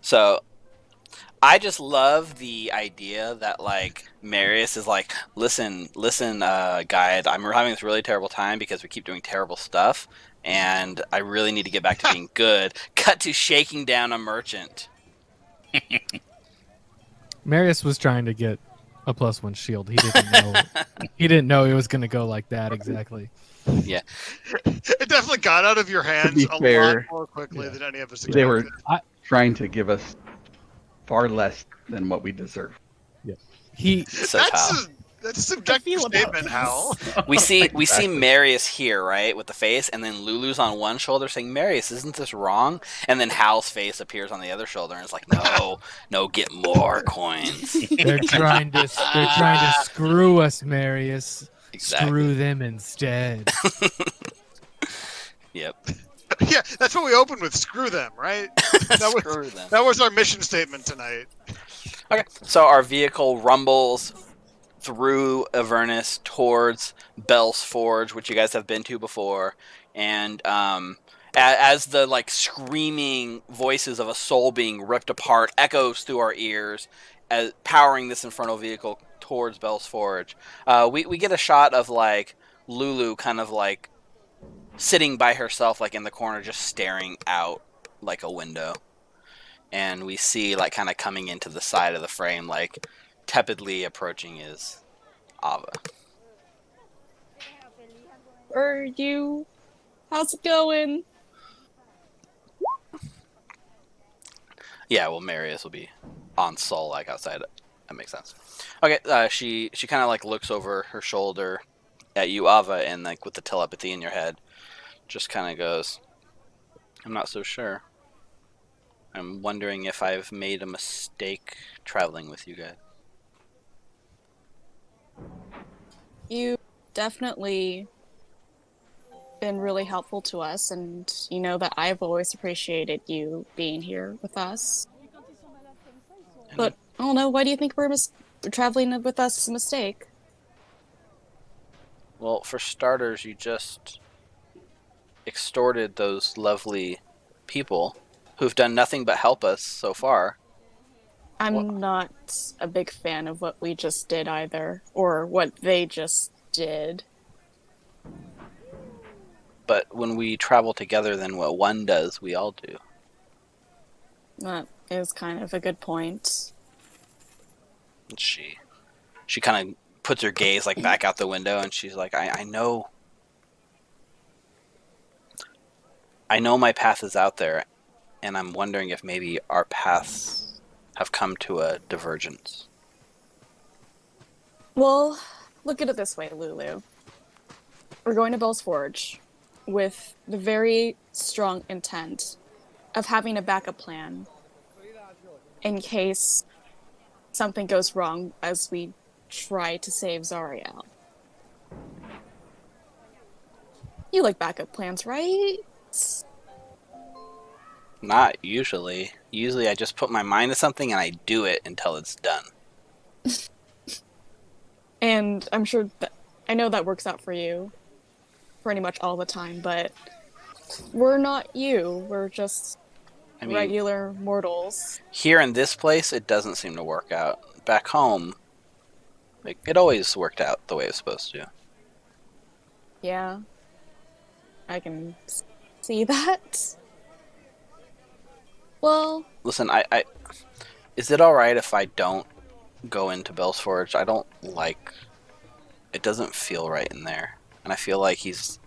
So I just love the idea that like Marius is like, listen, guide. I'm having this really terrible time because we keep doing terrible stuff, and I really need to get back to being good. Cut to shaking down a merchant. Marius was trying to get a +1 shield. He didn't know. He didn't know it was going to go like that exactly. Yeah, It definitely got out of your To hands be a lot fair, more quickly Yeah. than any of us they were expected. trying to give us far less than what we deserve. He says Hal. That's a subjective feel about statement, this. Hal. We see Exactly. Marius here, right, with the face, and then Lulu's on one shoulder saying, "Marius, isn't this wrong?" And then Hal's face appears on the other shoulder, and it's like, "No, get more coins." they're trying to screw us, Marius. Exactly. Screw them instead. Yep. Yeah, that's what we opened with. Screw them, right? Screw them. That was our mission statement tonight. Okay, so our vehicle rumbles through Avernus towards Bell's Forge, which you guys have been to before, and as the like screaming voices of a soul being ripped apart echoes through our ears, as powering this infernal vehicle towards Bell's Forge, we get a shot of like Lulu kind of like sitting by herself, like in the corner, just staring out like a window. And we see like kind of coming into the side of the frame, like tepidly approaching is Ava. Are you? How's it going? Yeah, well, Marius will be on Soul, like outside. That makes sense. Okay, she kind of like looks over her shoulder at you, Ava, and like with the telepathy in your head, just kind of goes, "I'm not so sure. I'm wondering if I've made a mistake traveling with you guys." You definitely been really helpful to us, and you know that I've always appreciated you being here with us. But I don't know, why do you think we're traveling with us is a mistake? Well, for starters, you just extorted those lovely people who've done nothing but help us so far. I'm not a big fan of what we just did either, or what they just did. But when we travel together, then what one does, we all do. That is kind of a good point. And she kind of puts her gaze like back out the window, and she's like, I know my path is out there, and I'm wondering if maybe our paths have come to a divergence. Well, look at it this way, Lulu. We're going to Bell's Forge with the very strong intent of having a backup plan in case something goes wrong as we try to save Zariel. You like backup plans, right? Not usually. Usually I just put my mind to something and I do it until it's done. And I'm sure that I know that works out for you pretty much all the time, but we're not you. We're just regular mortals. Here in this place, it doesn't seem to work out. Back home, like, it always worked out the way it's supposed to. Yeah. I can see that. Well... Listen, I is it alright if I don't go into Bell's Forge? I don't like... It doesn't feel right in there. And I feel like he's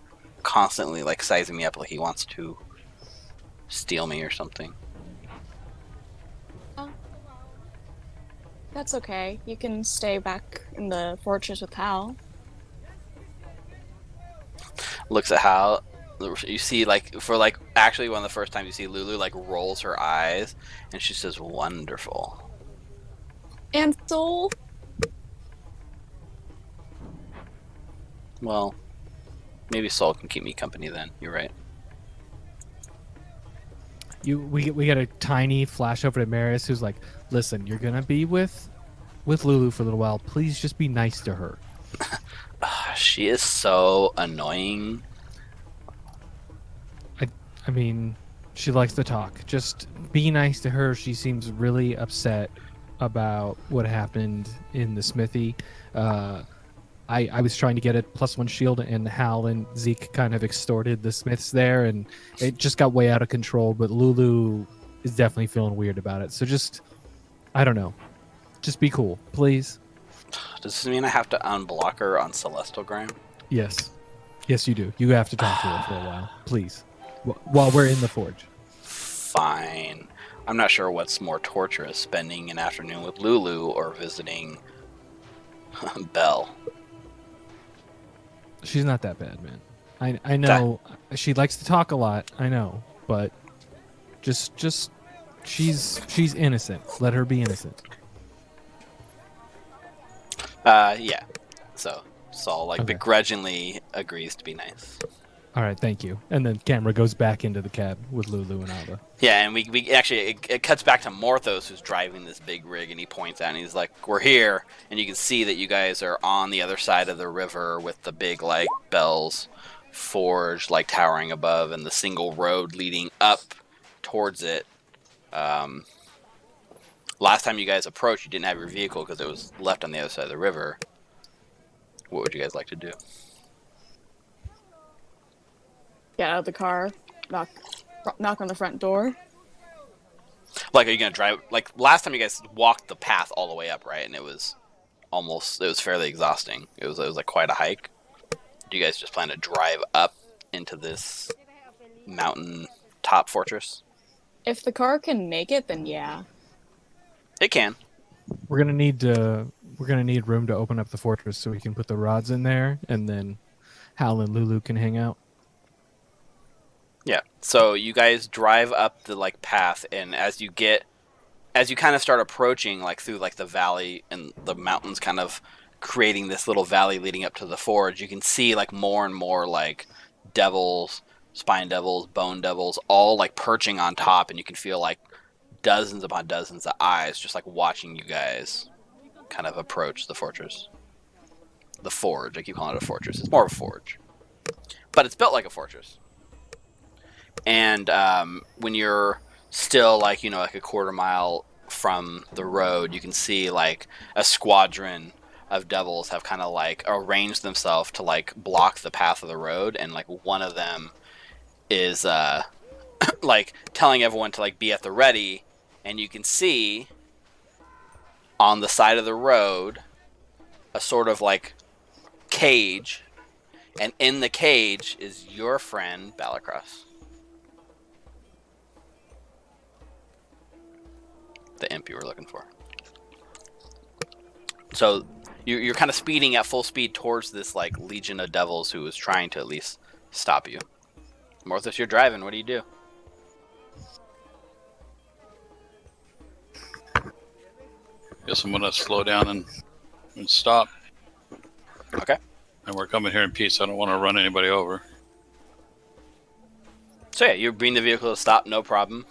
constantly, like, sizing me up like he wants to steal me or something. That's okay. You can stay back in the fortress with Hal. Looks at Hal. You see, like, for, like, actually one of the first times you see Lulu, like, rolls her eyes, and she says, "Wonderful." And Soul? Well, maybe Soul can keep me company then. You're right. We get a tiny flash over to Marius, who's like, "Listen, you're gonna be with Lulu for a little while. Please just be nice to her." She is so annoying. I mean, She likes to talk. Just be nice to her. She seems really upset about what happened in the smithy. I was trying to get a +1 shield, and Hal and Zeke kind of extorted the Smiths there, and it just got way out of control. But Lulu is definitely feeling weird about it. So just, I don't know. Just be cool, please. Does this mean I have to unblock her on Celestial Gram? Yes. Yes, you do. You have to talk to her for a while, please. While we're in the forge. Fine. I'm not sure what's more torturous, spending an afternoon with Lulu or visiting Belle. She's not that bad, man. I know she likes to talk a lot. I know, but just she's innocent. Let her be innocent. Yeah. So Saul Okay. begrudgingly agrees to be nice. All right, thank you. And then camera goes back into the cab with Lulu and Alba. Yeah, and we actually it cuts back to Morthos, who's driving this big rig, and he points out and he's like, "We're here," and you can see that you guys are on the other side of the river with the big Bell's Forge towering above, and the single road leading up towards it. Last time you guys approached, you didn't have your vehicle because it was left on the other side of the river. What would you guys like to do? Get out of the car, knock on the front door. Are you gonna drive? Last time you guys walked the path all the way up, right? And it was fairly exhausting. It was quite a hike. Do you guys just plan to drive up into this mountain top fortress? If the car can make it, then yeah. It can. We're gonna need room to open up the fortress so we can put the rods in there, and then Hal and Lulu can hang out. Yeah. So you guys drive up the path, and as you kind of start approaching through the valley and the mountains, kind of creating this little valley leading up to the forge, you can see more and more devils, spine devils, bone devils, all perching on top, and you can feel dozens upon dozens of eyes just watching you guys kind of approach the fortress. The forge. I keep calling it a fortress. It's more of a forge, but it's built like a fortress. And when you're still a quarter mile from the road, you can see a squadron of devils have kind of arranged themselves to block the path of the road, and one of them is telling everyone to be at the ready, and you can see on the side of the road a sort of cage, and in the cage is your friend Balacross. The imp you were looking for. So you're kind of speeding at full speed towards this legion of devils who is trying to at least stop you. Morthos, you're driving. What do you do? Guess I'm gonna slow down and stop. Okay. And we're coming here in peace. I don't want to run anybody over. So yeah, you bring the vehicle to stop, no problem.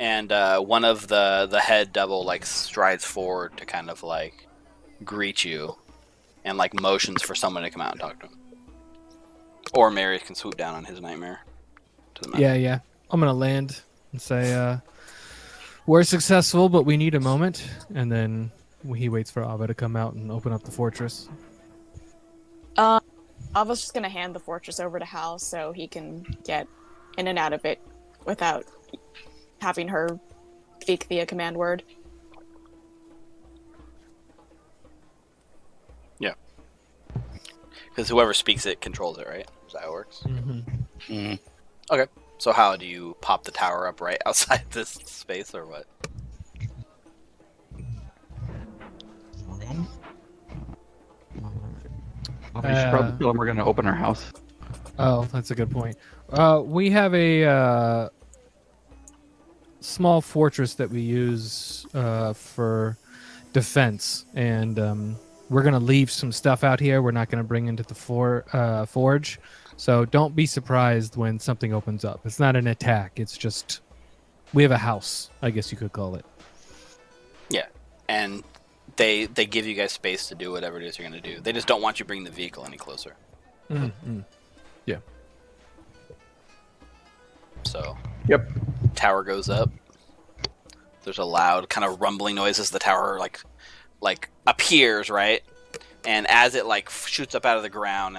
And one of the head devil strides forward to kind of greet you, and motions for someone to come out and talk to him. Or Mary can swoop down on his nightmare to the mountain. Yeah. I'm gonna land and say, we're successful, but we need a moment. And then he waits for Ava to come out and open up the fortress. Ava's just gonna hand the fortress over to Hal so he can get in and out of it without having her speak via command word. Yeah. Because whoever speaks it controls it, right? Is that how it works? Mm-hmm. Mm. Okay. So how do you pop the tower up right outside this space, or what? We should probably tell them we're going to open our house. Oh, that's a good point. We have a small fortress that we use for defense, and we're going to leave some stuff out here. We're not going to bring into the forge, so don't be surprised when something opens up. It's not an attack. It's just we have a house, I guess you could call it. Yeah. And they give you guys space to do whatever it is you're going to do. They just don't want you bringing the vehicle any closer. Mm-hmm. Yeah. So Yep. Tower goes up. There's a loud kind of rumbling noise as the tower like appears, right? And as it like shoots up out of the ground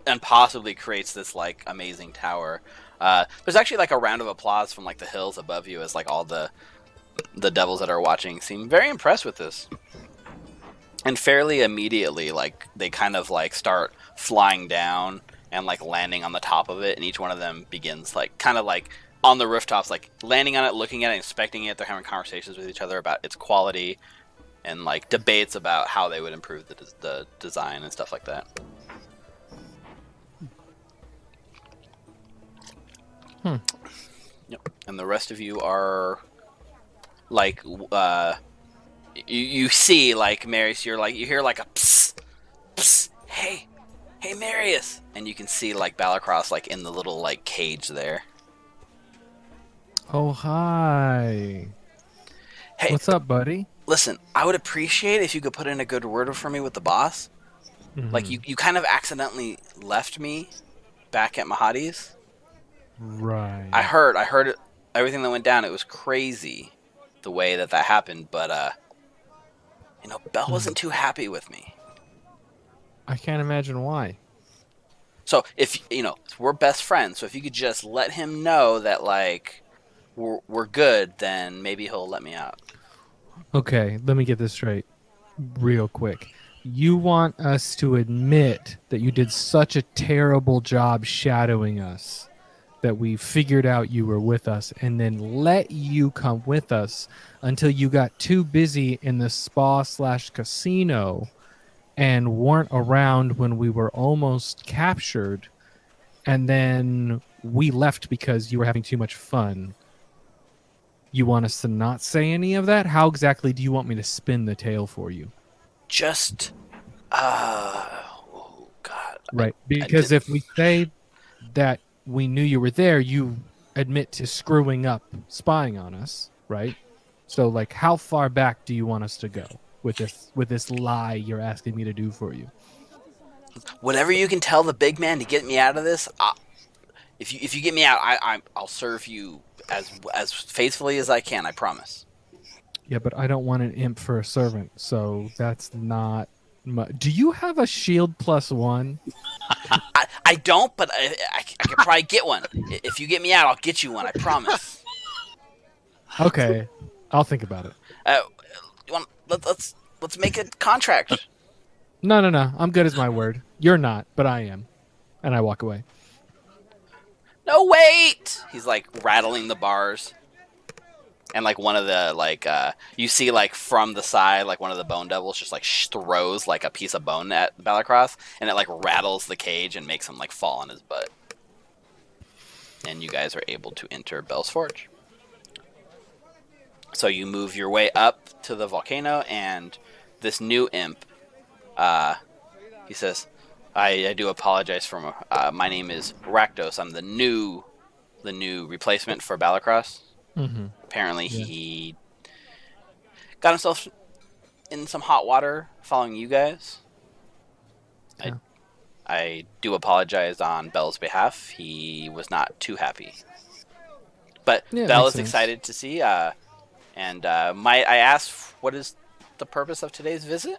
and possibly creates this like amazing tower. There's actually like a round of applause from like the hills above you as like all the devils that are watching seem very impressed with this. And fairly immediately, like they kind of like start flying down and like landing on the top of it, and each one of them begins like kind of like on the rooftops, like landing on it, looking at it, inspecting it. They're having conversations with each other about its quality and like debates about how they would improve the design and stuff like that. Yep. And the rest of you are like you see like Marius, you hear like a psst, psst, hey Marius, and you can see like Balacross like in the little like cage there. Oh, hi. Hey, What's up, buddy? listen, I would appreciate if you could put in a good word for me with the boss. Like you kind of accidentally left me back at Mahadi's. Right. I heard everything that went down. It was crazy the way that happened, but Bell wasn't too happy with me. I can't imagine why. So if we're best friends, so if you could just let him know that like we're good, then maybe he'll let me out. Okay, let me get this straight real quick. You want us to admit that you did such a terrible job shadowing us that we figured out you were with us and then let you come with us until you got too busy in the spa/casino and weren't around when we were almost captured, and then we left because you were having too much fun. You want us to not say any of that? How exactly do you want me to spin the tale for you? Just, oh God. Right, because if we say that we knew you were there, you admit to screwing up, spying on us, right? So, like, how far back do you want us to go with this lie you're asking me to do for you? Whatever you can tell the big man to get me out of this. If you get me out, I'll serve you as faithfully as I can. I promise. Yeah, but I don't want an imp for a servant, so that's not much. Do you have a shield +1? I don't, but I could probably get one. If you get me out, I'll get you one. I promise. Okay, I'll think about it. Let's make a contract. No, I'm good as my word. You're not, but I am. And I walk away. No, wait! He's like rattling the bars. And like one of the you see like from the side, like one of the bone devils just like throws like a piece of bone at Balacross, and it like rattles the cage and makes him like fall on his butt. And you guys are able to enter Bell's Forge. So you move your way up to the volcano, and this new imp, he says, I do apologize for my name is Rakdos. I'm the new replacement for Balacross. Mm-hmm. Apparently, he got himself in some hot water following you guys. Yeah. I do apologize on Bell's behalf. He was not too happy. But Yeah, Bell makes is sense. excited to see. And might I ask, what is the purpose of today's visit?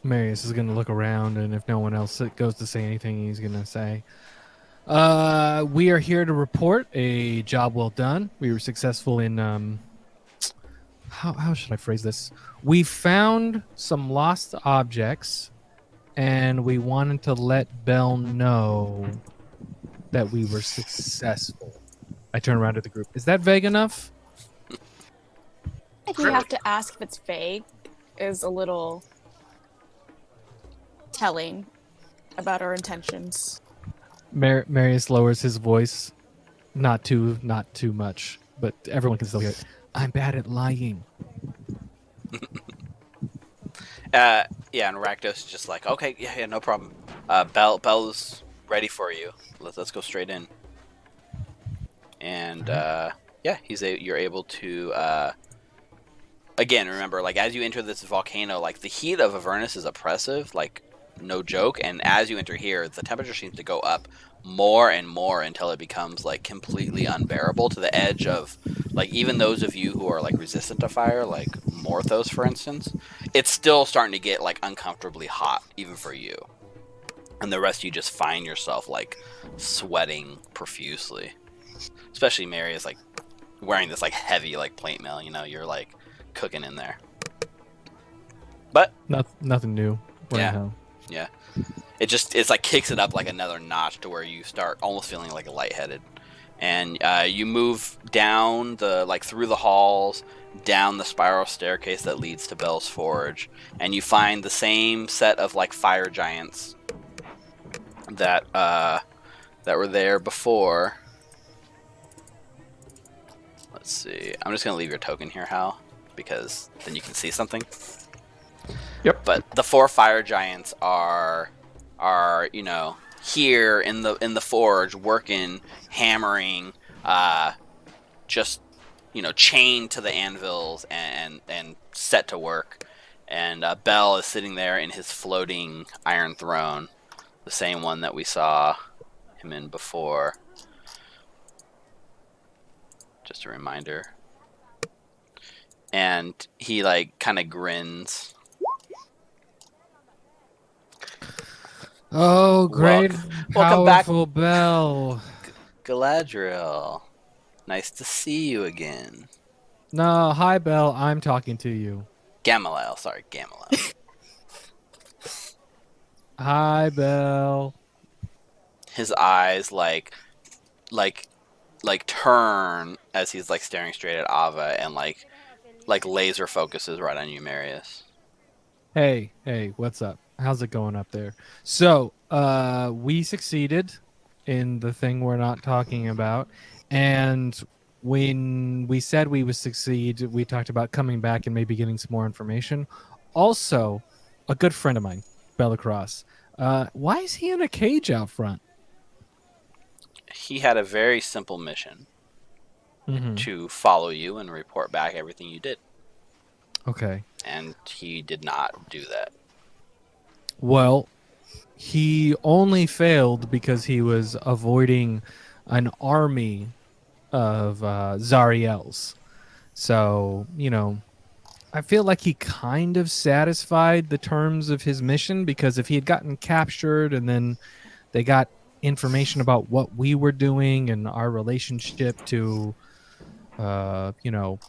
Marius is going to look around, and if no one else goes to say anything, he's going to say, we are here to report a job well done. We were successful in, how should I phrase this? We found some lost objects, and we wanted to let Bell know that we were successful. I turn around to the group. Is that vague enough? If you have to ask if it's vague is a little telling about our intentions. Marius lowers his voice, not too much, but everyone can still hear it. I'm bad at lying. Yeah, and Rakdos is just like, okay, yeah, no problem. Bell's ready for you. Let's go straight in. And yeah, you're able to. Again, remember, like as you enter this volcano, like the heat of Avernus is oppressive, like no joke. And as you enter here, the temperature seems to go up more and more until it becomes like completely unbearable to the edge of like even those of you who are like resistant to fire, like Morthos for instance, it's still starting to get like uncomfortably hot even for you. And the rest of you just find yourself like sweating profusely. Especially Mary is like wearing this like heavy like plate mail, you know, you're like cooking in there. But Nothing new. We're in Yeah. hell. yeah. It's like kicks it up like another notch to where you start almost feeling like lightheaded. And you move down the like through the halls, down the spiral staircase that leads to Bell's Forge, and you find the same set of like fire giants that were there before. Let's see. I'm just gonna leave your token here, Hal, because then you can see something. Yep. But the 4 fire giants are you know here in the forge working, hammering, just you know chained to the anvils and set to work. And Bell is sitting there in his floating iron throne, the same one that we saw him in before. Just a reminder. And he like kind of grins. Oh, great, Welcome back. powerful Bell. Galadriel, nice to see you again. No, hi, Bell. I'm talking to you. Gamaliel, sorry, Gamaliel. Hi, Bell. His eyes like turn as he's like staring straight at Ava and like laser focuses right on you, Marius. Hey, what's up? How's it going up there? So, we succeeded in the thing we're not talking about, and when we said we would succeed, we talked about coming back and maybe getting some more information. Also, a good friend of mine, Bellicross, why is he in a cage out front? He had a very simple mission Mm-hmm. to follow you and report back everything you did. Okay. And he did not do that. Well, he only failed because he was avoiding an army of Zariels. So, you know, I feel like he kind of satisfied the terms of his mission, because if he had gotten captured and then they got information about what we were doing and our relationship to, you know,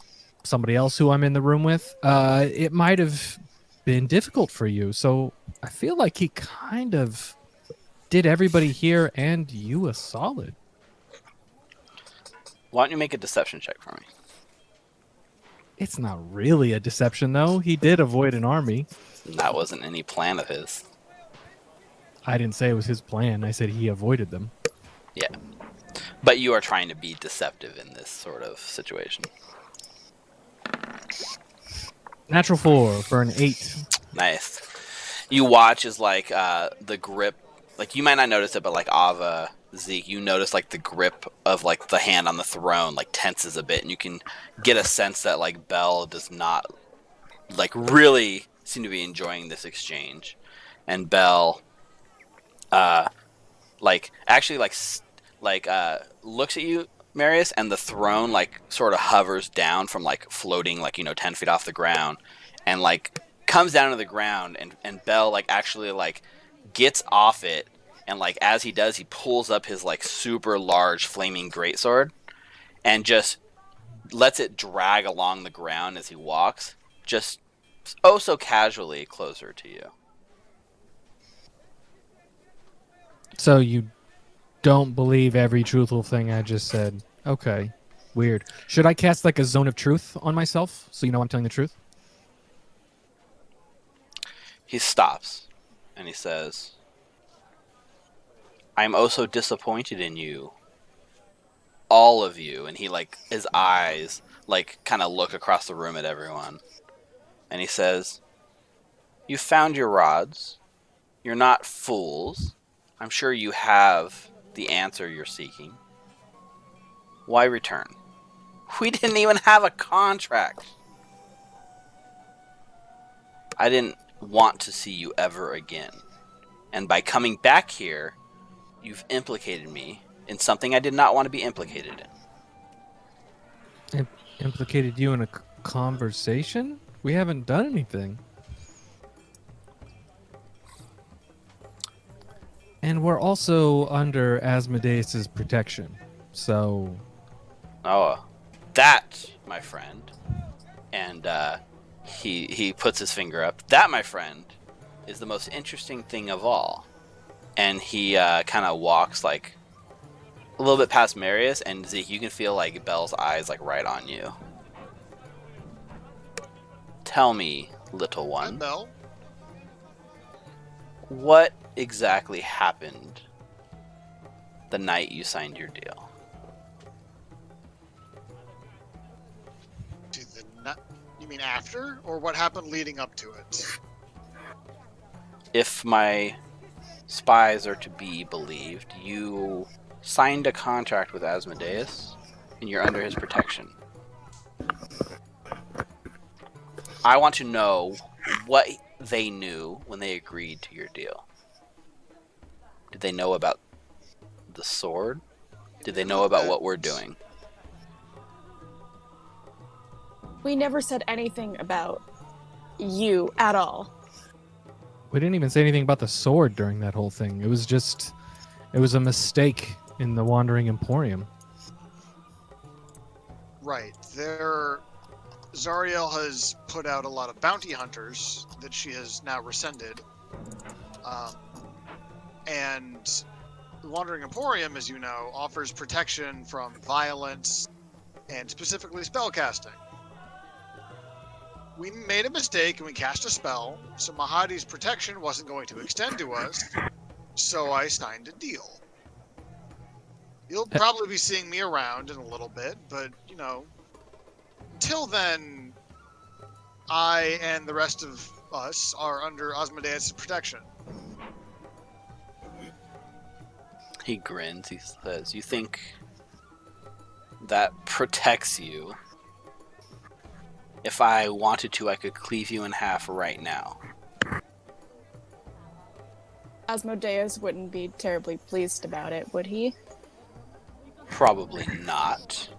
somebody else who I'm in the room with, it might have been difficult for you. So I feel like he kind of did everybody here and you a solid. Why don't you make a deception check for me? It's not really a deception, though. He did avoid an army. That wasn't any plan of his. I didn't say it was his plan. I said he avoided them. Yeah. But you are trying to be deceptive in this sort of situation. Natural 4 for an 8. Nice. You watch as like the grip, like you might not notice it, but like Ava, Zeke, you notice like the grip of like the hand on the throne like tenses a bit, and you can get a sense that like Bell does not like really seem to be enjoying this exchange. And Bell like actually looks at you, Marius, and the throne like sort of hovers down from like floating like 10 feet off the ground, and like comes down to the ground, and Bell like actually like gets off it, and like as he does, he pulls up his like super large flaming greatsword and just lets it drag along the ground as he walks, just oh so casually closer to you. So you don't believe every truthful thing I just said. Okay. Weird. Should I cast like a zone of truth on myself so you know I'm telling the truth? He stops and he says, I'm oh so disappointed in you, all of you. And he like his eyes like kind of look across the room at everyone, and he says, you found your rods, you're not fools, I'm sure you have the answer you're seeking. Why return? We didn't even have a contract. I didn't want to see you ever again, and by coming back here, you've implicated me in something I did not want to be implicated in. Implicated you in a conversation? We haven't done anything. And we're also under Asmodeus's protection. So, Oh, that, my friend, and he puts his finger up. That, my friend, is the most interesting thing of all. And he kind of walks like a little bit past Marius, and Zeke, you can feel like Belle's eyes like right on you. Tell me, little Hi, one, Bell. what exactly happened the night you signed your deal? You mean after, or what happened leading up to it? If my spies are to be believed, you signed a contract with Asmodeus, and you're under his protection. I want to know what they knew when they agreed to your deal. Did they know about the sword? Did they know about what we're doing? We never said anything about you at all. we didn't even say anything about the sword during that whole thing. It was a mistake in the Wandering Emporium. Right. Zariel has put out a lot of bounty hunters that she has now rescinded. And the Wandering Emporium, as you know, offers protection from violence and specifically spellcasting. We made a mistake and we cast a spell, so Mahadi's protection wasn't going to extend to us, so I signed a deal. You'll probably be seeing me around in a little bit, but, you know, till then, I and the rest of us are under Asmodeus' protection. He grins. He says, "You think that protects you? If I wanted to, I could cleave you in half right now." Asmodeus wouldn't be terribly pleased about it, would he? Probably not.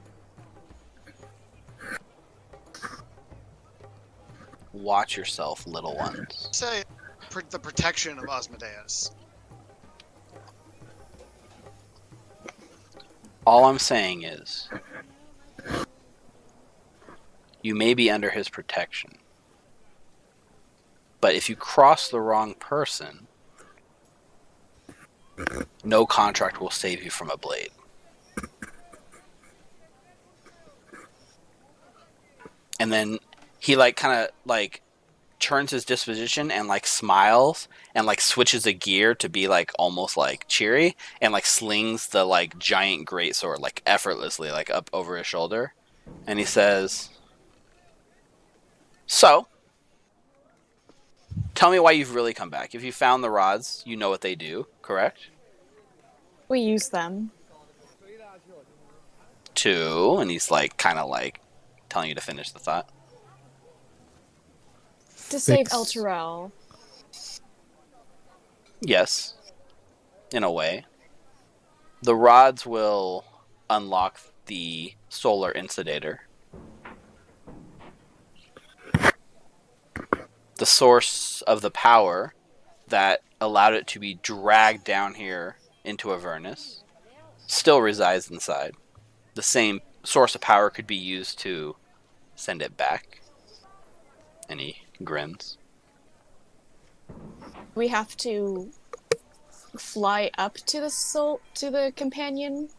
Watch yourself, little ones. Say the protection of Asmodeus. All I'm saying is, you may be under his protection, but if you cross the wrong person, no contract will save you from a blade. And then he kind of turns his disposition and smiles and switches a gear to be almost cheery and slings the giant greatsword effortlessly up over his shoulder, and he says, "So, tell me why you've really come back. If you found the rods, you know what they do, correct?" We use them. "To," and he's kind of telling you to finish the thought. To save Fix. El Terrell. Yes, in a way. The rods will unlock the solar incinerator. The source of the power that allowed it to be dragged down here into Avernus still resides inside. The same source of power could be used to send it back. And he grins. We have to fly up to the companion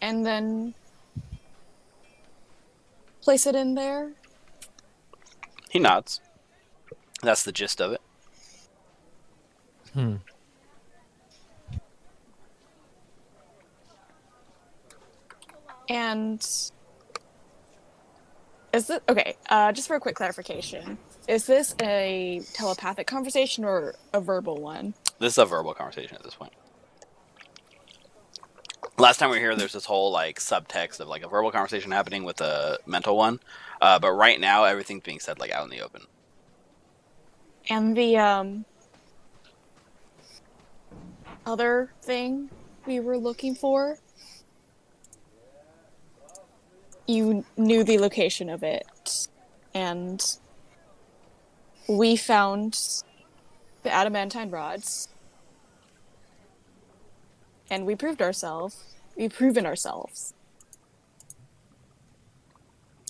and then place it in there. He nods. That's the gist of it. And is it okay? Just for a quick clarification, is this a telepathic conversation or a verbal one? This is a verbal conversation at this point. Last time we were here, there's this whole subtext of a verbal conversation happening with a mental one, but right now everything's being said out in the open. And the other thing we were looking for, you knew the location of it, and we found the adamantine rods, and we proved ourselves. We've proven ourselves.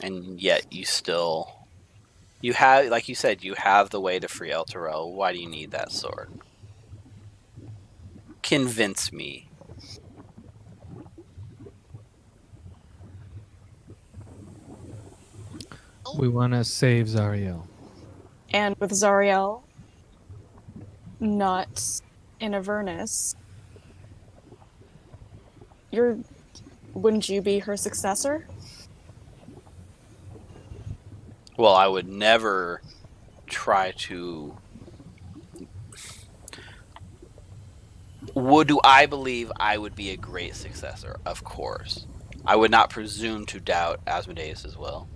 And yet you still, you have, like you said, you have the way to free El Terrell. Why do you need that sword? Convince me. We want to save Zariel. And with Zariel not in Avernus, wouldn't you be her successor? Well, I would never try to. Do I believe I would be a great successor? Of course. I would not presume to doubt Asmodeus' will.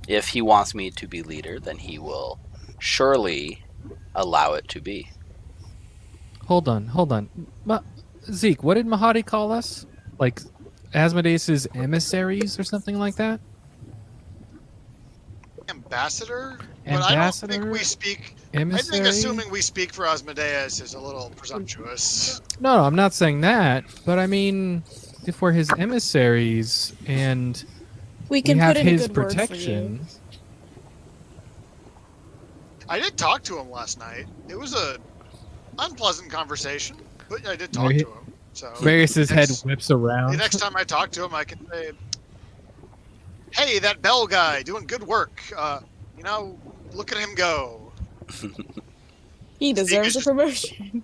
If he wants me to be leader, then he will surely allow it to be. Hold on. Zeke, what did Mahadi call us? Like Asmodeus' emissaries or something like that? Ambassador? But I don't think we speak. Emissary? I think assuming we speak for Asmodeus is a little presumptuous. No, I'm not saying that. But I mean, if we're his emissaries and We can have put in a his good word for you. protection. I did talk to him last night. It was a unpleasant conversation, but I did talk Maybe- to him. So Varys' head next- whips the around. next time I talk to him, I can say, "Hey, that Bell guy doing good work. Look at him go." He deserves a just- promotion.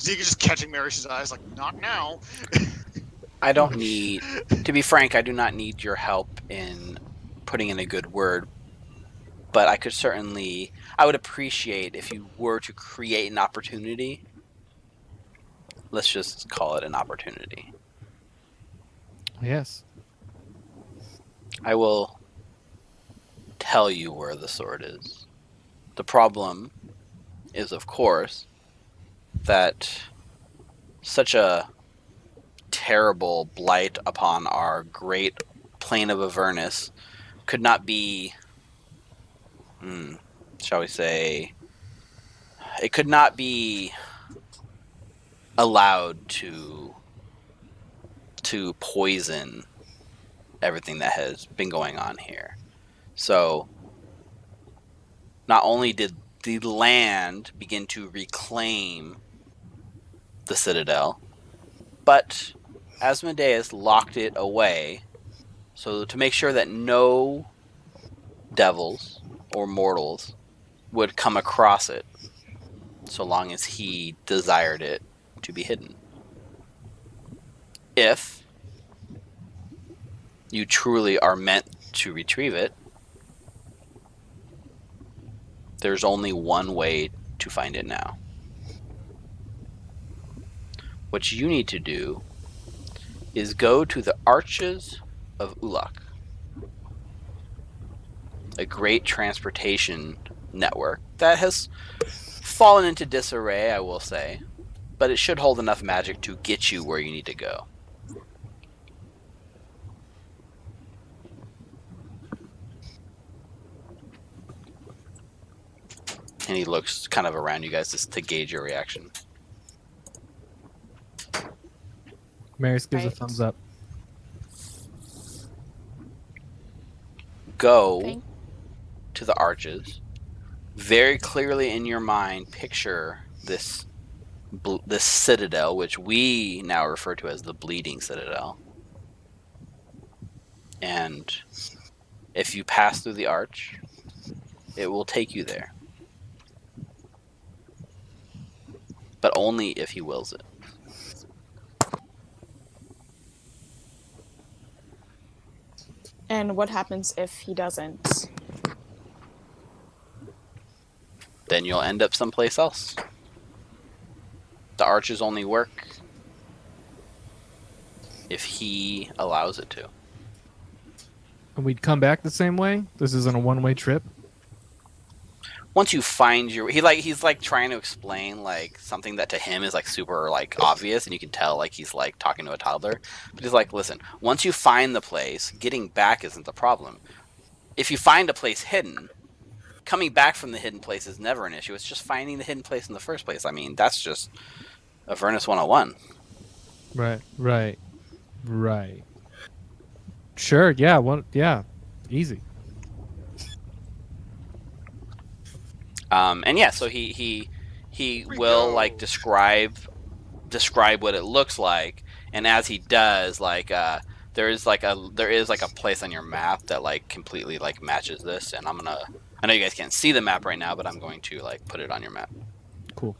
Zeke is just catching Maris's eyes, like, "Not now." I don't need, to be frank, I do not need your help in putting in a good word, but I would appreciate if you were to create an opportunity. Let's just call it an opportunity. Yes. I will tell you where the sword is. The problem is, of course, that such a terrible blight upon our great plane of Avernus could not be, shall we say, it could not be allowed to poison everything that has been going on here. So not only did the land begin to reclaim the Citadel, but Asmodeus locked it away so to make sure that no devils or mortals would come across it so long as he desired it to be hidden. If you truly are meant to retrieve it, there's only one way to find it now. What you need to do is go to the Arches of Ulak, a great transportation network that has fallen into disarray, I will say, but it should hold enough magic to get you where you need to go. And he looks kind of around you guys just to gauge your reaction. Maris gives a Right. thumbs up. Go Thank- to the arches. Very clearly in your mind, picture this citadel, which we now refer to as the Bleeding Citadel. And if you pass through the arch, it will take you there. But only if he wills it. And what happens if he doesn't? Then you'll end up someplace else. The arches only work if he allows it to. And we'd come back the same way? This isn't a one-way trip? once you find your he's like trying to explain like something that to him is like super like obvious, and you can tell like he's like talking to a toddler. But he's like, listen, once you find the place, getting back isn't the problem. If you find a place hidden, coming back from the hidden place is never an issue. It's just finding the hidden place in the first place. I mean, that's just Avernus 101. Right. Sure, yeah, easy. And yeah, so he will like describe what it looks like, and as he does, like there is like a place on your map that like completely like matches this, and I know you guys can't see the map right now, but I'm going to like put it on your map. Cool.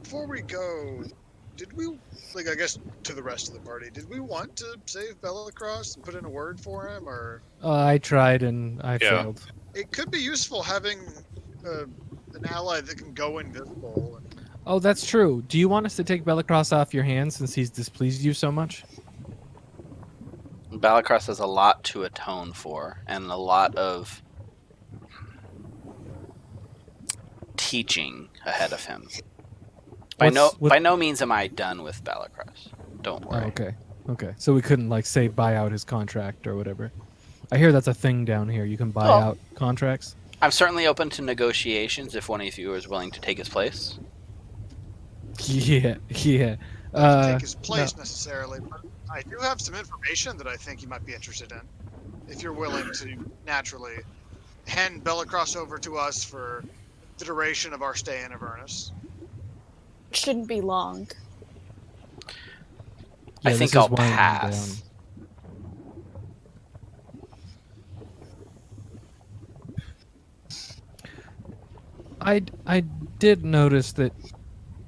Before we go, did we, like, I guess to the rest of the party, did we want to save Bellicross and put in a word for him, or? I tried and I failed. It could be useful having an ally that can go invisible. Oh, that's true. Do you want us to take Bellicross off your hands since he's displeased you so much? Balacross has a lot to atone for, and a lot of teaching ahead of him. By no means am I done with Balacross. Don't worry. Oh, okay. So we couldn't like say buy out his contract or whatever. I hear that's a thing down here. You can buy out contracts. I'm certainly open to negotiations if one of you is willing to take his place. Yeah. Take his place necessarily, but I do have some information that I think you might be interested in. If you're willing to naturally hand Bellicross over to us for the duration of our stay in Avernus. Shouldn't be long. Yeah, I think I'll pass. I did notice that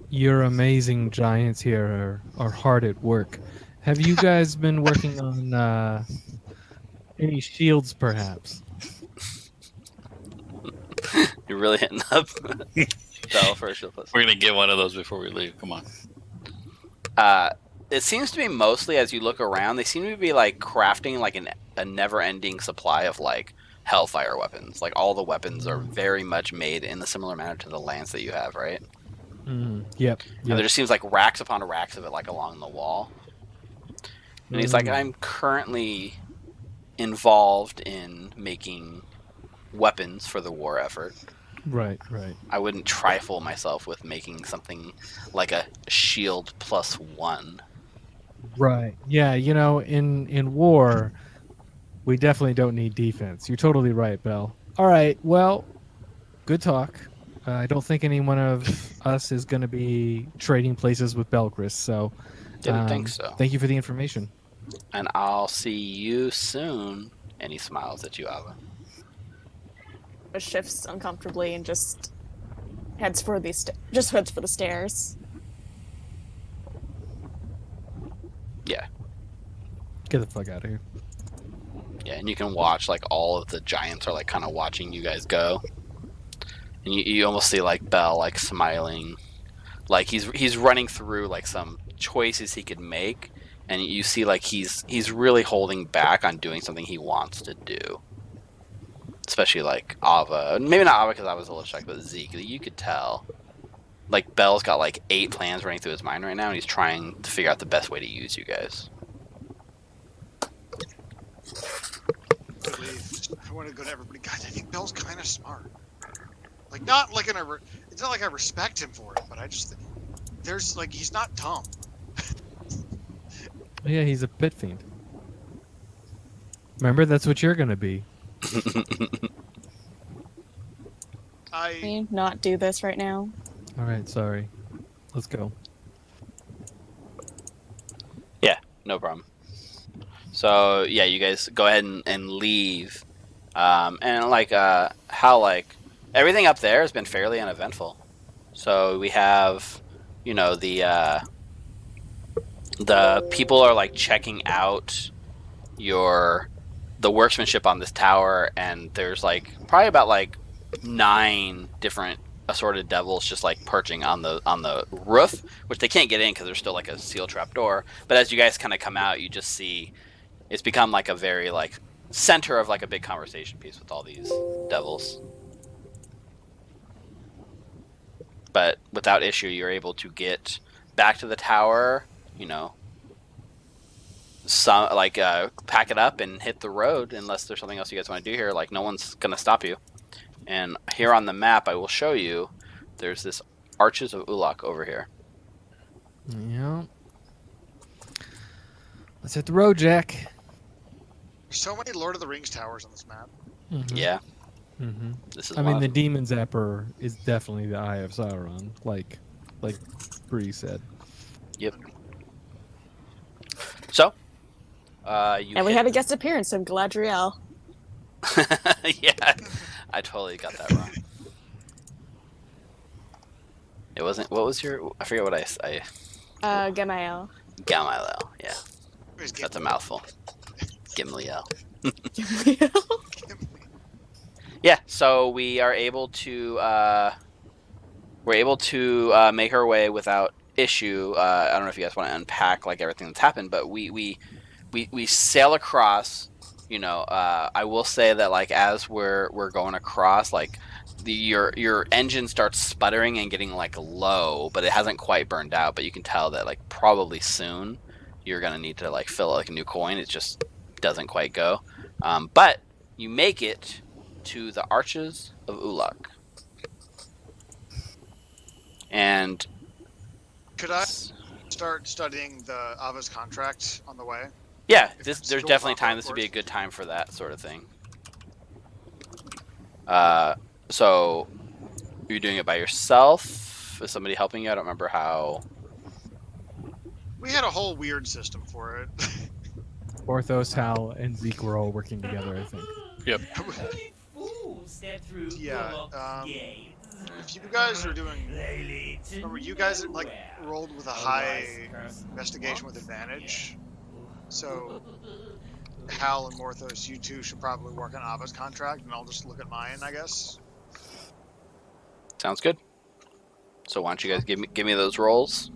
your amazing giants here are hard at work. Have you guys been working on any shields, perhaps? You're really hitting up Bell for a shield plus. We're gonna get one of those before we leave. Come on. It seems to be mostly, as you look around, they seem to be like crafting like a never-ending supply of like hellfire weapons. Like all the weapons are very much made in a similar manner to the lance that you have, right? Yep. And there just seems like racks upon racks of it like along the wall. And he's like, I'm currently involved in making weapons for the war effort. Right. I wouldn't trifle myself with making something like a shield +1. Right. Yeah, in war, we definitely don't need defense. You're totally right, Bell. All right, well, good talk. I don't think any one of us is going to be trading places with Belchris, so... Didn't think so. Thank you for the information. And I'll see you soon. And he smiles at you, Ava. Shifts uncomfortably and just heads for the stairs. Yeah. Get the fuck out of here. Yeah, and you can watch like all of the giants are like kind of watching you guys go. And you almost see like Bell like smiling. Like he's running through like some choices he could make, and you see like he's really holding back on doing something he wants to do. Especially like Ava, maybe not Ava because I was a little shocked, but Zeke, you could tell. Like Bell's got like 8 plans running through his mind right now, and he's trying to figure out the best way to use you guys. I want to go to everybody. Guys, I think Bell's kind of smart. Like not like it's not like I respect him for it, but I just there's like he's not dumb. Yeah, he's a pit fiend. Remember, that's what you're gonna be. Can you not do this right now? All right, sorry. Let's go. Yeah, no problem. So yeah, you guys go ahead and leave, and like how like everything up there has been fairly uneventful. So we have, the people are like checking out the workmanship on this tower, and there's like probably about like 9 different assorted devils just like perching on the roof, which they can't get in because there's still like a seal trap door. But as you guys kind of come out, you just see It's become like a very like center of like a big conversation piece with all these devils. But without issue, you're able to get back to the tower. You know, some like pack it up and hit the road. Unless there's something else you guys want to do here, like no one's gonna stop you. And here on the map, I will show you. There's this Arches of Ulak over here. Yeah. Let's hit the road, Jack. There's so many Lord of the Rings towers on this map. Mm-hmm. Yeah, Mm-hmm. this is. I one mean, of the them. Demon Zapper is definitely the Eye of Sauron, like Bree said. Yep. So, you And we hit- had a guest appearance of Galadriel. yeah, I totally got that wrong. It wasn't. What was your? I forget what I Gamael. Gamaliel. Yeah, Where's that's a Gimli? mouthful. Gimliel. Gimli. Yeah. So we are able to. Make our way without issue. I don't know if you guys want to unpack like everything that's happened, but we sail across. You know, I will say that like as we're going across, like your engine starts sputtering and getting like low, but it hasn't quite burned out. But you can tell that like probably soon you're gonna need to like fill like a new coin. It just doesn't quite go. But you make it to the Arches of Ulak, and Could I start studying the Ava's contract on the way? yeah, If there's it's still definitely proper, time. of This would be a course. good time for that sort of thing. So are you doing it by yourself? Is somebody helping you? I don't remember how. We had a whole weird system for it. Orthos, Hal, and Zeke were all working together, I think. Yeah, if you guys are doing, remember you guys like rolled with a high investigation with advantage, so Hal and Morthos, you two should probably work on Ava's contract, and I'll just look at mine, I guess. Sounds good. So why don't you guys give me those rolls?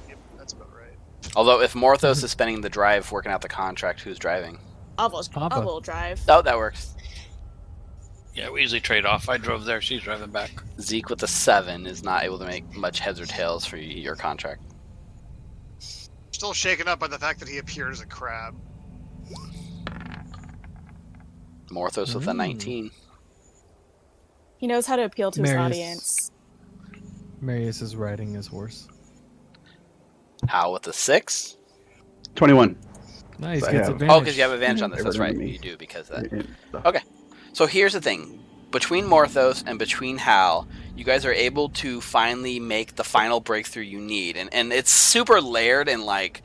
Yep, that's about right. Although if Morthos is spending the drive working out the contract, who's driving? Avo's Ava. Avo will drive. Oh, that works. Yeah, we usually trade off. I drove there. She's driving back. Zeke with the 7 is not able to make much heads or tails for your contract. Still shaken up by the fact that he appeared as a crab. Morthos with a 19. He knows how to appeal to his Marius. audience. Marius is riding his horse. Hal with a 6. 21. Nice, I gets have- advantage. Oh, because you have advantage on this. That's right. Everything me. You do because of that. It- Okay. So here's the thing. Between Morthos and between Hal, you guys are able to finally make the final breakthrough you need. And it's super layered and like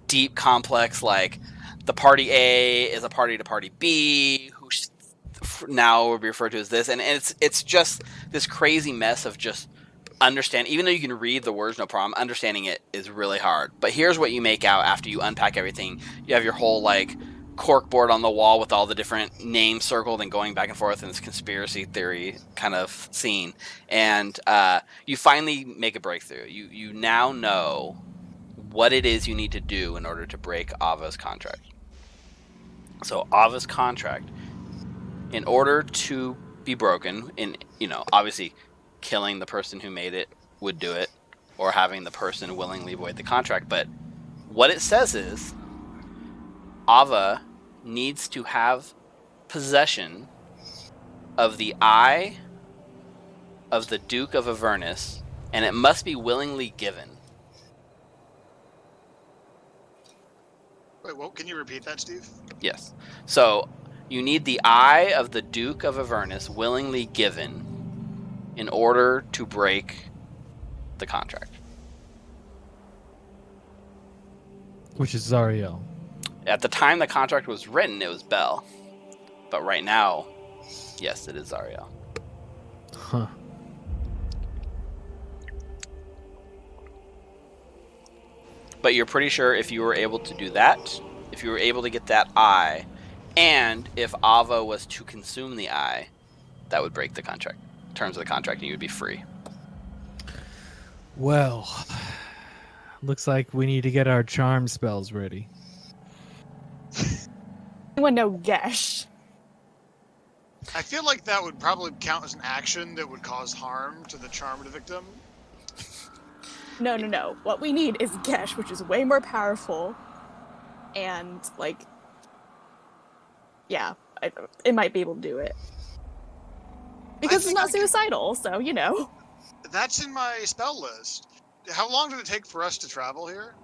deep, complex. Like the party A is a party to party B, who now will be referred to as this. And it's just this crazy mess of just understand. Even though you can read the words no problem, understanding it is really hard. But here's what you make out after you unpack everything. You have your whole like cork board on the wall with all the different names circled and going back and forth in this conspiracy theory kind of scene. And you finally make a breakthrough. You now know what it is you need to do in order to break Ava's contract. So Ava's contract, in order to be broken, obviously killing the person who made it would do it, or having the person willingly void the contract. But what it says is Ava needs to have possession of the eye of the Duke of Avernus, and it must be willingly given. Wait, what? Can you repeat that, Steve? Yes. So you need the eye of the Duke of Avernus willingly given in order to break the contract. Which is Zariel. At the time the contract was written, it was Bell. But right now, yes, it is Zariel. Huh. But you're pretty sure if you were able to do that, if you were able to get that eye, and if Ava was to consume the eye, that would break the contract. Terms of the contract, and you would be free. Well, Looks like we need to get our charm spells ready. Anyone know Gesh? I feel like that would probably count as an action that would cause harm to the charmed victim. No. What we need is Gesh, which is way more powerful. And, like, yeah, it might be able to do it. Because it's not suicidal, so, you know. That's in my spell list. How long did it take for us to travel here?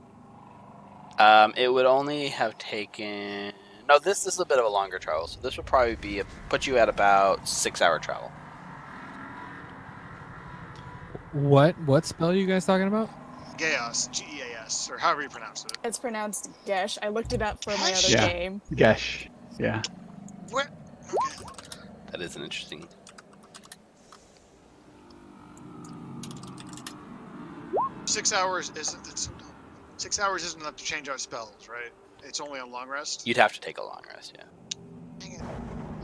It would only have taken. No, this is a bit of a longer travel, so this would probably put you at about 6-hour travel. What spell are you guys talking about? Geas, Geas, or however you pronounce it. It's pronounced Gesh. I looked it up for my other Yeah. game. Gesh. Yeah. Where? Okay. That is an interesting. 6 hours isn't. 6 hours isn't enough to change out spells, right? It's only on long rest. You'd have to take a long rest, yeah. Dang it.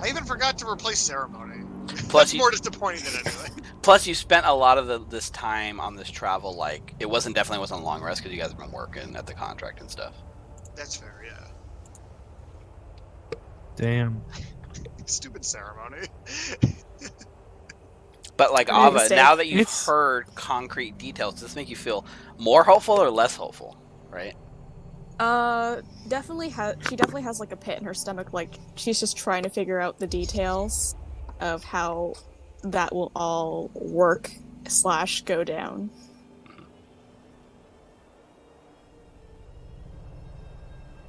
I even forgot to replace ceremony. Plus, That's more disappointing than anything. Plus, you spent a lot of this time on this travel. Like, it definitely wasn't long rest because you guys have been working at the contract and stuff. That's fair, yeah. Damn. Stupid ceremony. But like Made a Ava, mistake. now that you've It's- heard concrete details, does this make you feel more hopeful or less hopeful? Right? Definitely she definitely has like a pit in her stomach, like she's just trying to figure out the details of how that will all work / go down.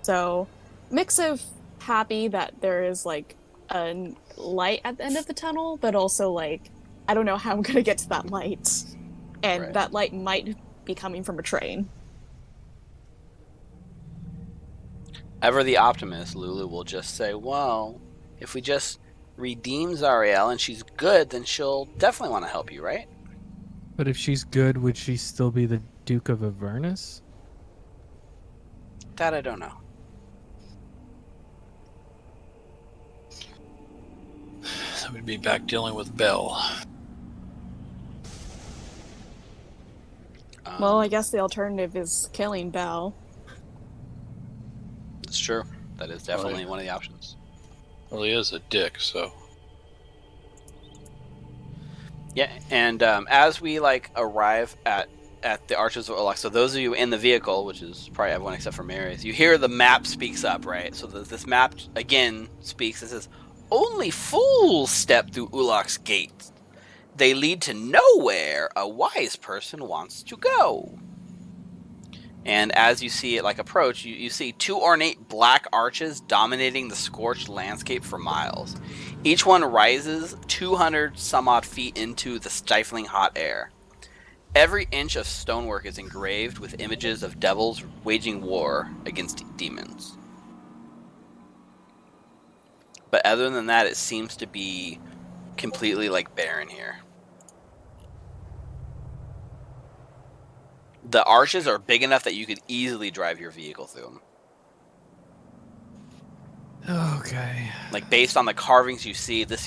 So, mix of happy that there is like a light at the end of the tunnel, but also like I don't know how I'm gonna get to that light, and Right. that light might be coming from a train. Ever the optimist, Lulu will just say, well, if we just redeem Zariel and she's good, then she'll definitely want to help you, right? But if she's good, would she still be the Duke of Avernus? That I don't know. So we'd be back dealing with Bell. Well, I guess the alternative is killing Belle. It's true. That is definitely one of the options. Well, he is a dick, so. Yeah, and as we like arrive at the Arches of Olak, so those of you in the vehicle, which is probably everyone except for Marius, you hear the map speaks up, right? So this map again speaks and says, "Only fools step through Ulak's gates. They lead to nowhere a wise person wants to go." And as you see it like approach, you see two ornate black arches dominating the scorched landscape for miles. Each one rises 200 some odd feet into the stifling hot air. Every inch of stonework is engraved with images of devils waging war against demons. But other than that, it seems to be completely like barren here. The arches are big enough that you could easily drive your vehicle through them. Okay. Like based on the carvings you see, this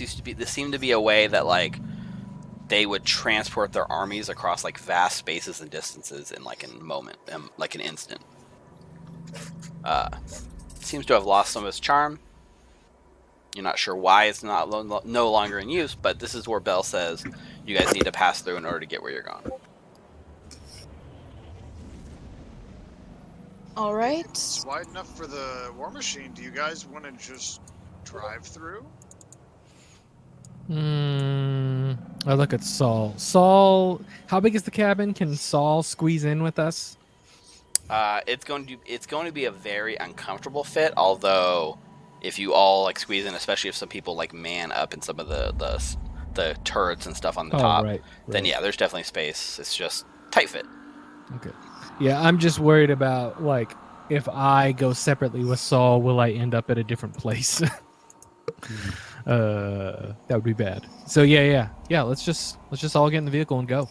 seemed to be a way that like they would transport their armies across like vast spaces and distances in like a moment, like an instant. Seems to have lost some of its charm. You're not sure why it's no longer in use, but this is where Bell says you guys need to pass through in order to get where you're going. All right. It's wide enough for the war machine. Do you guys want to just drive through? I look at Saul. Saul, how big is the cabin? Can Saul squeeze in with us? It's going to be a very uncomfortable fit. Although, if you all like squeeze in, especially if some people like man up in some of the turrets and stuff on the top, right. then yeah, there's definitely space. It's just tight fit. Okay. Yeah, I'm just worried about like if I go separately with Saul, will I end up at a different place? That would be bad. So yeah. Let's just all get in the vehicle and go.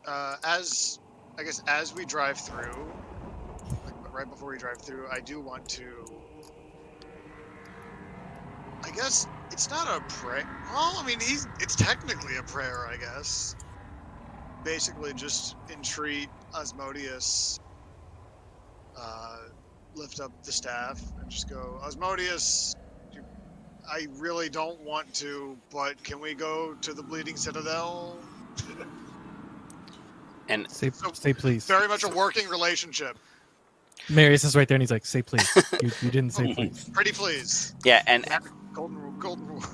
As we drive through, like right before we drive through, I do want to. I guess it's not a prayer. Well, I mean, it's technically a prayer, I guess. basically just entreat Osmodius, lift up the staff, and just go, Osmodius, I really don't want to, but can we go to the Bleeding Citadel? And Say, So, say please. very much a working relationship. Marius is right there, and he's like, "Say please." You didn't say please. Pretty please. yeah, and Golden rule.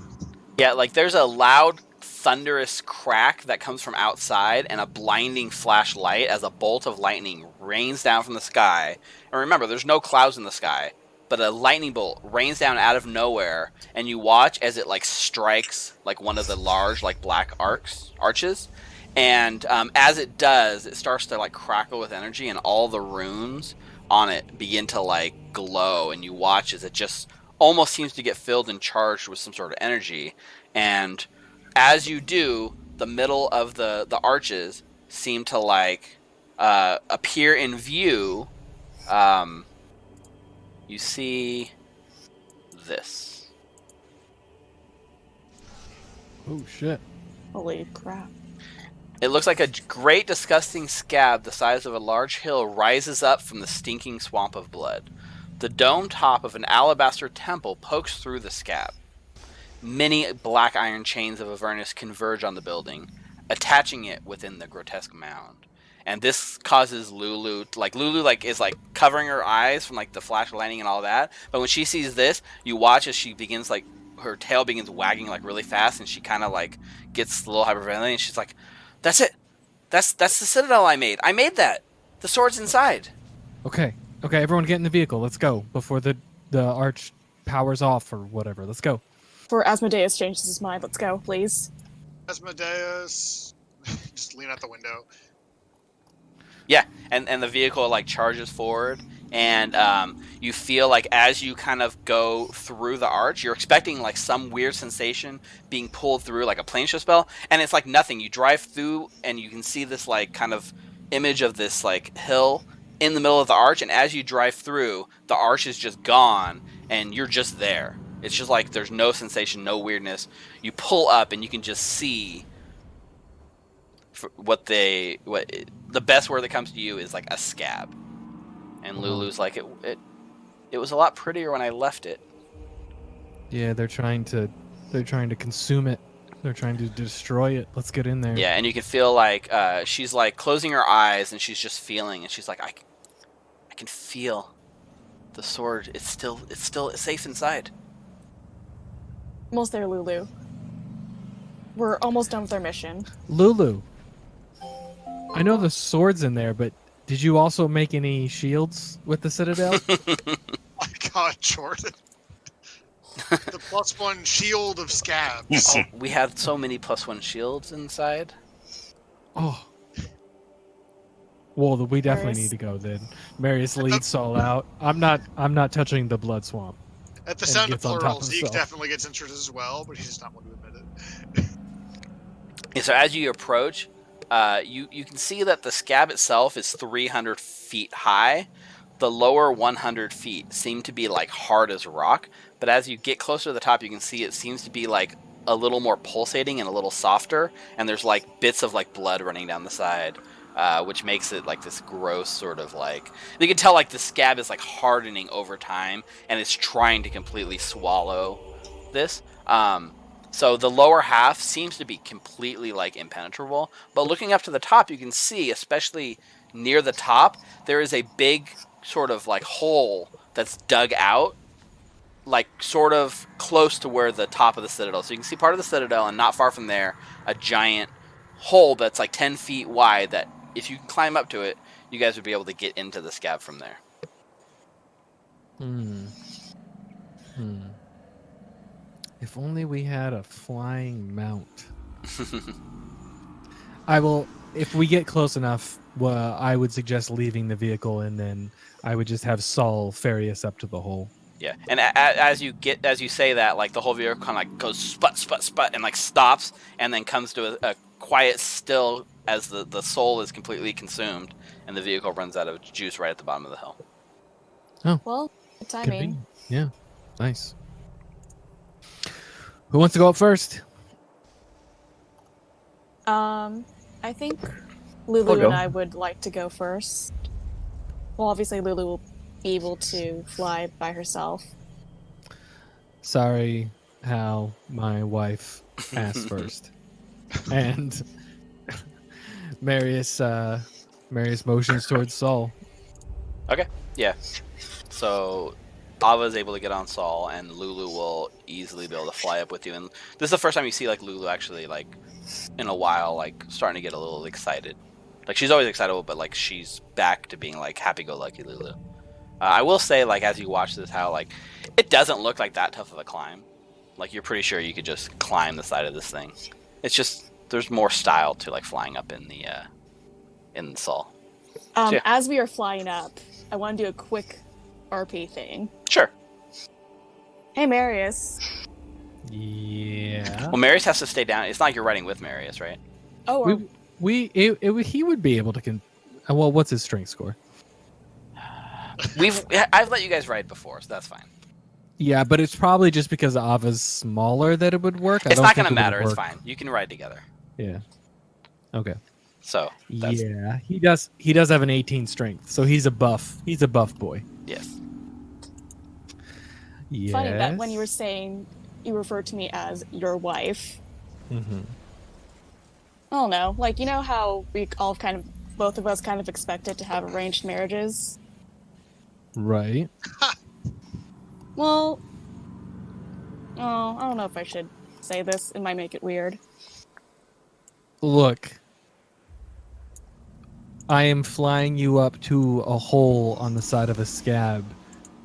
yeah, like there's a loud, thunderous crack that comes from outside, and a blinding flashlight as a bolt of lightning rains down from the sky. And remember, there's no clouds in the sky, but a lightning bolt rains down out of nowhere, and you watch as it like strikes like one of the large like black arches, and as it does, it starts to like crackle with energy, and all the runes on it begin to like glow, and you watch as it just almost seems to get filled and charged with some sort of energy. And as you do, the middle of the arches seem to like appear in view. You see this. Oh shit! Holy crap. It looks like a great, disgusting scab the size of a large hill rises up from the stinking swamp of blood. The dome top of an alabaster temple pokes through the scab. Many black iron chains of Avernus converge on the building, attaching it within the grotesque mound. And this causes Lulu is like covering her eyes from like the flash of lightning and all that. But when she sees this, you watch as she begins like her tail begins wagging like really fast, and she kind of like gets a little hyperventilating. And she's like, "That's it. That's the citadel I made. I made that. The sword's inside." Okay, everyone get in the vehicle. Let's go before the arch powers off or whatever. Let's go. Before Asmodeus changes his mind, let's go, please. Asmodeus. Just lean out the window. Yeah, and the vehicle like charges forward, and you feel like as you kind of go through the arch, you're expecting like some weird sensation being pulled through like a plane shift spell, and it's like nothing. You drive through, and you can see this like kind of image of this like hill in the middle of the arch, and as you drive through, the arch is just gone, and you're just there. It's just like there's no sensation, no weirdness. You pull up, and you can just see what the best word that comes to you is like a scab. And Lulu's like, it was a lot prettier when I left it. Yeah, they're trying to consume it. They're trying to destroy it. Let's get in there. Yeah, and you can feel like she's like closing her eyes, and she's just feeling, and she's like, I can feel the sword. It's still safe inside. Almost there, Lulu. We're almost done with our mission. Lulu, I know the sword's in there, but did you also make any shields with the Citadel? My God, Jordan. The +1 shield of scabs. Oh, we had so many +1 shields inside. Oh. Well, we definitely Marius. need to go then. Marius leads Saul out. I'm not touching the blood swamp. At the And sound of gets on top plurals, of Zeke Saul. definitely gets interested as well, but he's just not one to admit it. And so as you approach, you can see that the scab itself is 300 feet high. The lower 100 feet seem to be like hard as rock, but as you get closer to the top, you can see it seems to be like a little more pulsating and a little softer, and there's like bits of like blood running down the side, which makes it like this gross sort of like, you can tell like the scab is like hardening over time, and it's trying to completely swallow this. So the lower half seems to be completely like impenetrable, but looking up to the top, you can see, especially near the top, there is a big sort of like hole that's dug out, like sort of close to where the top of the citadel. So you can see part of the citadel, and not far from there, a giant hole that's like 10 feet wide that if you can climb up to it, you guys would be able to get into the scab from there. If only we had a flying mount. I will, if we get close enough, I would suggest leaving the vehicle, and then I would just have Saul ferry us up to the hole. Yeah, and as you say that, like the whole vehicle kind of like goes sput, sput, sput, and like stops, and then comes to a quiet still as the soul is completely consumed, and the vehicle runs out of juice right at the bottom of the hill. Well, good timing. Convenient. Yeah, nice. Who wants to go up first? I think Lulu go. and I would like to go first. Well, obviously Lulu will be able to fly by herself. Sorry, Hal, my wife asked first. And Marius motions towards Saul. Okay, yeah. So Ava's able to get on Saul, and Lulu will easily be able to fly up with you. And this is the first time you see like Lulu actually like in a while, like starting to get a little excited. Like she's always excitable, but like she's back to being like happy-go-lucky Lulu. I will say, like as you watch this, how like it doesn't look like that tough of a climb. Like you're pretty sure you could just climb the side of this thing. It's just there's more style to like flying up in the Saul. Yeah. As we are flying up, I want to do a quick RP thing. Sure. Hey, Marius. Yeah. Well, Marius has to stay down. It's not like you're riding with Marius, right? Oh, He would be able to. Well, what's his strength score? I've let you guys ride before, so that's fine. Yeah, but it's probably just because Ava's smaller that it would work. It's not going to matter. It's fine. You can ride together. Yeah. Okay. So that's, yeah, he does. He does have an 18 strength, so he's a buff. He's a buff boy. yes. Yes. funny that when you were saying you referred to me as your wife. Mm-hmm. I don't know. Like, you know how we all both of us kind of expected to have arranged marriages? Right. Well, I don't know if I should say this. It might make it weird. Look, I am flying you up to a hole on the side of a scab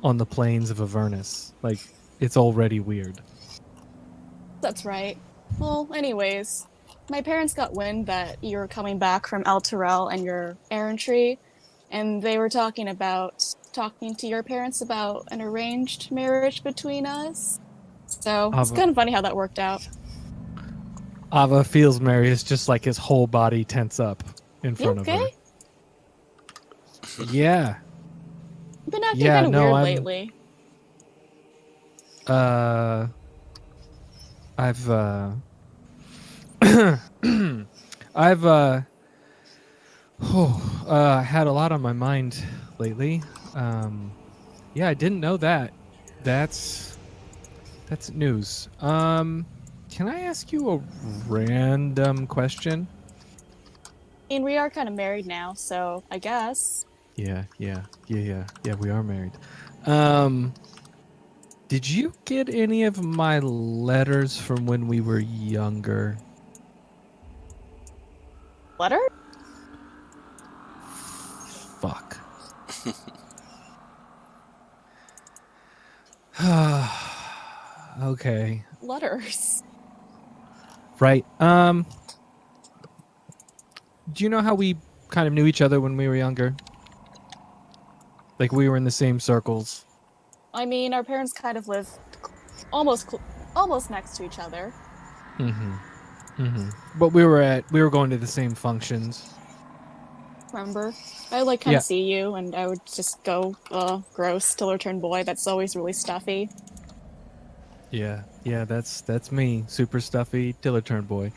on the plains of Avernus. Like, it's already weird. That's right. Well, anyways, my parents got wind that you were coming back from El Terrell and your errantry, and they were talking to your parents about an arranged marriage between us. So it's kind of funny how that worked out. Ava feels Marius just like his whole body tense up in front of her. Yeah. You've been acting kind of weird lately. I've had a lot on my mind lately. Yeah, I didn't know that. That's news. Can I ask you a random question? I mean, we are kind of married now, so I guess. Yeah, we are married. Did you get any of my letters from when we were younger? Letter? Fuck. Okay. Letters. Right. Do you know how we kind of knew each other when we were younger? Like we were in the same circles. I mean, our parents kind of live almost next to each other. But we were going to the same functions. Remember? I would kind of see you, and I would just go, gross, till return boy. That's always really stuffy. Yeah, that's me, super stuffy Tiller turn boy.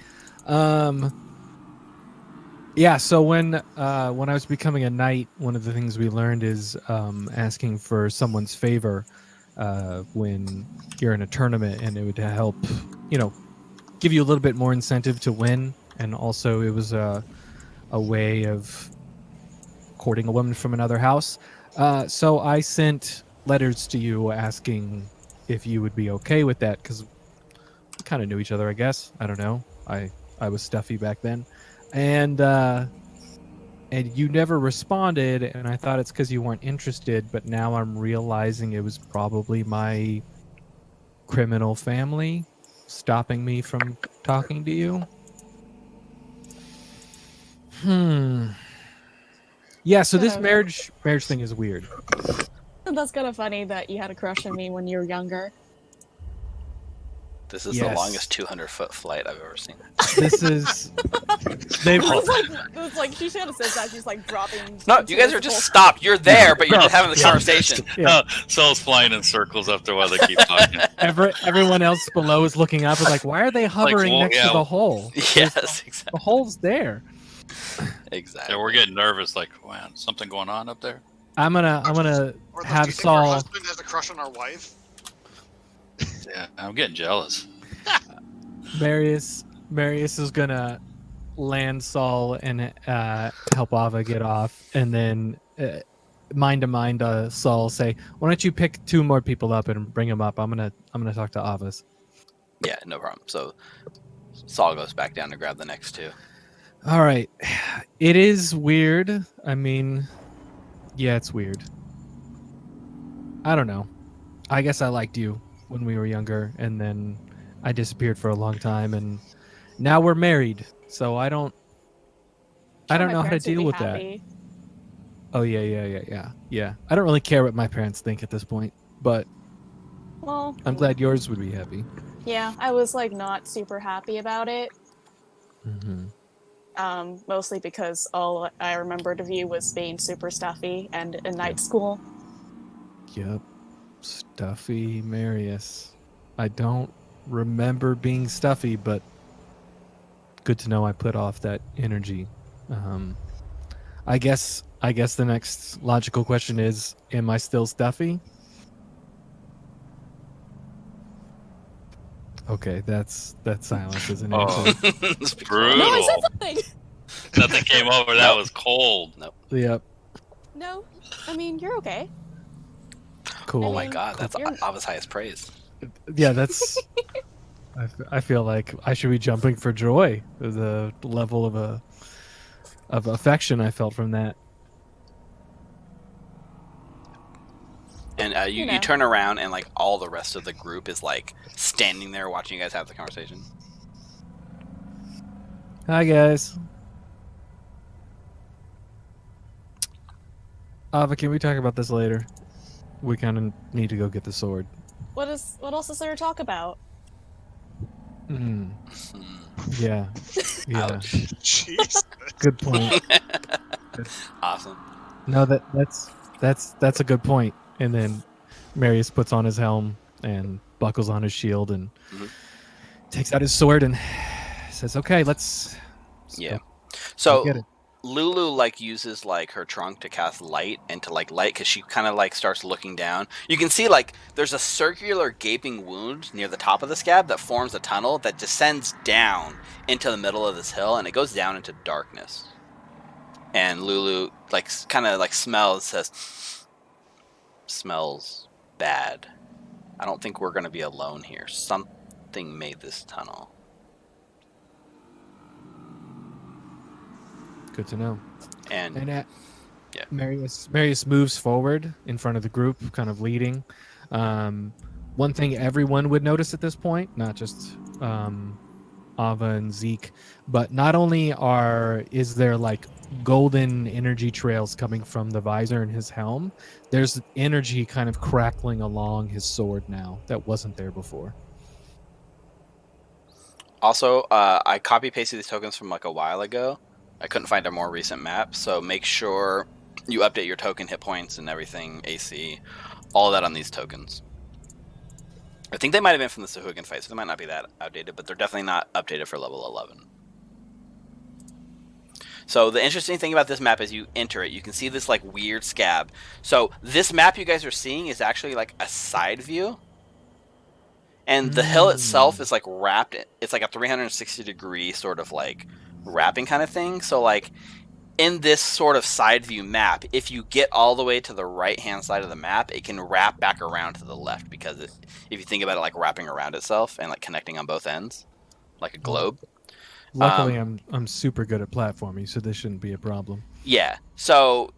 Yeah, so when I was becoming a knight, one of the things we learned is asking for someone's favor when you're in a tournament, and it would help, give you a little bit more incentive to win, and also it was a way of courting a woman from another house. So I sent letters to you asking if you would be okay with that, because we kind of knew each other, I guess. I don't know. I was stuffy back then. And you never responded, and I thought it's because you weren't interested, but now I'm realizing it was probably my criminal family stopping me from talking to you. Yeah, so this marriage thing is weird. That's kind of funny that you had a crush on me when you were younger. This is the longest 200-foot flight I've ever seen. This is... It's like she should have said that. She's like dropping... No, you guys are just stopped. You're there, but you're just having the conversation. No, Saul's flying in circles after a while they keep talking. Everyone else below is looking up and like, why are they hovering next to the hole? Yes, exactly. The hole's there. Exactly. Yeah, we're getting nervous. Like, man, something going on up there. I'm gonna Or do have you think our Saul. husband has a crush on our wife? Yeah, I'm getting jealous. Marius is gonna land Saul and help Ava get off, and then mind to mind, Saul say, "Why don't you pick 2 more people up and bring them up? I'm gonna talk to Avas." Yeah, no problem. So Saul goes back down to grab the next 2. All right, it is weird. I mean, yeah, it's weird. I don't know. I guess I liked you when we were younger, and then I disappeared for a long time, and now we're married. So I don't Sure, my know how to parents would deal be with that. happy. Oh yeah. I don't really care what my parents think at this point, but Well, I'm glad yours would be happy. yeah, I was like not super happy about it. Mm-hmm. Mostly because all I remembered of you was being super stuffy and in night school. Yep. Stuffy Marius. I don't remember being stuffy, but good to know I put off that energy. I guess the next logical question is, am I still stuffy? Okay, that silence is an Oh. answer. It's Brutal. No, I said something. Nothing came over. That Nope. was cold. Nope. Yep. No, I mean you're okay. Cool. Oh I my mean, god, that's you're- Ava's highest praise. Yeah, that's. I feel like I should be jumping for joy. The level of affection I felt from that. And you, You know. you turn around and like all the rest of the group is like standing there watching you guys have the conversation. Hi guys. Ava, can we talk about this later? We kind of need to go get the sword. What else is there to talk about? Mm. Yeah. Yeah. Ouch. Jeez. Good point. Awesome. No, that's a good point. And then Marius puts on his helm and buckles on his shield and Mhm. takes out his sword and says, "Okay, let's Yeah. go So get it." Lulu like uses like her trunk to cast light and to like light because she kind of like starts looking down. You can see like there's a circular gaping wound near the top of the scab that forms a tunnel that descends down into the middle of this hill and it goes down into darkness. And Lulu like kind of like smells bad. I don't think we're gonna be alone here. Something made this tunnel. Good to know. And And yeah. Marius moves forward in front of the group, kind of leading. One thing everyone would notice at this point, not just Ava and Zeke, but not only is there like golden energy trails coming from the visor and his helm, there's energy kind of crackling along his sword now that wasn't there before. Also, I copy pasted these tokens from like a while ago. I couldn't find a more recent map, so make sure you update your token hit points and everything, AC, all of that on these tokens. I think they might have been from the Sahuagin fight, so they might not be that outdated, but they're definitely not updated for level 11. So the interesting thing about this map is you enter it, you can see this like weird scab. So this map you guys are seeing is actually like a side view. And the hill itself is like wrapped. It's like a 360 degree sort of like wrapping kind of thing. So like in this sort of side view map, if you get all the way to the right hand side of the map, it can wrap back around to the left because if you think about it like wrapping around itself and like connecting on both ends, like a globe. Luckily, I'm super good at platforming, so this shouldn't be a problem. Yeah. So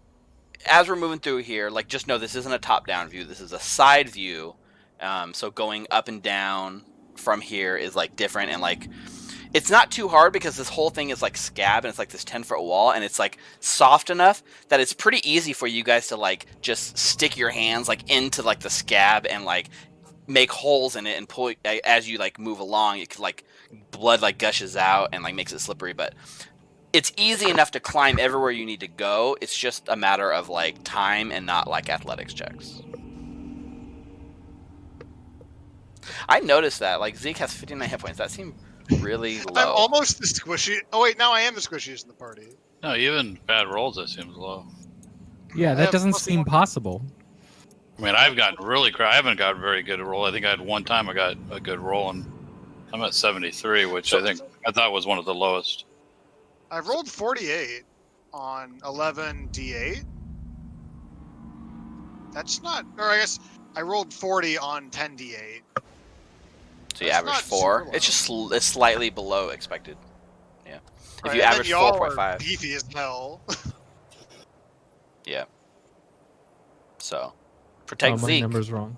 as we're moving through here, like just know this isn't a top-down view. This is a side view. So going up and down from here is like different and like it's not too hard because this whole thing is like scab and it's like this 10-foot wall and it's like soft enough that it's pretty easy for you guys to like just stick your hands like into like the scab and like make holes in it and pull as you like move along. It could like blood like gushes out and like makes it slippery, but it's easy enough to climb everywhere you need to go. It's just a matter of like time and not like athletics checks. I noticed that like Zeke has 59 hit points. That seemed really low. I'm almost the squishy. Oh wait, now I am the squishiest in the party. No, even bad rolls, that seems low. Yeah, I that have doesn't plus seem one. possible. I mean, I've gotten really I haven't got a very good roll. I think I had one time I got a good roll, and I'm at 73, which So- I thought was one of the lowest. I've rolled 48 on 11 d8. That's not, or I guess I rolled 40 on 10 d8. So you That's average not 4. super low. It's just it's slightly below expected. Yeah. If Right, you and then average y'all are 4.5. beefy as hell. Yeah. So Oh, protect my Zeke. number's wrong.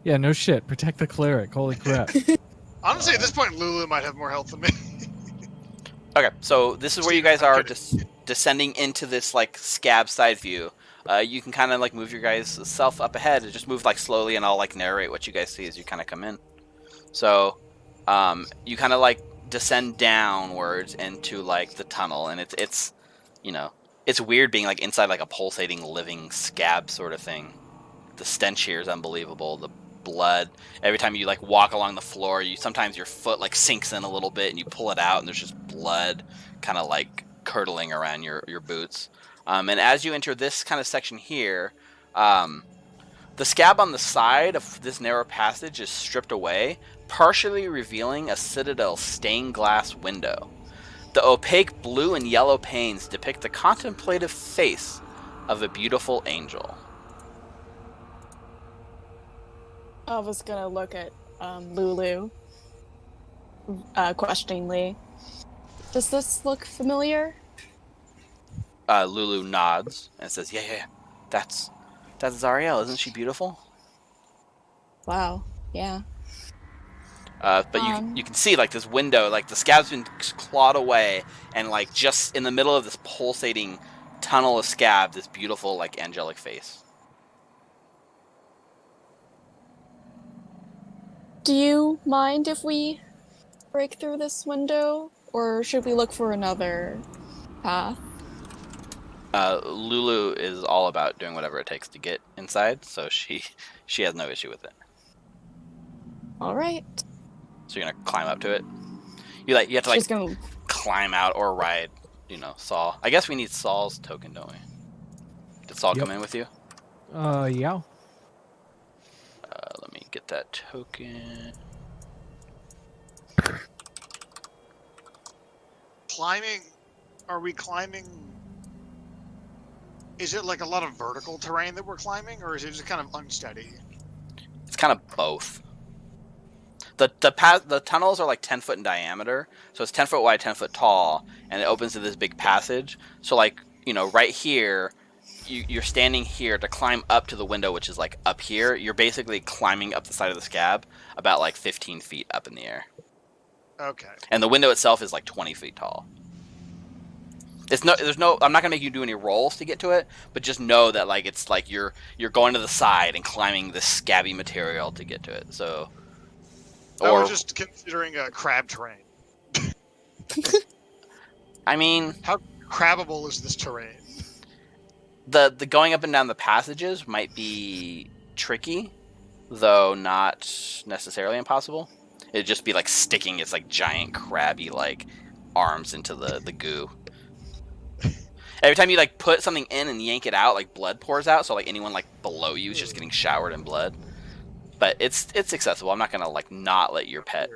Yeah, no shit. Protect the cleric. Holy crap. Honestly, at this point, Lulu might have more health than me. Okay, so this is where you Steven, guys I'm are kidding. descending into this like scab side view. You can kind of like move your guys self up ahead and just move like slowly, and I'll like narrate what you guys see as you kind of come in. So, you kind of like descend downwards into like the tunnel, and it's you know it's weird being like inside like a pulsating living scab sort of thing. The stench here is unbelievable. The blood. Every time you like walk along the floor, sometimes your foot like sinks in a little bit, and you pull it out, and there's just blood kind of like curdling around your boots. And as you enter this kind of section here, the scab on the side of this narrow passage is stripped away, partially revealing a Citadel stained glass window. The opaque blue and yellow panes depict the contemplative face of a beautiful angel. I was gonna look at Lulu questioningly. Does this look familiar? Lulu nods and says, "Yeah. That's Zariel. Isn't she beautiful?" Wow. Yeah. But you can see like this window, like the scab's been clawed away, and like just in the middle of this pulsating tunnel of scab, this beautiful like angelic face. Do you mind if we break through this window, or should we look for another path? Lulu is all about doing whatever it takes to get inside, so she has no issue with it. All right. So you're gonna climb up to it. You have to like She's gonna. climb out or ride, Saul. I guess we need Saul's token, don't we? Did Saul come in with you? Yeah. Let me get that token. Climbing, are we climbing? Is it like a lot of vertical terrain that we're climbing, or is it just kind of unsteady? It's kind of both. The tunnels are like 10 foot in diameter, so it's 10 foot wide, 10 foot tall, and it opens to this big passage. So like, right here, you're standing here to climb up to the window, which is like up here. You're basically climbing up the side of the scab about like 15 feet up in the air. Okay. And the window itself is like 20 feet tall. I'm not gonna make you do any rolls to get to it, but just know that like it's like you're going to the side and climbing this scabby material to get to it. So, I was just considering a crab terrain. I mean, how crabbable is this terrain? The going up and down the passages might be tricky, though not necessarily impossible. It'd just be like sticking its like giant crabby like arms into the goo. Every time you like put something in and yank it out, like blood pours out. So like anyone like below you is just getting showered in blood. But it's accessible. I'm not gonna like not let your pet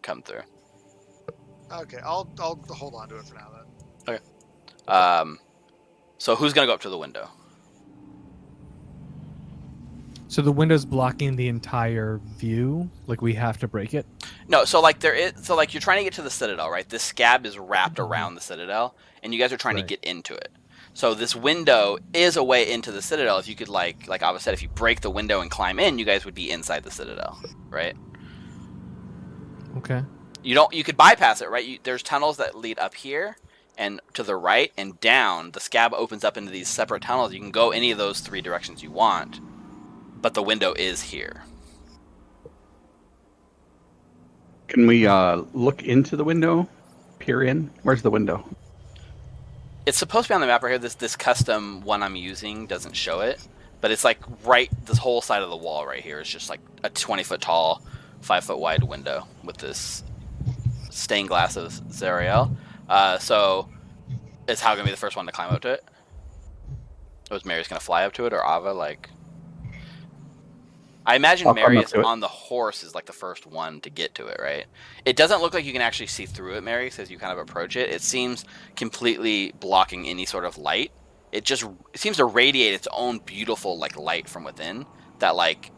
come through. Okay, I'll hold on to it for now then. Okay. So who's gonna go up to the window? So the window's blocking the entire view. Like we have to break it. No, so like you're trying to get to the Citadel, right? This scab is wrapped around the Citadel, and you guys are trying to get into it. So this window is a way into the Citadel. If you could like Ava said, if you break the window and climb in, you guys would be inside the Citadel, right? Okay. You could bypass it, right? There's tunnels that lead up here and to the right and down. The scab opens up into these separate tunnels. You can go any of those three directions you want, but the window is here. Can we look into the window? Peer in? Where's the window? It's supposed to be on the map right here. This custom one I'm using doesn't show it, but it's like right, this whole side of the wall right here is just like a 20-foot tall, 5-foot wide window with this stained glass of Zariel. So Is Hal gonna be the first one to climb up to it? Or is Marius gonna fly up to it, or Ava? Like, I imagine I'll climb up Marius to it. on the horse is like the first one to get to it, right? It doesn't look like you can actually see through it, Marius, as you kind of approach it. It seems completely blocking any sort of light. It seems to radiate its own beautiful like light from within that like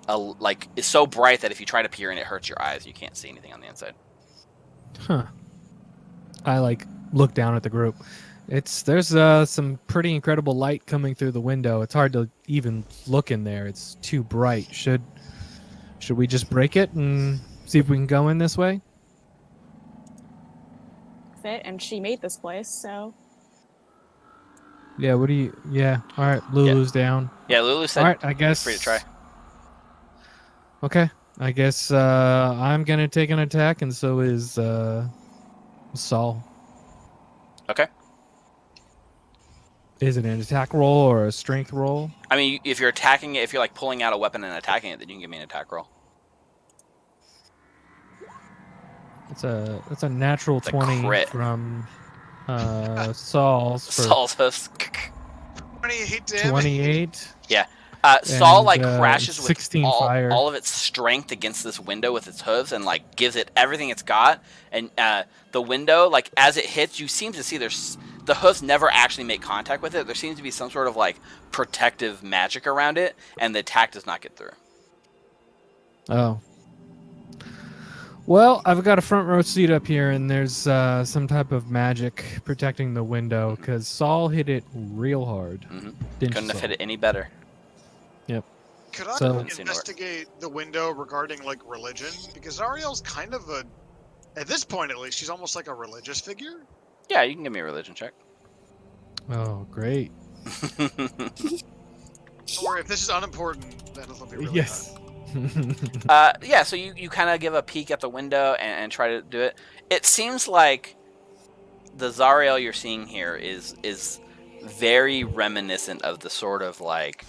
is so bright that if you try to peer in, it hurts your eyes. You can't see anything on the inside. Huh. I like look down at the group. There's some pretty incredible light coming through the window. It's hard to even look in there. It's too bright. Should we just break it and see if we can go in this way? Fit, and she made this place, so Yeah, what do you... Yeah, all right, Lulu's down. Yeah, Lulu said. All right, I guess... Free to try. Okay, I guess I'm going to take an attack, and so is Saul. Okay. Is it an attack roll or a strength roll? I mean, if you're attacking it, if you're like pulling out a weapon and attacking it, then you can give me an attack roll. It's a natural It's a 20 crit. from Saul's for Saul's hoofs. 28 damage. 28. Saul like And, crashes with 16 fire. all of its strength against this window with its hooves and like gives it everything it's got. And the window, like as it hits, you seem to see the hooves never actually make contact with it. There seems to be some sort of like protective magic around it, and the attack does not get through. Oh. Well, I've got a front row seat up here, and there's some type of magic protecting the window because Saul hit it real hard. Mm-hmm. Didn't Couldn't have Saul? hit it any better. Could I So- investigate the window regarding like religion? Because Ariel's kind of at this point at least, she's almost like a religious figure. Yeah, you can give me a religion check. Oh, great. Or if this is unimportant, then it'll be really Yes. Yeah, so you kind of give a peek at the window and try to do it. It seems like the Zariel you're seeing here is very reminiscent of the sort of like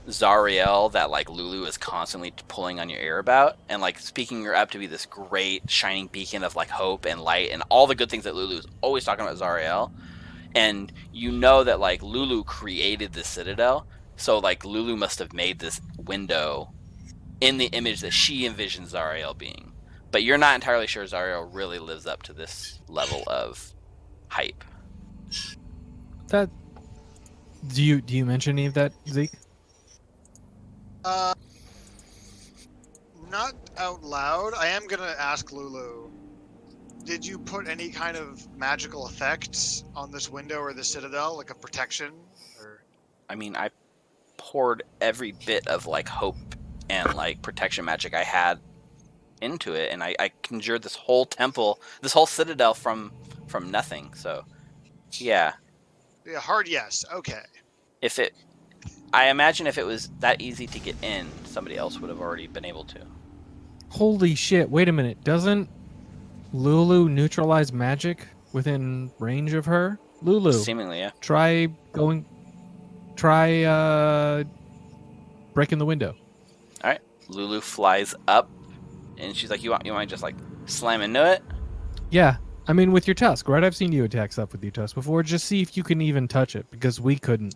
Zariel that like Lulu is constantly pulling on your ear about, and like speaking her up to be this great shining beacon of like hope and light and all the good things that Lulu is always talking about Zariel. And you know that like Lulu created this citadel, so like Lulu must have made this window in the image that she envisions Zariel being. But you're not entirely sure Zariel really lives up to this level of hype. That. Do you mention any of that, Zeke? Not out loud. I am gonna ask Lulu. Did you put any kind of magical effects on this window or the citadel, like a protection? Or I mean, I poured every bit of like hope and like protection magic I had into it, and I conjured this whole temple, this whole citadel from nothing. So, yeah, yeah, hard yes. Okay. I imagine if it was that easy to get in, somebody else would have already been able to. Holy shit! Wait a minute. Doesn't Lulu neutralize magic within range of her? Lulu, Seemingly, yeah. try breaking the window. All right, Lulu flies up, and she's like, "You want just like slam into it?" Yeah, I mean with your tusk, right? I've seen you attack stuff with your tusk before. Just see if you can even touch it because we couldn't.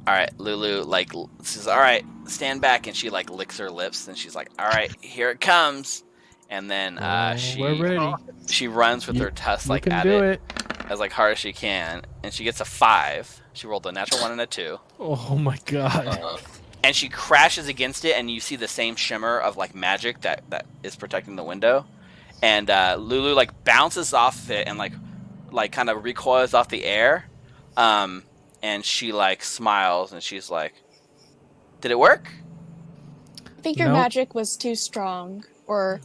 All right, Lulu like says, "All right, stand back," and she like licks her lips, and she's like, "All right, here it comes." And then We're ready. she runs with You- her tusk You like can at do it it. as like hard as she can, and she gets a 5. She rolled a natural 1 and a 2, Oh my god. and she crashes against it, and you see the same shimmer of like magic that is protecting the window, and Lulu like bounces off of it and like kind of recoils off the air, and she like smiles and she's like, "Did it work?" I think your Nope. magic was too strong, or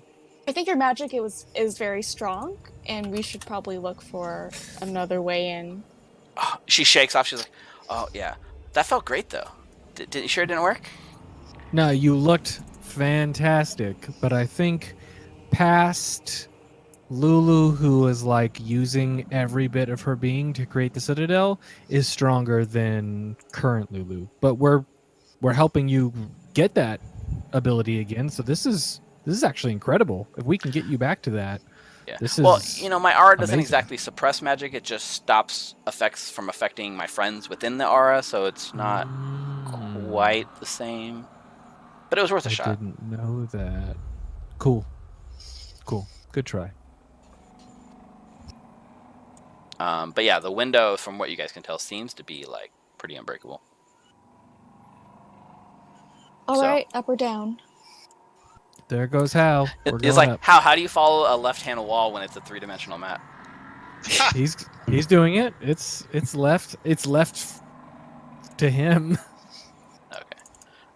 I think your magic is very strong, and we should probably look for another way in. She shakes off. She's like, "Oh yeah, that felt great though. You sure it didn't work?" No, you looked fantastic, but I think past Lulu, who was like using every bit of her being to create the Citadel, is stronger than current Lulu. But we're helping you get that ability again, so this is actually incredible. If we can get you back to that, Yeah. This Well, is my aura doesn't amazing. exactly suppress magic. It just stops effects from affecting my friends within the aura, so it's not quite the same. But it was worth a I shot. didn't know that. Cool. Good try. But yeah, the window, from what you guys can tell, seems to be like pretty unbreakable. All So- right, up or down? There goes Hal. We're It's going like up. how do you follow a left-hand wall when it's a 3-dimensional map? He's doing it. It's left. It's left to him. Okay.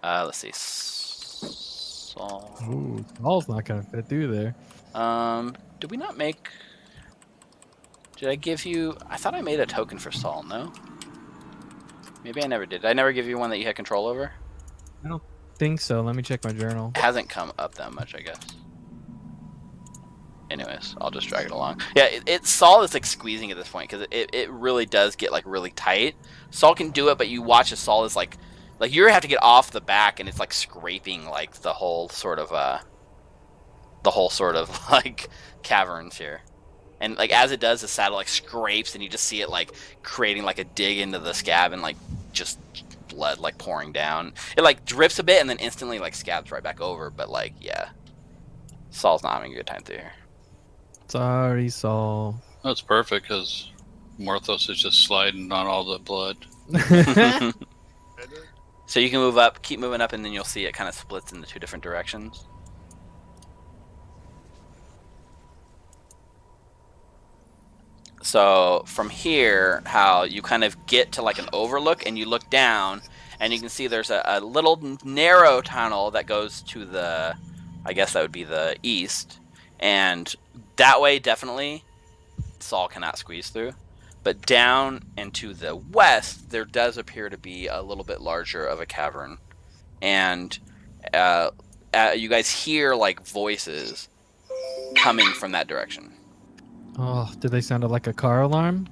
Let's see. Saul. Ooh, Saul's not gonna fit through there. Did we not make? Did I give you? I thought I made a token for Saul. No. Maybe I never did. Did I never give you one that you had control over? I don't think so. Let me check my journal. It hasn't come up that much, I guess. Anyways, I'll just drag it along. Yeah, Saul is like squeezing at this point because it really does get like really tight. Saul can do it, but you watch as Saul is like you have to get off the back, and it's like scraping like the whole sort of like caverns here. And like as it does, the saddle like scrapes, and you just see it like creating like a dig into the scab, and like just blood like pouring down. It like drips a bit, and then instantly like scabs right back over. But like yeah, Saul's not having a good time through here. Sorry, Saul. That's perfect because Morthos is just sliding on all the blood. So you can move up, keep moving up, and then you'll see it kind of splits into two different directions. So from here, how you kind of get to like an overlook, and you look down, and you can see there's a little narrow tunnel that goes to the, I guess that would be the east, and that way definitely Saul cannot squeeze through. But down and to the west, there does appear to be a little bit larger of a cavern, and you guys hear like voices coming from that direction. Oh, did they sound like a car alarm?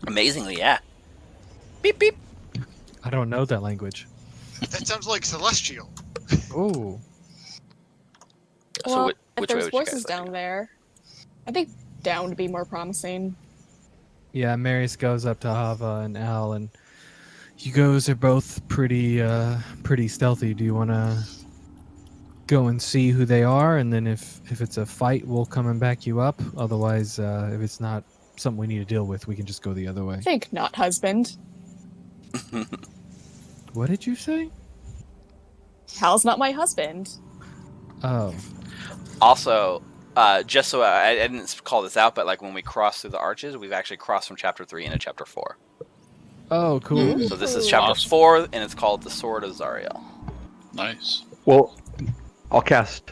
Amazingly, yeah. Beep beep. I don't know that language. That sounds like celestial. Oh, So Well, which if way there's would you guys voices like to down go? there, I think down would be more promising. yeah. Marius goes up to Hava and Al, and you guys are both pretty stealthy. Do you want to go and see who they are, and then if it's a fight, we'll come and back you up. Otherwise, if it's not something we need to deal with, we can just go the other way. Think not, husband. What did you say? Hal's not my husband. Oh, Also, just so I didn't call this out, but like when we cross through the arches, we've actually crossed from chapter 3 into chapter 4. oh, cool. So this is Ooh. chapter Awesome. 4, and it's called the Sword of Zariel. Nice. Well, I'll cast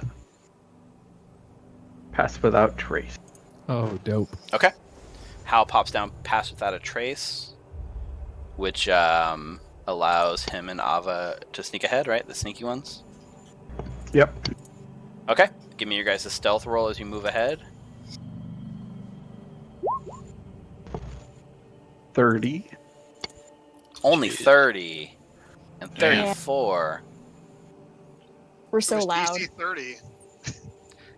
Pass Without Trace. Oh, dope. Okay. Hal pops down Pass Without a Trace, which allows him and Ava to sneak ahead, right? The sneaky ones. Yep. Okay. Give me your guys' stealth roll as you move ahead. 30. Only Jeez. 30 and Damn. 34. We're so There's loud. DC 30.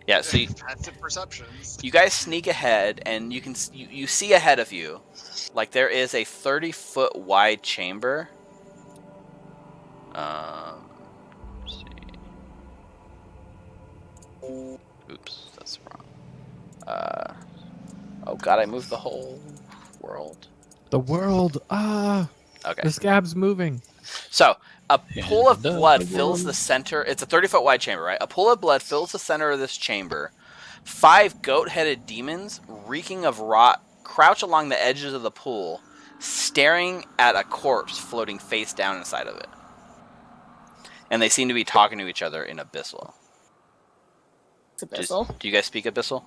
Yeah, so Passive perceptions. you guys sneak ahead, and you see ahead of you, like there is a 30-foot wide chamber. Let's see. Oops, that's wrong. Oh god, I moved the whole world. The world. Okay. The scab's moving. So, a Yeah, pool of it does. blood fills the center. It's a 30-foot wide chamber, right? A pool of blood fills the center of this chamber. 5 goat-headed demons, reeking of rot, crouch along the edges of the pool, staring at a corpse floating face down inside of it. And they seem to be talking to each other in Abyssal. It's Abyssal. Do you guys speak Abyssal?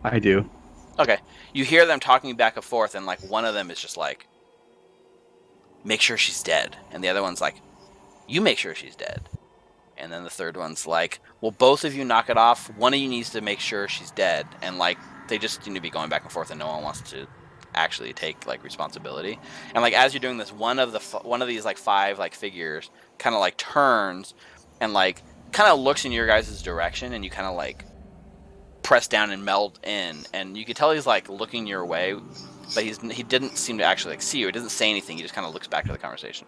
I do. Okay. You hear them talking back and forth, and like one of them is just like, make sure she's dead. And the other one's like, you make sure she's dead. And then the third one's like, well, both of you knock it off. One of you needs to make sure she's dead. And like, they just seem to be going back and forth, and no one wants to actually take like responsibility. And like, as you're doing this, one of these like 5 like figures kind of like turns and like kind of looks in your guys' direction, and you kind of like press down and meld in, and you can tell he's like looking your way, but he didn't seem to actually like see you. He doesn't say anything. He just kind of looks back to the conversation.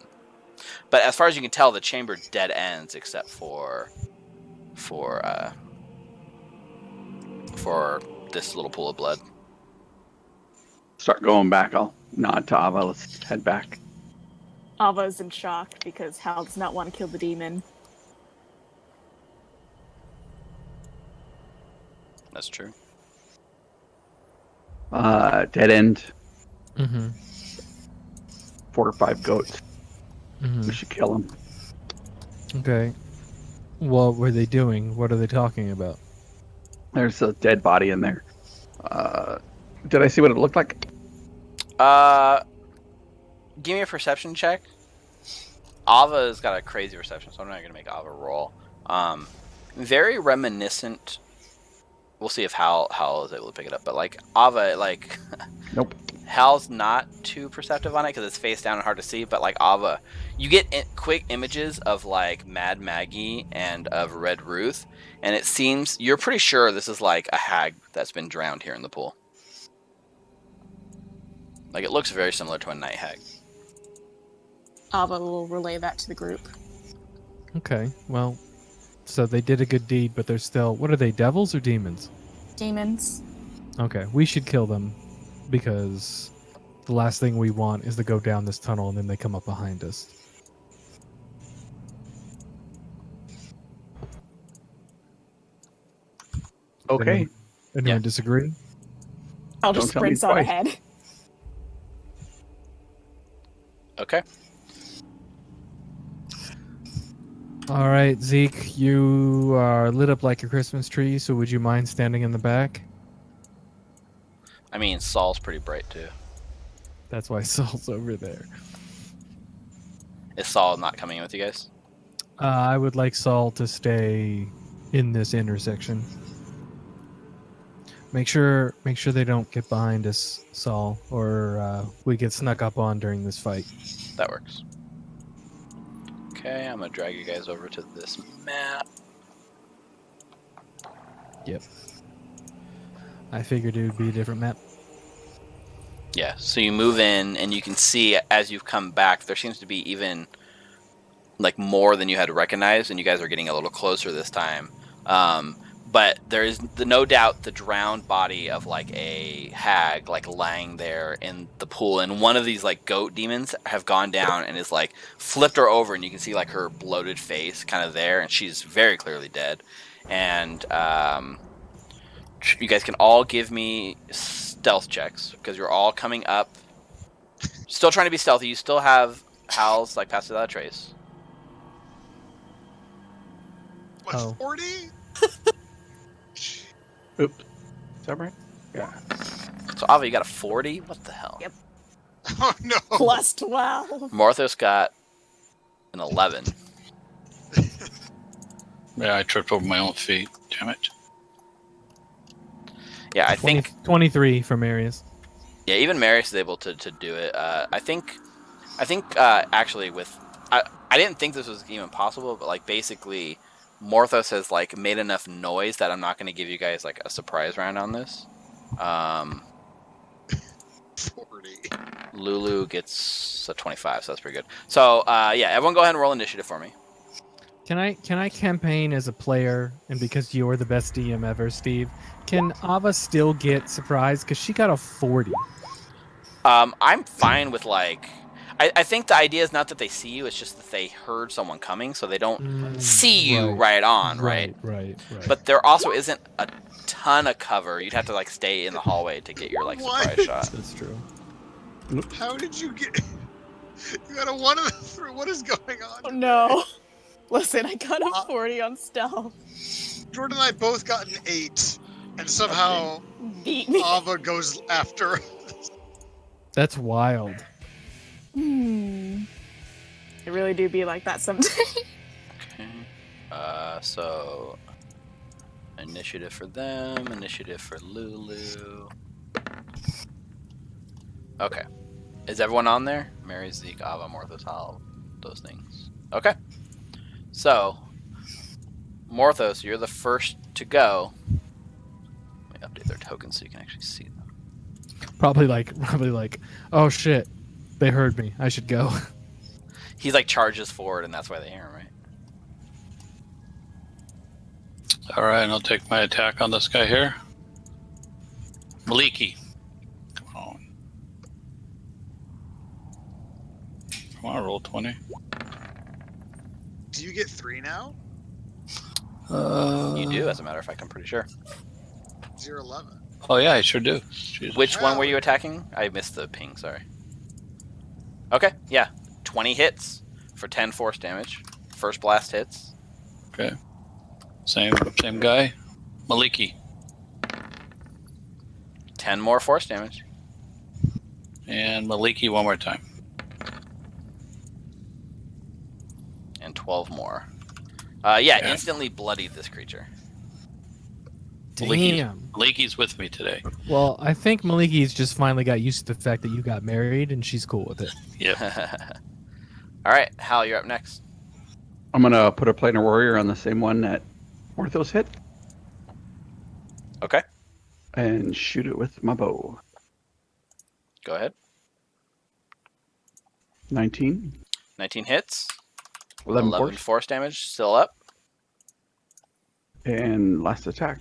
But as far as you can tell, the chamber dead ends except for this little pool of blood. Start going back. I'll nod to Ava. Let's head back. Ava's in shock because Hal does not want to kill the demon. That's true. Dead end. Mm-hmm. 4 or 5 goats. Mm-hmm. We should kill them. Okay. What were they doing? What are they talking about? There's a dead body in there. Did I see what it looked like? Give me a perception check. Ava's got a crazy perception, so I'm not gonna make Ava roll. Very reminiscent. We'll see if Hal is able to pick it up, but like Ava, like Nope. Hal's not too perceptive on it because it's face down and hard to see. But like Ava, you get quick images of like Mad Maggie and of Red Ruth, and it seems you're pretty sure this is like a hag that's been drowned here in the pool. Like it looks very similar to a night hag. Ava will relay that to the group. Okay, well, so they did a good deed, but they're still... What are they, devils or demons? Demons. Okay, we should kill them, because the last thing we want is to go down this tunnel and then they come up behind us. Okay. Anyone disagree? I'll Don't just tell me sprint on twice. ahead. Okay. All right, Zeke, you are lit up like a Christmas tree, so would you mind standing in the back? I mean, Saul's pretty bright too. That's why Saul's over there. Is Saul not coming in with you guys? I would like Saul to stay in this intersection. Make sure they don't get behind us, Saul, or we get snuck up on during this fight. That works. Okay, I'm gonna drag you guys over to this map. Yep. I figured it would be a different map. Yeah, so you move in, and you can see as you've come back, there seems to be even like more than you had recognized, and you guys are getting a little closer this time. But there is no doubt the drowned body of like a hag like lying there in the pool, and one of these like goat demons have gone down and is like flipped her over, and you can see like her bloated face kind of there, and she's very clearly dead. And you guys can all give me stealth checks because you're all coming up, still trying to be stealthy. You still have Hal's like pass without a trace. What, Oh. 40? Oops. Is that right? Yeah. So Ava, you got a 40? What the hell? Yep. Oh no. Plus 12. Morthos got an 11. Yeah, I tripped over my own feet. Damn it. Yeah, I think 23 for Marius. yeah, even Marius is able to do it. I think actually with I didn't think this was even possible, but like basically Morthos has like made enough noise that I'm not going to give you guys like a surprise round on this. 40. Lulu gets a 25, so that's pretty good. So yeah, everyone go ahead and roll initiative for me. Can I campaign as a player, and because you're the best DM ever, Steve, can Ava still get surprised? Because she got a 40. I'm fine with like I think the idea is not that they see you, it's just that they heard someone coming, so they don't see you right on, right? Right. But there also isn't a ton of cover. You'd have to like stay in the hallway to get your like What? surprise shot. That's true. How did you get... You got a 1 of the 3. What is going on? Oh no. Listen, I got a 40 on stealth. Jordan and I both got an 8. And somehow Beat me. Ava goes after. That's wild. It really do be like that someday. Okay. So initiative for them, initiative for Lulu. Okay. Is everyone on there? Mary, Zeke, Ava, Morthos, Hal, those things. Okay. So, Morthos, you're the first to go. tokens so you can actually see them. Probably like, oh shit, they heard me. I should go. He's like charges forward, and that's why they hear him, right? All right, and I'll take my attack on this guy here. Maliki. Come on. Come on, roll 20. Do you get 3 now? You do, as a matter of fact. I'm pretty sure. 0-11. Oh, yeah, I sure do. Jesus. Which one were you attacking? I missed the ping. Sorry. Okay. Yeah. 20 hits for 10 force damage. First blast hits. Okay. Same guy. Maliki. 10 more force damage. And Maliki one more time. And 12 more. Yeah, Yeah. instantly bloodied this creature. Damn. Maliki's with me today. Well, I think Maliki's just finally got used to the fact that you got married, and she's cool with it. Yep. All right, Hal, you're up next. I'm gonna put a planar warrior on the same one that Orthos hit Okay, and shoot it with my bow. go ahead. 19, 19 hits. 11 11 force, force damage, still up. and last attack.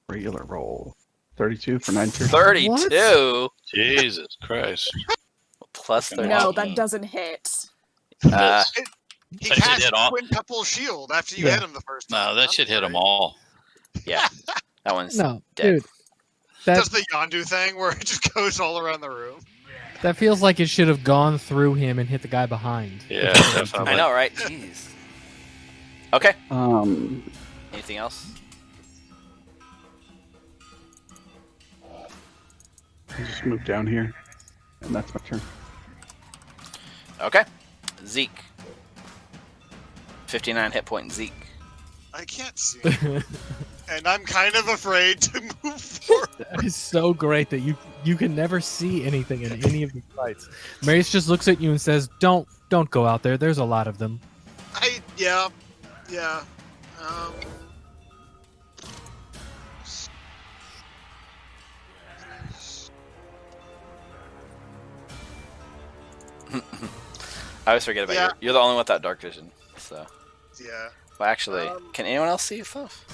Regular roll. 32 for 9 piercing. 32 Jesus Christ. plus 13. No, that doesn't hit. He That should cast hit all- quintuple shield after you Yeah. hit him the first time. No, that should hit them all. Yeah, that one's No, dead. dude, that Does the Yondu thing where it just goes all around the room. that feels like it should have gone through him and hit the guy behind. Yeah, definitely. I know, right? Jeez. Okay. Um, Anything else? I'll just move down here, and that's my turn. Okay. Zeke. 59 hit point Zeke. I can't see him. And I'm kind of afraid to move forward. That is so great that you can never see anything in any of these fights. Marius just looks at you and says, "Don't go out there. There's a lot of them." Yeah. I always forget about Yeah. you're the only one without dark vision. So, Yeah. well, actually, can anyone else see stuff?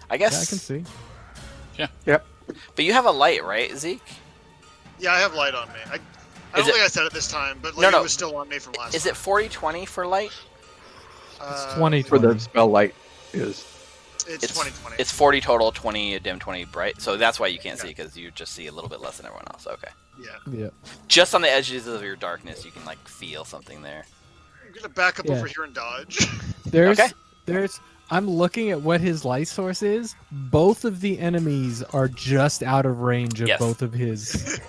I guess. Yeah, I can see. Yep. But you have a light, right, Zeke? Yeah, I have light on me. I Is don't it- think I said it this time, but No, like, no. it was still on me from last Is time. it 40-20 for light? It's 20. For the spell light is It's 2020. It's 40 total, 20 dim, 20 bright. So that's why you can't see, because you just see a little bit less than everyone else. Okay. Yeah. Yeah. Just on the edges of your darkness, you can like feel something there. I'm gonna back up Yeah. over here and dodge. There's Okay. I'm looking at what his light source is. Both of the enemies are just out of range of Yes. both of his.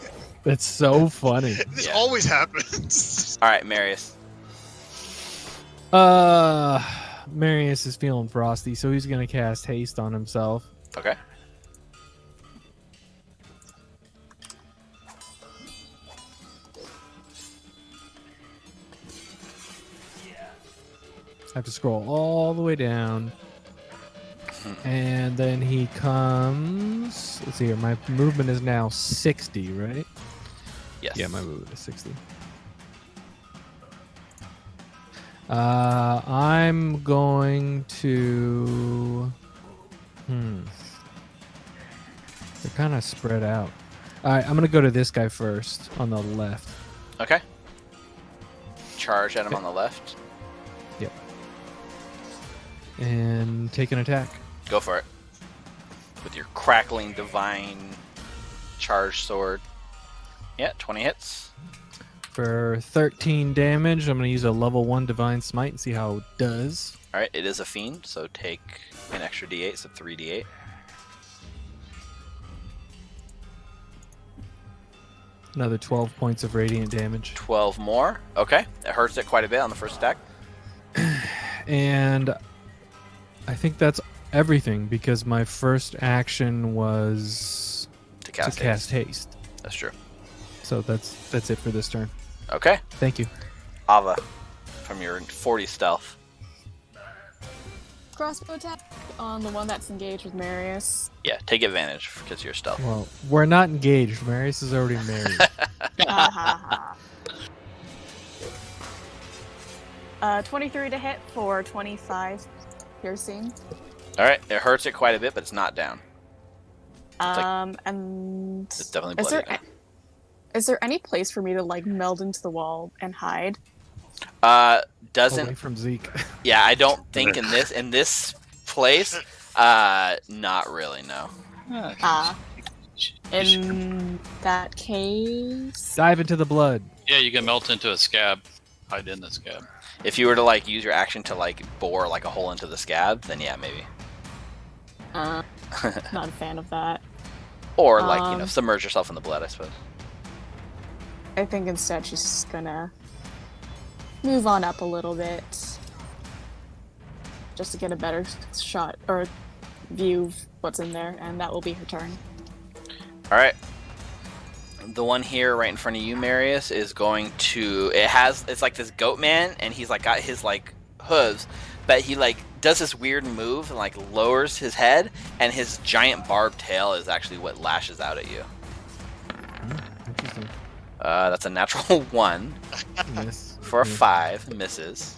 That's so funny. This Yeah. always happens. All right, Marius. Marius is feeling frosty, so he's gonna cast haste on himself. Okay. I have to scroll all the way down. And then he comes. Let's see here. My movement is now 60, right? Yes. Yeah, my movement is 60. I'm going to. They're kind of spread out. All right, I'm gonna go to this guy first on the left. Okay. Charge at him on the left. Yep. And take an attack. Go for it. With your crackling divine charge sword. Yeah, 20 hits. For 13 damage, I'm going to use a level 1 Divine Smite and see how it does. All right, it is a fiend, so take an extra d8, so 3d8. Another 12 points of radiant damage. 12 more. Okay, it hurts it quite a bit on the first attack. And I think that's everything because my first action was To cast, to cast haste. That's true. So that's it for this turn. Okay, Thank you. Ava, from your 40 stealth. crossbow attack on the one that's engaged with Marius. Yeah, take advantage because you're stealth. Well, we're not engaged. Marius is already married. Ha ha ha. 23 to hit for 25 piercing. All right, it hurts it quite a bit, but it's not down. And It's definitely bloody. is there any place for me to like meld into the wall and hide? Doesn't. Away from Zeke. Yeah, I don't think in this place. Not really. No. In that case, Dive into the blood. Yeah, you can melt into a scab. Hide in the scab. If you were to like use your action to like bore like a hole into the scab, then yeah, maybe. not a fan of that. Or like submerge yourself in the blood, I suppose. I think instead she's just gonna move on up a little bit, just to get a better shot or view of what's in there, and that will be her turn. All right. The one here right in front of you, Marius, is going to. It's like this goat man, and he's like got his like hooves, but he like does this weird move and like lowers his head, and his giant barbed tail is actually what lashes out at you. Interesting. That's a natural 1 Yes. for a 5, misses.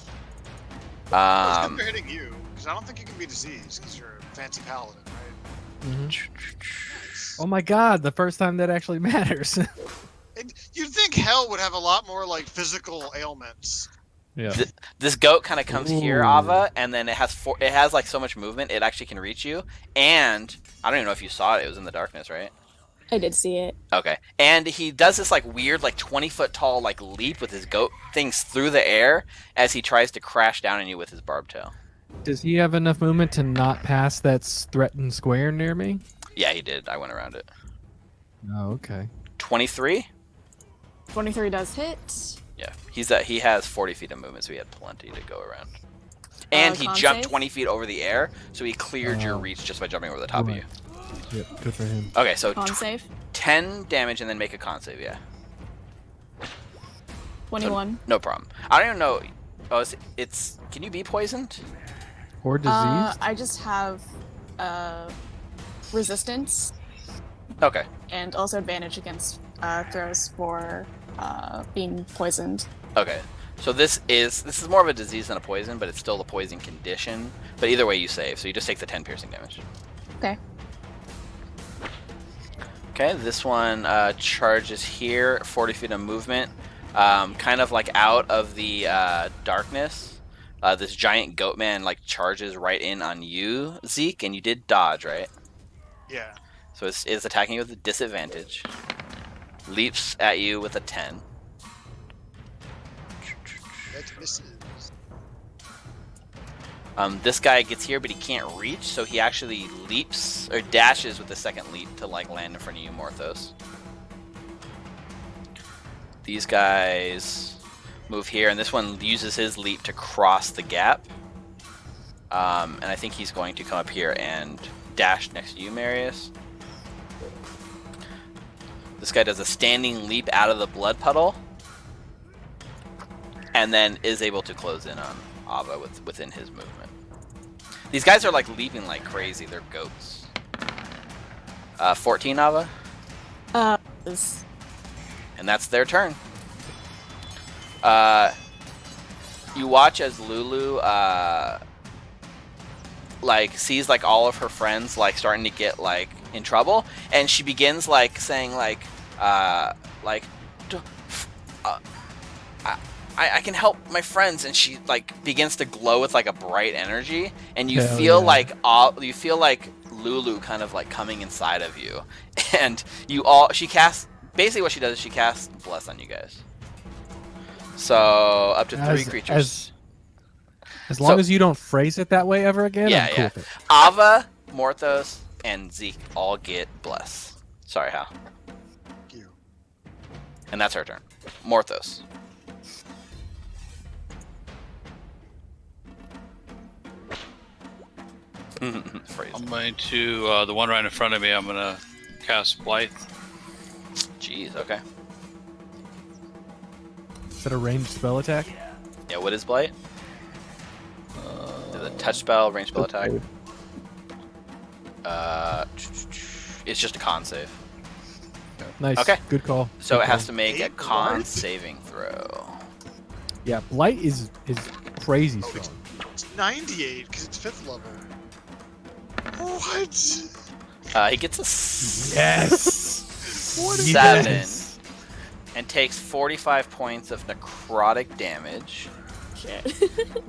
It's good they're hitting you, because I don't think you can be diseased, because you're a fancy paladin, right? Mhm. Nice. Oh my god, the first time that actually matters. You'd think hell would have a lot more, like, physical ailments. Yeah. This goat kind of comes here, Ooh. Ava, and then it has like so much movement, it actually can reach you. And I don't even know if you saw it; it was in the darkness, right? I did see it. Okay. And he does this like weird, like 20-foot tall, like leap with his goat things through the air as he tries to crash down on you with his barbed tail. Does he have enough movement to not pass that threatened square near me? Yeah, he did. I went around it. Oh, okay. 23. 23 does hit. Yeah, he has 40 feet of movement, so he had plenty to go around. And he con jumped save? 20 feet over the air, so he cleared your Oh. reach just by jumping over the top Right. of you. Yep, good for him. Okay, so Con save. 10 damage and then make a con save, yeah. 21. No problem. I don't even know. Oh, it's can you be poisoned? Or diseased? I just have resistance Okay. and also advantage against throws for being poisoned. Okay. So this is more of a disease than a poison, but it's still a poison condition. But either way, you save, so you just take the 10 piercing damage. Okay. Okay, this one charges here, 40 feet of movement, kind of like out of the darkness. This giant goat man like charges right in on you, Zeke, and you did dodge, right? Yeah. So it's attacking you with a disadvantage. Leaps at you with a 10. That misses. This guy gets here, but he can't reach, so he actually leaps or dashes with the second leap to like land in front of you, Morthos. These guys move here, and this one uses his leap to cross the gap. And I think he's going to come up here and dash next to you, Marius. This guy does a standing leap out of the blood puddle, and then is able to close in on Ava within his movement. These guys are like leaping like crazy. They're goats. 14, Ava, Is- and that's their turn. You watch as Lulu like sees like all of her friends like starting to get like in trouble, and she begins like saying like I can help my friends, and she like begins to glow with like a bright energy, and you Hell feel yeah. like Lulu kind of like coming inside of you, and she casts basically what she does is she casts bless on you guys. So up to 3 creatures. As long So- as you don't phrase it that way ever again, Yeah, I'm cool yeah. with it. Ava, Morthos, and Zeke all get bless. Sorry, Hal. Thank you. And that's her turn. Morthos. Phrase. I'm going to the one right in front of me. I'm going to cast Blythe. Jeez, okay. Is that a ranged spell attack? Yeah, what is Blight? Is it touch spell, range spell That's attack. safe. It's just a con save. Nice. Okay. Good call. So Good it has call. to make a Eight? con What? saving throw. Yeah, Blight is crazy Oh, strong. It's 98 because it's 5th level. What? He gets a Yes. What is that? And takes 45 points of necrotic damage. Shit.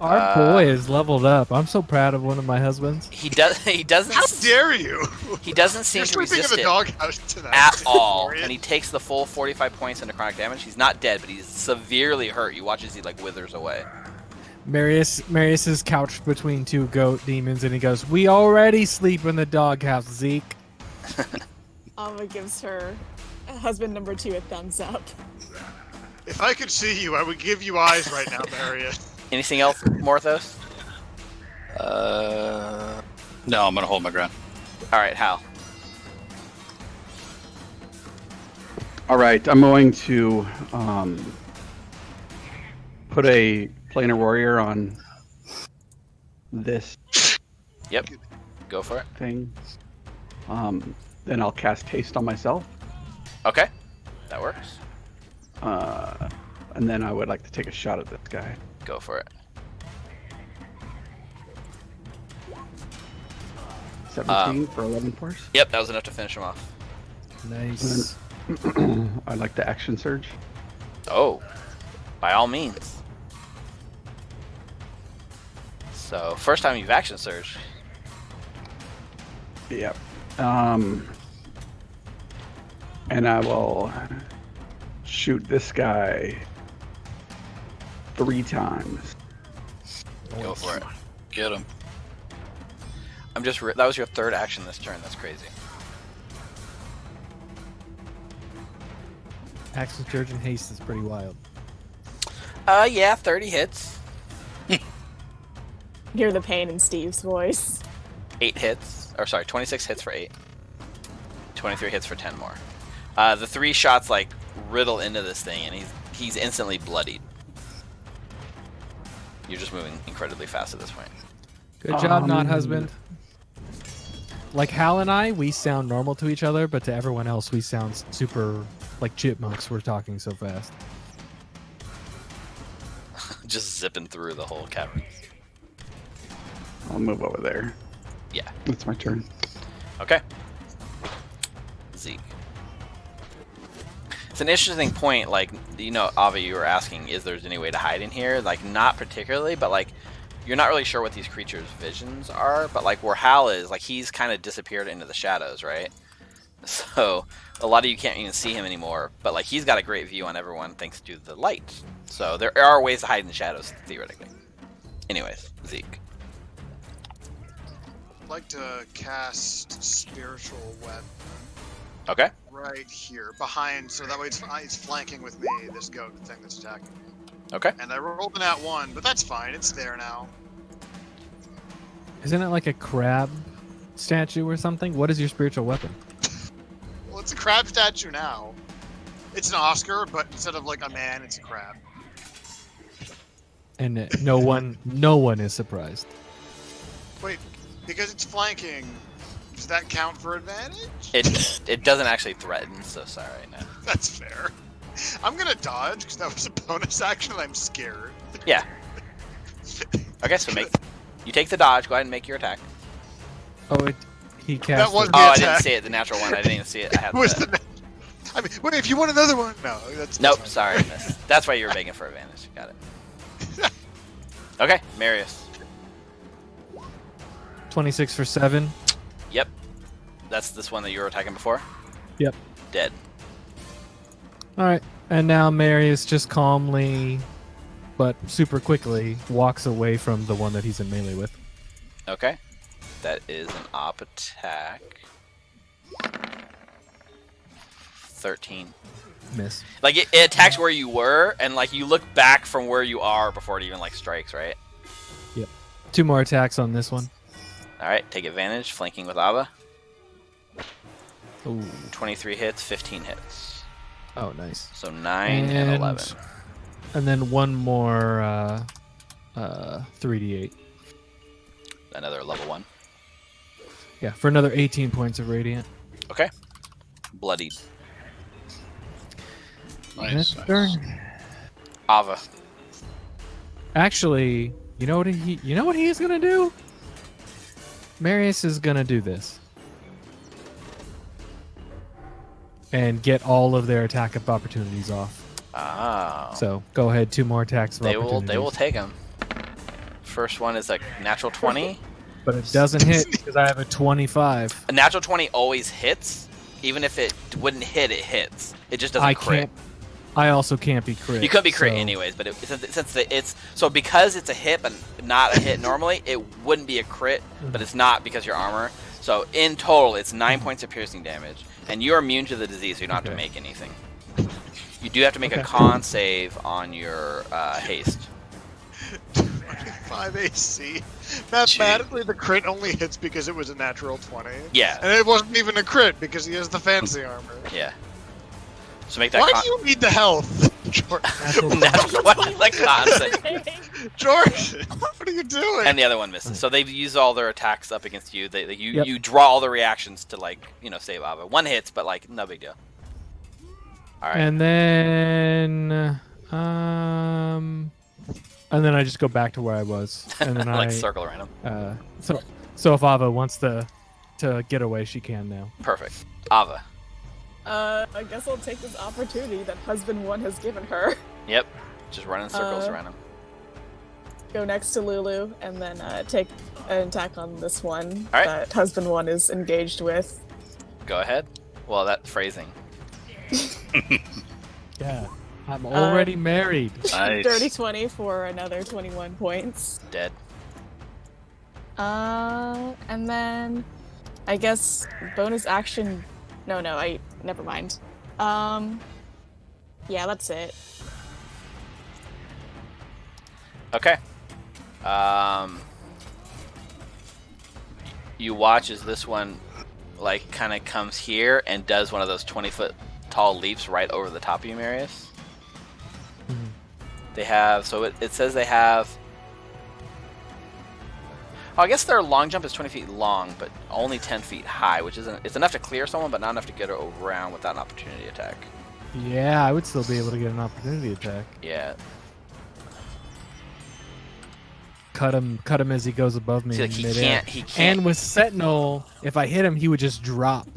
Our boy is leveled up. I'm so proud of one of my husbands. He doesn't. How dare you? He doesn't seem You're to sleeping in resist the it doghouse tonight. at all, Dorian. and he takes the full 45 points of necrotic damage. He's not dead, but he's severely hurt. You watch as he like withers away. Marius is couched between two goat demons, and he goes, "We already sleep in the doghouse, Zeke." Alma gives her husband number 2 a thumbs up. If I could see you, I would give you eyes right now, Marius. Anything else, Morthos? No, I'm gonna hold my ground. All right, Hal. All right, I'm going to put a planar warrior on this Yep. Go for it. thing. Then I'll cast haste on myself, Okay, that works. and then I would like to take a shot at this guy. Go for it. 17 for 11 force. Yep, that was enough to finish him off. Nice. I'd like to action surge. Oh, by all means. So, first time you've action surged. Yep. And I will shoot this guy 3 times. Go for it. Get him. That was your third action this turn. That's crazy. Action surge and haste is pretty wild. Yeah, 30 hits. Hear the pain in Steve's voice. 8 hits. Or sorry, 26 hits for 8. 23 hits for 10 more. The 3 shots like riddle into this thing, and he's instantly bloodied. You're just moving incredibly fast at this point. Good job, not husband. Like Hal and I, we sound normal to each other, but to everyone else, we sound super like chipmunks. We're talking so fast. Just zipping through the whole cavern. I'll move over there. Yeah. It's my turn. Okay. Zeke. It's an interesting point, like, you know, Avi, you were asking, is there's any way to hide in here? Like, not particularly, but, like, you're not really sure what these creatures' visions are, but, like, where Hal is, like, he's kind of disappeared into the shadows, right? So, a lot of you can't even see him anymore, but, like, he's got a great view on everyone thanks to the light. So, there are ways to hide in the shadows, theoretically. Anyways, Zeke. I'd like to cast Spiritual Web Okay. right here, behind, so that way it's flanking with me, this goat thing that's attacking me. Okay. And I rolled an at 1, but that's fine, it's there now. Isn't it like a crab statue or something? What is your spiritual weapon? Well, it's a crab statue now. It's an Oscar, but instead of like a man, it's a crab. And no one is surprised. Wait, because it's flanking, does that count for advantage? It doesn't actually threaten, so sorry, no. That's fair. I'm gonna dodge, because that was a bonus action and I'm scared. Yeah. Okay, so you take the dodge. Go ahead and make your attack. Oh, he cast. That was it. the Oh, I attack. didn't see it. The natural one. I didn't even see it. I had Was the... the... I mean, wait, if you want another one? No, that's Nope, fine. sorry. That's why you were begging for advantage. Got it. Okay, Marius. 26 for 7. Yep. That's this one that you were attacking before? Yep. Dead. All right, and now Marius just calmly, but super quickly, walks away from the one that he's in melee with. Okay. That is an op attack. 13. Miss. Like, it attacks where you were, and, like, you look back from where you are before it even, like, strikes, right? Yep. 2 more attacks on this one. Alright, take advantage. Flanking with Ava. Ooh. 23 hits, 15 hits. Oh, nice. So 9 and 11. And then one more 3d8. another level 1. Yeah, for another 18 points of radiant. Okay. Bloodied. Nice. Next turn. Ava. Actually, you know what he's gonna do? Marius is gonna do this. And get all of their attack of opportunities off. Oh. So go ahead, 2 more attacks of They opportunities. will take them. First one is a natural 20. But it doesn't hit because I have a 25. A natural 20 always hits. Even if it wouldn't hit, it hits. It just doesn't crit. I also can't be crit. You could be crit so- anyways, but because it's a hit but not a hit normally, it wouldn't be a crit, but it's not because your armor. So in total, it's 9 points of piercing damage, and you're immune to the disease, so you don't have to make anything. You do have to make a con save on your haste. 25 AC. Mathematically, the crit only hits because it was a natural 20. Yeah. And it wasn't even a crit because he has the fancy armor. Yeah. So make that. Why do you need the health, George? Natural 20 like con save. George, what are you doing? And the other one misses. So they've used all their attacks up against you. You draw all the reactions to save Ava. One hits, but no big deal. All right. And then I just go back to where I was, and then circle around him. So if Ava wants to get away, she can now. Perfect. Ava. I guess I'll take this opportunity that husband 1 has given her. Yep. Just run in circles around him. Go next to Lulu, and then take an attack on this one All right. that husband 1 is engaged with. Go ahead. Well, that phrasing. Yeah, I'm already married. Nice. Dirty 20 for another 21 points. Dead. And then I guess bonus action. No, never mind. Yeah, that's it. Okay. You watch as this one, kind of comes here and does one of those 20-foot tall leaps right over the top of you, Marius. Mm-hmm. They have, so it says they have. Oh, I guess their long jump is 20 feet long, but only 10 feet high, which it's enough to clear someone, but not enough to get around without an opportunity attack. Yeah, I would still be able to get an opportunity attack. Yeah. Cut him as he goes above me See, in he midair. can't. And with Sentinel, if I hit him, he would just drop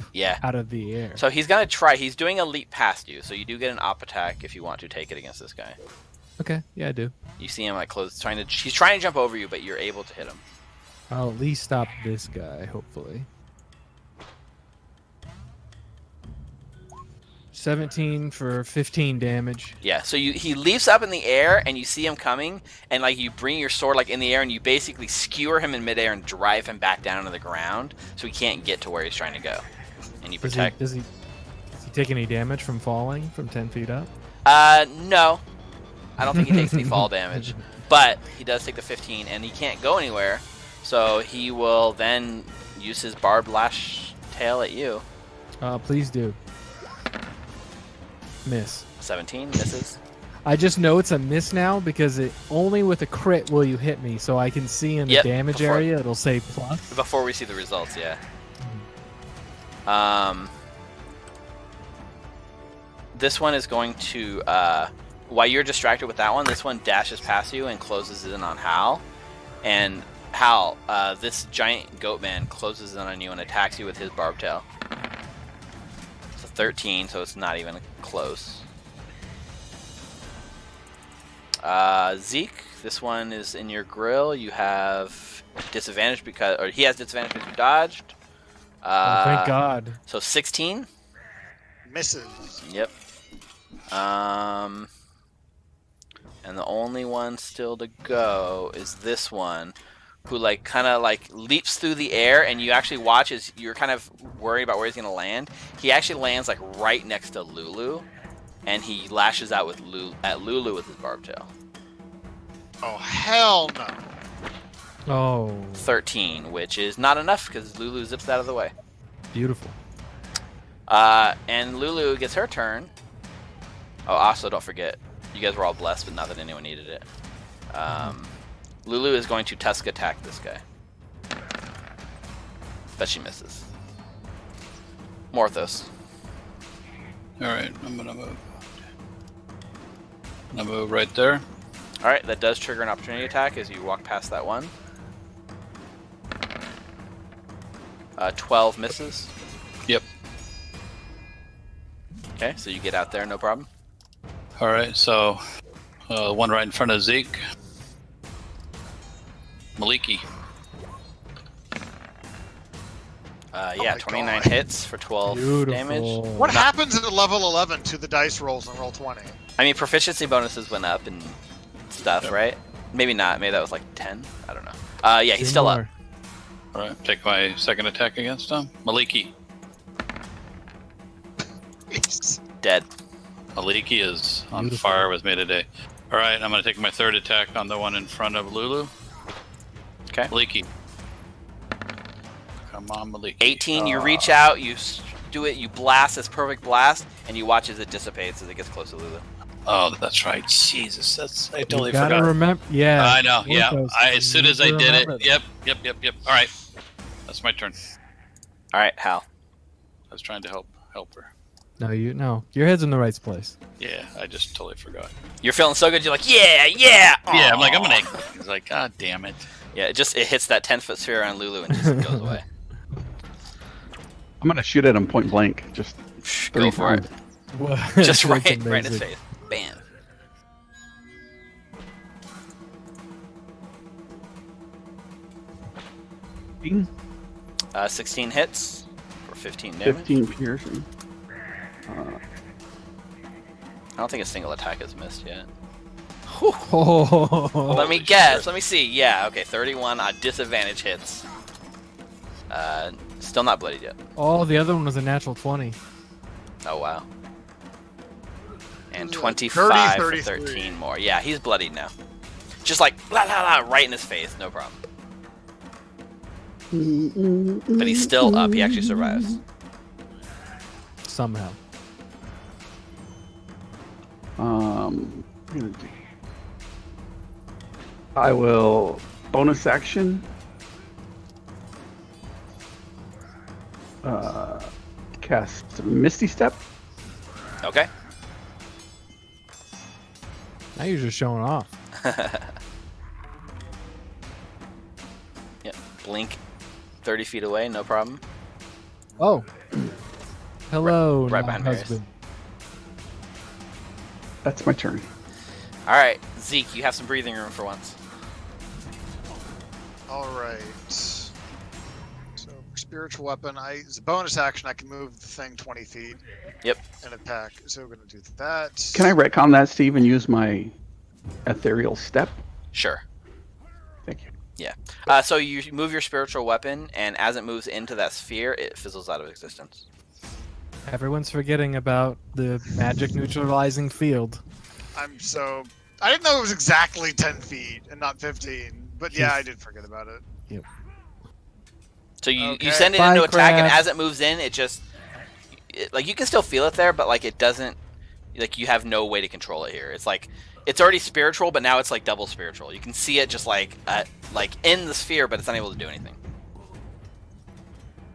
out of the air. So he's gonna try. He's doing a leap past you, so you do get an op attack if you want to take it against this guy. Okay, yeah, I do. You see him he's trying to jump over you, but you're able to hit him. I'll at least stop this guy, hopefully. 17 for 15 damage. Yeah, so he leaps up in the air, and you see him coming, and you bring your sword in the air, and you basically skewer him in midair and drive him back down to the ground, so he can't get to where he's trying to go. And you protect. Does he take any damage from falling from 10 feet up? No, I don't think he takes any fall damage, but he does take the 15, and he can't go anywhere, so he will then use his barbed lash tail at you. Please do. Miss. 17 misses. I just know it's a miss now because only with a crit will you hit me, so I can see in the damage area it'll say plus. Before we see the results, yeah. This one is going to, while you're distracted with that one, this one dashes past you and closes in on Hal. And Hal, this giant goat man closes in on you and attacks you with his barbed tail. 13, so it's not even close. Zeke, this one is in your grill. You have disadvantage he has disadvantage because you dodged. Thank God. So 16 Misses. Yep. And the only one still to go is this one, who leaps through the air, and you actually watch as you're kind of worried about where he's gonna land. He actually lands right next to Lulu, and he lashes out at Lulu with his barbed tail. Oh hell no! Oh. 13, which is not enough because Lulu zips out of the way. Beautiful. And Lulu gets her turn. Oh, also don't forget, you guys were all blessed, but not that anyone needed it. Lulu is going to tusk attack this guy. but she misses. Morthos. All right, I'm gonna move. I'm gonna move right there. All right, that does trigger an opportunity attack as you walk past that one. 12 misses. Yep. Okay, so you get out there, no problem. All right, so one right in front of Zeke. Maliki. Yeah, my 29 God. hits for 12 Beautiful. damage. What happens at level 11 to the dice rolls in roll 20? I mean, proficiency bonuses went up and stuff, Yep. right? Maybe not. Maybe that was like 10. I don't know. Yeah, he's still up. All right, take my second attack against him. Maliki. Dead. Maliki is on Beautiful. fire with me today. All right, I'm going to take my third attack on the one in front of Lulu. Okay. Maliki. Come on, Maliki. 18, you reach out, you do it, you blast this perfect blast, and you watch as it dissipates as it gets close to Lulu. Oh, that's right. Jesus, I totally You gotta forgot. remember. Yeah. I know. Yeah. Morthos, As soon you as I need to did remember it. that. Yep. All right. That's my turn. All right, Hal. I was trying to help her. No, your head's in the right place. Yeah, I just totally forgot. You're feeling so good, you're like, yeah! Yeah, I'm like, Aw. I'm gonna. He's like, God damn it. Yeah, it hits that 10-foot sphere on Lulu and just goes away. I'm gonna shoot at him point blank. Just Go three for it. times. Just That's right in his amazing. face. Bam. Bing. 16 hits for 15 damage. 15 piercing. I don't think a single attack has missed yet. Oh, Let me Holy guess. shit. Let me see. Yeah, okay. 31 on disadvantage hits. Still not bloodied yet. oh, the other one was a natural 20. Oh, wow. And This is 25 for 30, 13 more. Yeah, he's bloodied now. Just like, la la la, right in his face. No problem. But he's still up. He actually survives. Somehow. I'm gonna do- I will bonus action. Cast Misty Step. Okay. Now you're just showing off. Yep. Blink 30 feet away. No problem. Oh. Hello, Right behind Marius. husband. That's my turn. All right, Zeke, you have some breathing room for once. All right. So, spiritual weapon. As a bonus action, I can move the thing 20 feet. Yep. And attack. So we're gonna do that. Can I retcon that, Steve, and use my ethereal step? Sure. Thank you. Yeah. So you move your spiritual weapon, and as it moves into that sphere, it fizzles out of existence. Everyone's forgetting about the magic neutralizing field. I didn't know it was exactly 10 feet and not 15. But yeah, I did forget about it. So you Okay. send it into attack, and Spycraft. as it moves in, like you can still feel it there, but like it doesn't, like you have no way to control it here. It's like it's already spiritual, but now it's like double spiritual. You can see it just like in the sphere, but it's unable to do anything.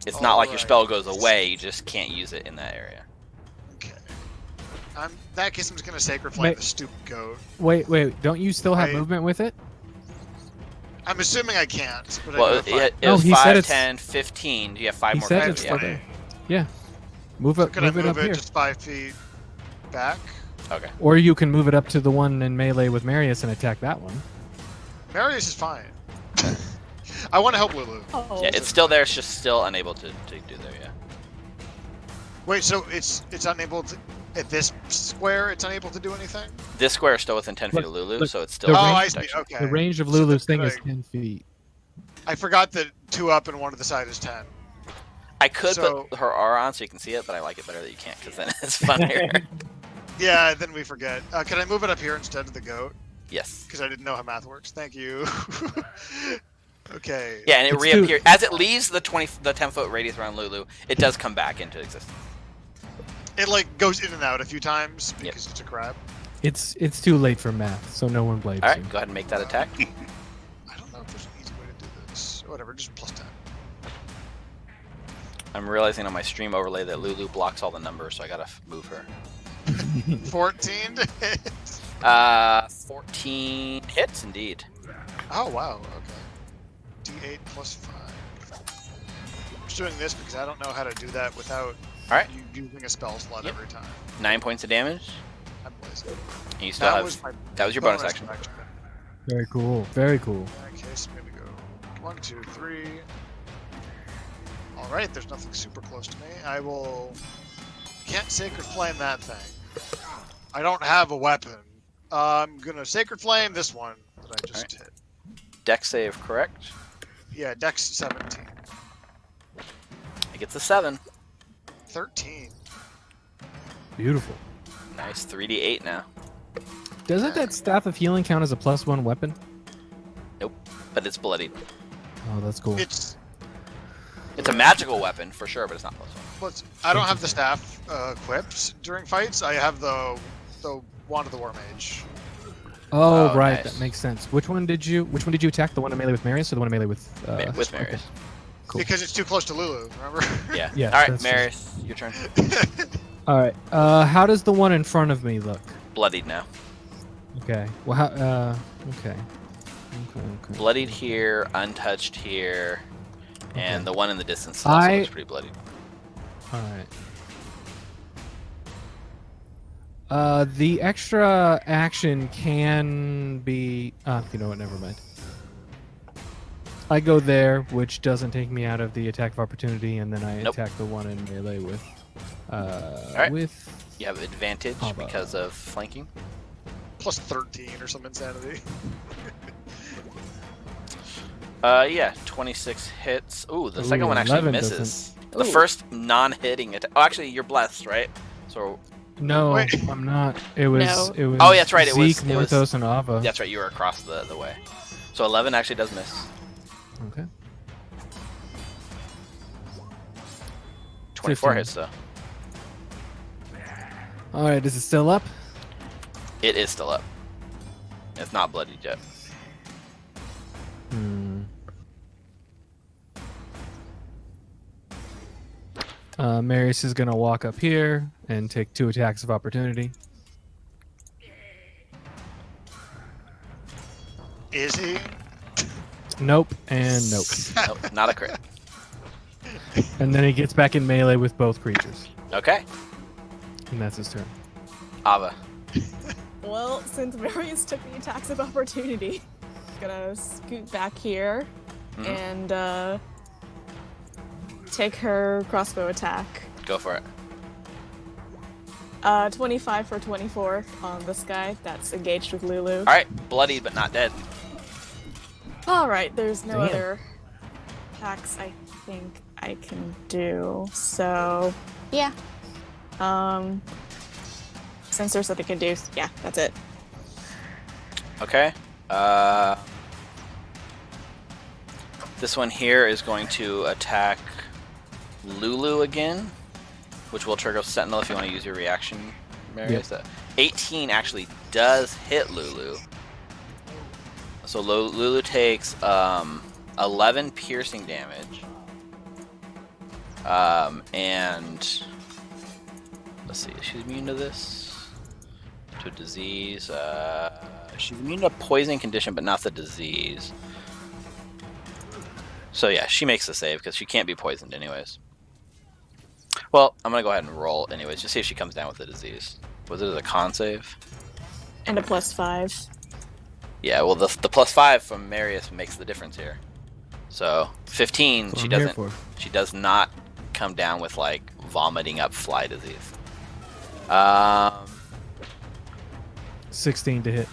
It's not like your spell goes away; you just can't use it in that area. Okay. That case, I'm just gonna sacred flame Wait. the stupid goat. Wait, don't you still have Wait. movement with it? I'm assuming I can't. But Well, I can it No, was he said 5, it's- 10, 15. You have 5 He more said turns. it's Yeah. still there. Yeah. Move So up, could I move it move up it here. just 5 feet back? Okay. Or you can move it up to the one in melee with Marius and attack that one. Marius is fine. I want to help Lulu. Oh. Yeah, it's still there. It's just still unable to do there. Yeah. Wait, so it's unable to at this square. It's unable to do anything. This square is still within 10 feet Look, of Lulu, look, so it's still the Oh, within I see. protection. Okay. The range of So Lulu's then thing is could 10 feet. I forgot that 2 up and 1 to the side is 10. I could So- put her aura on so you can see it, but I like it better that you can't because then it's funnier. Yeah, then we forget. Can I move it up here instead of the goat? Yes. Because I didn't know how math works. Thank you. Okay. Yeah, and it It's reappears as it leaves the 10-foot radius around Lulu. It does come back into existence. It like goes in and out a few times Yep. because it's a crab. It's too late for math, so no one blames All you. right, go ahead and make that attack. I don't know if there's an easy way to do this. Whatever, just plus 10. I'm realizing on my stream overlay that Lulu blocks all the numbers, so I gotta move her. 14 to hit. 14 hits indeed. Oh, wow. Okay. D8 plus 5. I'm just doing this because I don't know how to do that without Alright. you using a spell slot every time. 9 points of damage. I'm blazing. And you still that was your bonus action. Very cool. Very cool. In that case, I'm gonna go 1, 2, 3. All right, there's nothing super close to me. I will. Can't Sacred Flame that thing. I don't have a weapon. I'm gonna Sacred Flame this one that I just hit. Dex save, correct? Yeah, Dex 17. It gets a 7. 13. Beautiful. Nice 3d8 now. Doesn't that Staff of Healing count as a +1 weapon? Nope, but it's bloodied. Oh, that's cool. It's It's a magical weapon for sure, but it's not +1. I don't have the staff equipped during fights. I have the Wand of the War Mage. Oh, Oh, right, nice. that makes sense. Which one did you attack? The one in melee with Marius or the one in melee with With Marius. Cool. Because it's too close to Lulu, remember? Yeah. Yes, All right, that's Marius, your turn. All right. How does the one in front of me look? Bloodied now. Okay. Well, how? Okay. Bloodied here, untouched here, and Okay. the one in the distance also looks pretty bloodied. All right. The extra action can be. You know what? Never mind. I go there, which doesn't take me out of the attack of opportunity, and then I Nope. attack the one in melee with. right. With. You have advantage How about- because of flanking. Plus 13 or some insanity. Yeah, 26 hits. Ooh, the second one actually 11 misses. The Ooh. first non-hitting attack. Oh, actually, you're blessed, right? So No, Wait. I'm not. It was. No. It was. Oh, that's right, it Zeke, was- Morthos, and Ava. that's right, you were across the way. So 11 actually does miss. Okay. 24 15. hits though. All right. Is it still up? It is still up. It's not bloodied yet. Hmm. Marius is gonna walk up here and take 2 attacks of opportunity. Is he? Nope and nope. Nope, not a crit. And then he gets back in melee with both creatures, Okay, and that's his turn. Ava. Well, since Marius took the attacks of opportunity, gonna scoot back here Mhm. and take her crossbow attack. Go for it. 25 for 24 on this guy that's engaged with Lulu. All right, bloodied but not dead. All right, there's no Damn. other attacks I think I can do. So, yeah. Since there's nothing I can do, yeah, that's it. Okay. This one here is going to attack Lulu again, which will trigger Sentinel if you want to use your reaction. Marius. 18 actually does hit Lulu. So Lulu takes 11 piercing damage. And let's see, she's immune to this. To disease. She's immune to poison condition, but not the disease. So yeah, she makes the save because she can't be poisoned anyways. Well, I'm gonna go ahead and roll anyways, just see if she comes down with the disease. Was it a con save? And a +5. Yeah, well the +5 from Marius makes the difference here. So 15, That's what she I'm here doesn't. for. She does not come down with like vomiting up fly disease. 16 to hit.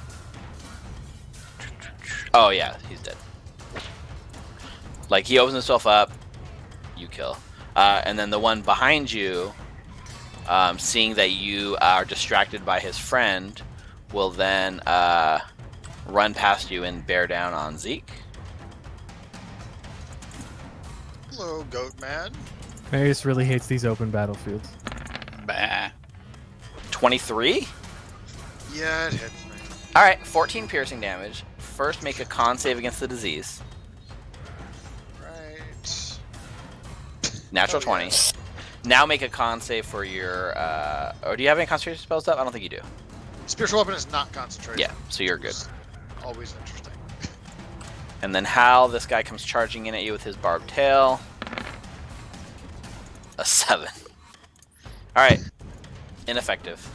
Oh yeah, he's dead. Like he opens himself up, you kill. And then the one behind you, seeing that you are distracted by his friend, will then run past you and bear down on Zeke. Hello, goat man. Marius really hates these open battlefields. Bah. 23? Yeah, it hit me. Alright, 14 piercing damage. First make a con save against the disease. Right. Natural Oh, 20. yeah. Now make a con save for your. Or do you have any concentration spells up? I don't think you do. Spiritual weapon is not concentration. Yeah, so you're which good. is Always interesting. And then Hal, this guy comes charging in at you with his barbed tail. A 7. All right, ineffective.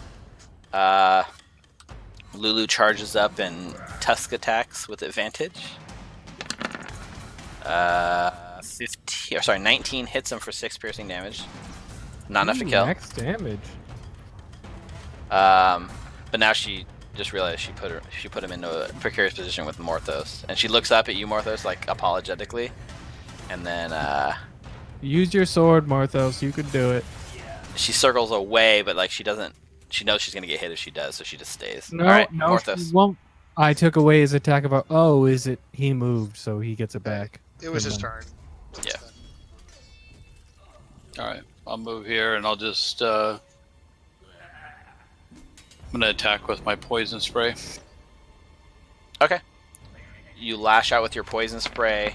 Lulu charges up and tusk attacks with advantage. 15. Or sorry, 19 hits him for 6 piercing damage. Not enough to kill. Max damage. But now she just realized she put him into a precarious position with Morthos, and she looks up at you, Morthos, like apologetically, and then Use your sword, Marthos. You can do it. she circles away, but like she doesn't. She knows she's gonna get hit if she does, so she just stays. No, All right, no, Morthos. she won't. I took away his attack about. Oh, is it? He moved, so he gets it back. It was Never his mind. turn. Yeah. All right, I'll move here and I'll just. I'm gonna attack with my poison spray. Okay. You lash out with your poison spray.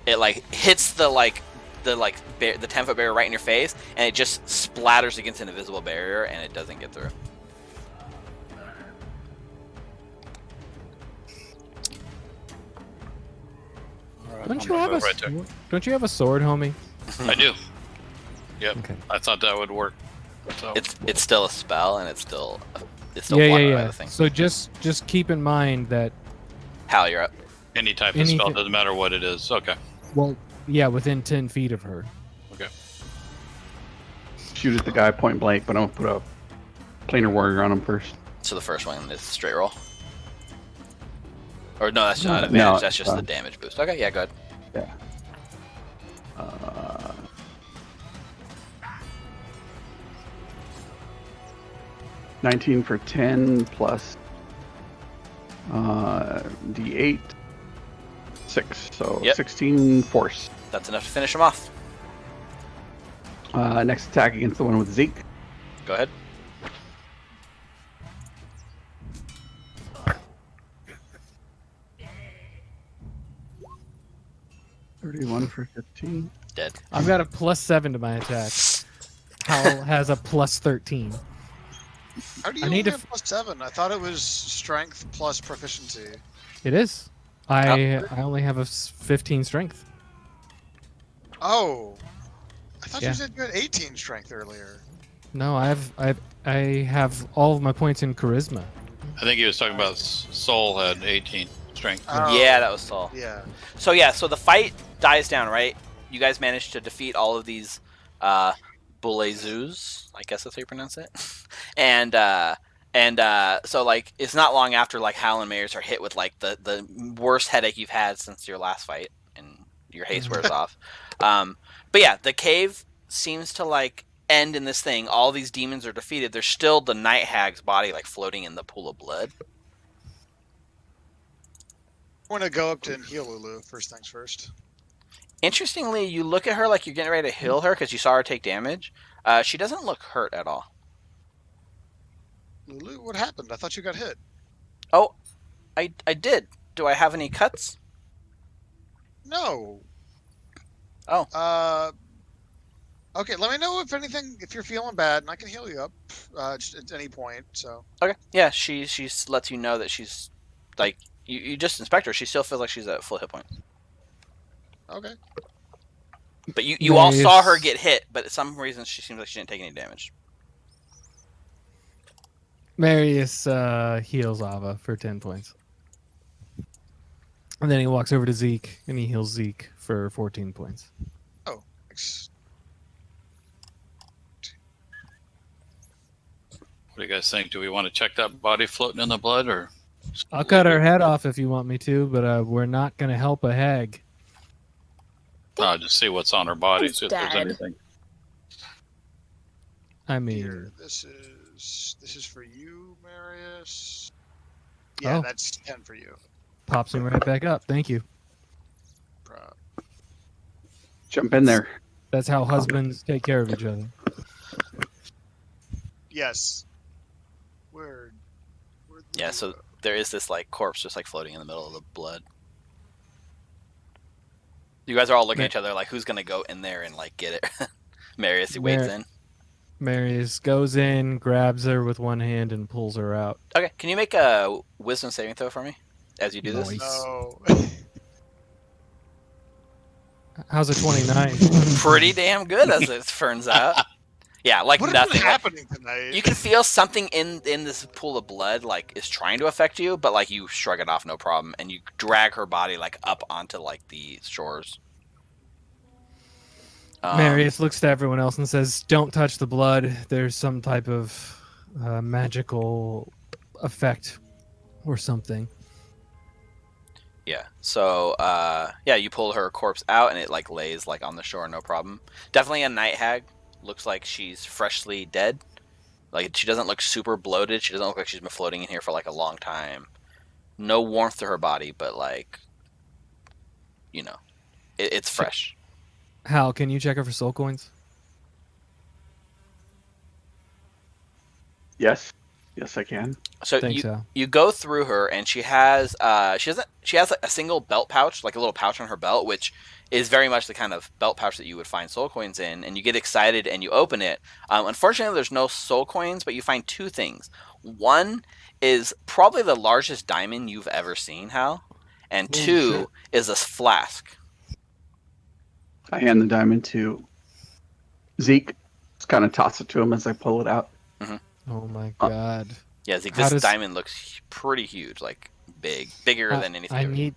It like hits the 10-foot barrier right in your face, and it just splatters against an invisible barrier, and it doesn't get through. All right, Don't I'm you gonna have a move right there. Don't you have a sword, homie? I do. Yep. Okay. I thought that would work. So It's still a spell, and it's still Yeah, blocking yeah. by the thing. So just keep in mind that. Hal, you're up. any type of spell anything- doesn't matter what it is. Okay. Well, yeah, within 10 feet of her. Okay. Shoot at the guy point blank, but I'm gonna put a planar warrior on him first. So the first one is straight roll. Or no, that's not No, advantage. no, That's just the uh, damage boost. Okay, yeah, go ahead. Yeah. 19 for 10 plus D8 6, so Yep. 16 force. That's enough to finish him off. Next attack against the one with Zeke. Go ahead. $31 for 15. Dead. I've got a +7 to my attack. Hal has a +13. How do you I only need to have +7? I thought it was strength plus proficiency. It is. I only have a 15 strength. Oh. I thought Yeah. you said you had 18 strength earlier. No, I have all of my points in charisma. I think he was talking about Soul had 18 strength. Oh. Yeah, that was Saul. Yeah. So yeah, so the fight dies down, right? You guys managed to defeat all of these Bulezus, I guess that's how you pronounce it. and so like it's not long after like Hal and Mayers are hit with like the worst headache you've had since your last fight, and your haste wears off. But yeah, the cave seems to like end in this thing. All these demons are defeated. There's still the night hag's body like floating in the pool of blood. I want to go up to and heal Lulu first things first. Interestingly, you look at her like you're getting ready to heal her because you saw her take damage. She doesn't look hurt at all. Lulu, what happened? I thought you got hit. Oh, I did. Do I have any cuts? No. Oh. Okay, let me know if you're feeling bad, and I can heal you up just at any point. So. Okay. Yeah, she lets you know that she's like you just inspect her. She still feels like she's at full hit point. Okay. But you all saw Nice. her get hit, but for some reason she seems like she didn't take any damage. Marius heals Ava for 10 points. And then he walks over to Zeke and he heals Zeke for 14 points. Oh, thanks. What do you guys think? Do we want to check that body floating in the blood, or? I'll cut her head off if you want me to, but we're not going to help a hag. No, just see what's on her body, It's see if there's dead. anything. I mean, Here, this is for you, Marius. Yeah, Oh. that's 10 for you. pops him right back up. Thank you. Bro. Jump in there. That's how husbands take care of each other. Yes. Word. Yeah, so there is this like corpse just like floating in the middle of the blood. You guys are all looking at each other like, who's gonna go in there and like get it? Marius, he wades in. Marius goes in, grabs her with one hand, and pulls her out. Okay, can you make a wisdom saving throw for me as you do this? Nice. No. How's a 29? Pretty damn good, as it turns out. Yeah, like What has nothing. been happening tonight? You can feel something in this pool of blood like is trying to affect you, but like you shrug it off, no problem, and you drag her body like up onto like the shores. Marius looks to everyone else and says, "Don't touch the blood. There's some type of magical effect or something." Yeah. So yeah, you pull her corpse out and it like lays like on the shore, no problem. Definitely a night hag. Looks like she's freshly dead. Like she doesn't look super bloated. She doesn't look like she's been floating in here for like a long time. No warmth to her body, but like, you know, it's fresh. Hal, can you check her for soul coins? Yes, I can. So Thanks, Hal. you go through her and she has like a single belt pouch, like a little pouch on her belt, which is very much the kind of belt pouch that you would find soul coins in, and you get excited and you open it. Unfortunately, there's no soul coins, but you find two things. One is probably the largest diamond you've ever seen, Hal, and two is a flask. I hand the diamond to Zeke. Just kind of toss it to him as I pull it out. Oh my god. Yeah, Zeke, this diamond looks pretty huge, like bigger than anything.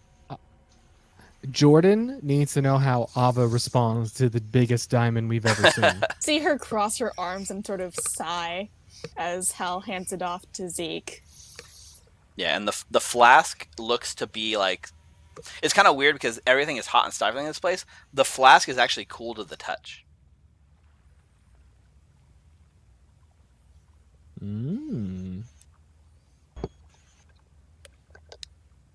Jordan needs to know how Ava responds to the biggest diamond we've ever seen. See her cross her arms and sort of sigh as Hal hands it off to Zeke. Yeah, and the flask looks to be like, it's kind of weird because everything is hot and stifling in this place. The flask is actually cool to the touch.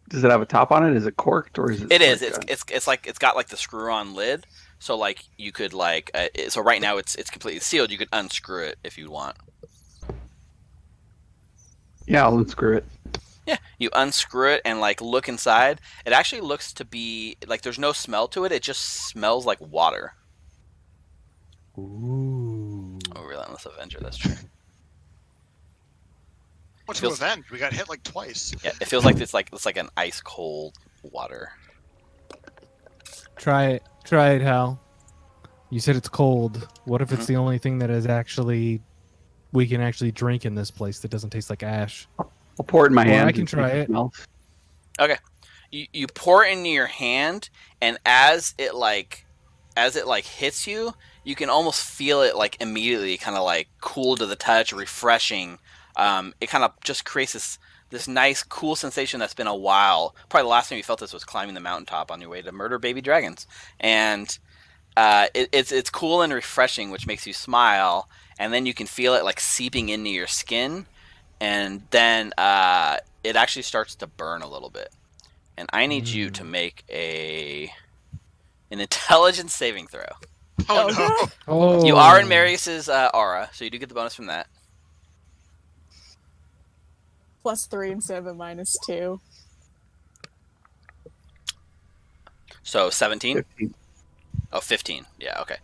Does it have a top on it? Is it corked or is it? It is. It's like it's got like the screw-on lid. So like you could like so right now it's completely sealed. You could unscrew it if you want. Yeah, I'll unscrew it. Yeah, you unscrew it and like look inside. It actually looks to be like there's no smell to it. It just smells like water. Ooh. Oh, Relentless Avenger. That's true. What's an event? We got hit like twice. Yeah, it feels like it's like an ice cold water. Try it, Hal. You said it's cold. What if it's the only thing that is actually we can actually drink in this place that doesn't taste like ash? I'll pour it in my hand. I can try it. Okay, you pour it into your hand, and as it hits you, you can almost feel it like immediately, kind of like cool to the touch, refreshing. It kind of just creates this nice, cool sensation that's been a while. Probably the last time you felt this was climbing the mountaintop on your way to murder baby dragons, and it's cool and refreshing, which makes you smile. And then you can feel it like seeping into your skin, and then it actually starts to burn a little bit. And I need you to make an intelligence saving throw. Oh no! Oh. You are in Marius's aura, so you do get the bonus from that. +3 instead of a -2. So 17? 15. Oh, 15. Yeah, okay.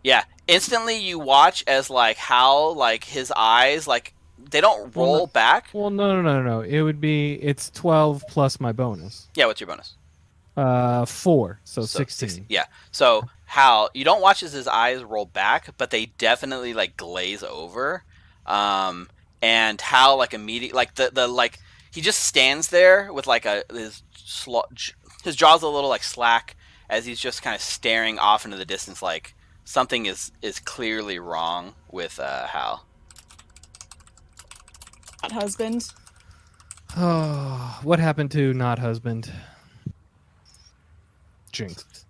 Yeah. Instantly you watch as like how like his eyes like they don't roll back. Well, no. It's 12 plus my bonus. Yeah, what's your bonus? 4, so 16. Yeah. So Hal, you don't watch as his eyes roll back, but they definitely like glaze over. And Hal like immediately like the like he just stands there with like his jaw's a little like slack as he's just kind of staring off into the distance like something is clearly wrong with Hal. Not husband. Oh, what happened to not husband? Jinxed.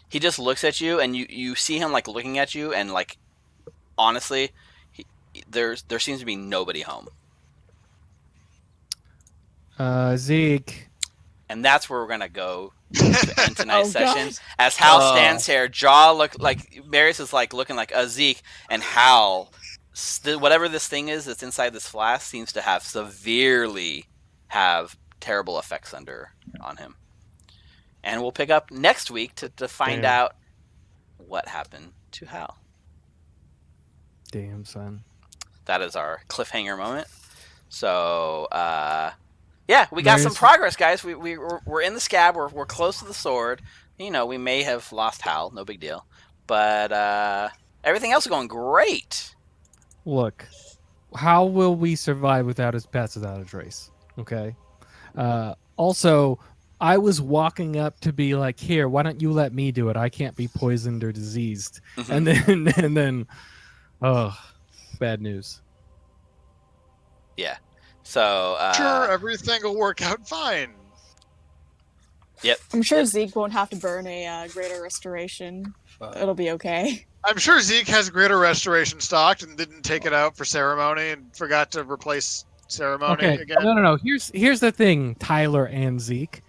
He just looks at you, and you see him like looking at you, and like honestly, there seems to be nobody home. Zeke. And that's where we're gonna go to end tonight's session. God. As Hal stands here, jaw look like Marius is like looking like a Zeke, and Hal, whatever this thing is that's inside this flask, seems to have terrible effects on him. And we'll pick up next week to find Damn. out what happened to Hal. Damn, son. That is our cliffhanger moment. So, yeah, we got some Marius- progress, guys. We're in the Scab. We're close to the sword. You know, we may have lost Hal. No big deal. But everything else is going great. Look, how will we survive without his pets without a trace? Okay. Also, I was walking up to be like, here, why don't you let me do it? I can't be poisoned or diseased. Mhm. And then, oh, bad news. Yeah. So, Sure, everything will work out fine. Yep. I'm sure Zeke won't have to burn a greater restoration. It'll be okay. I'm sure Zeke has greater restoration stocked and didn't take it out for ceremony and forgot to replace ceremony Okay. again. No. Here's the thing, Tyler and Zeke.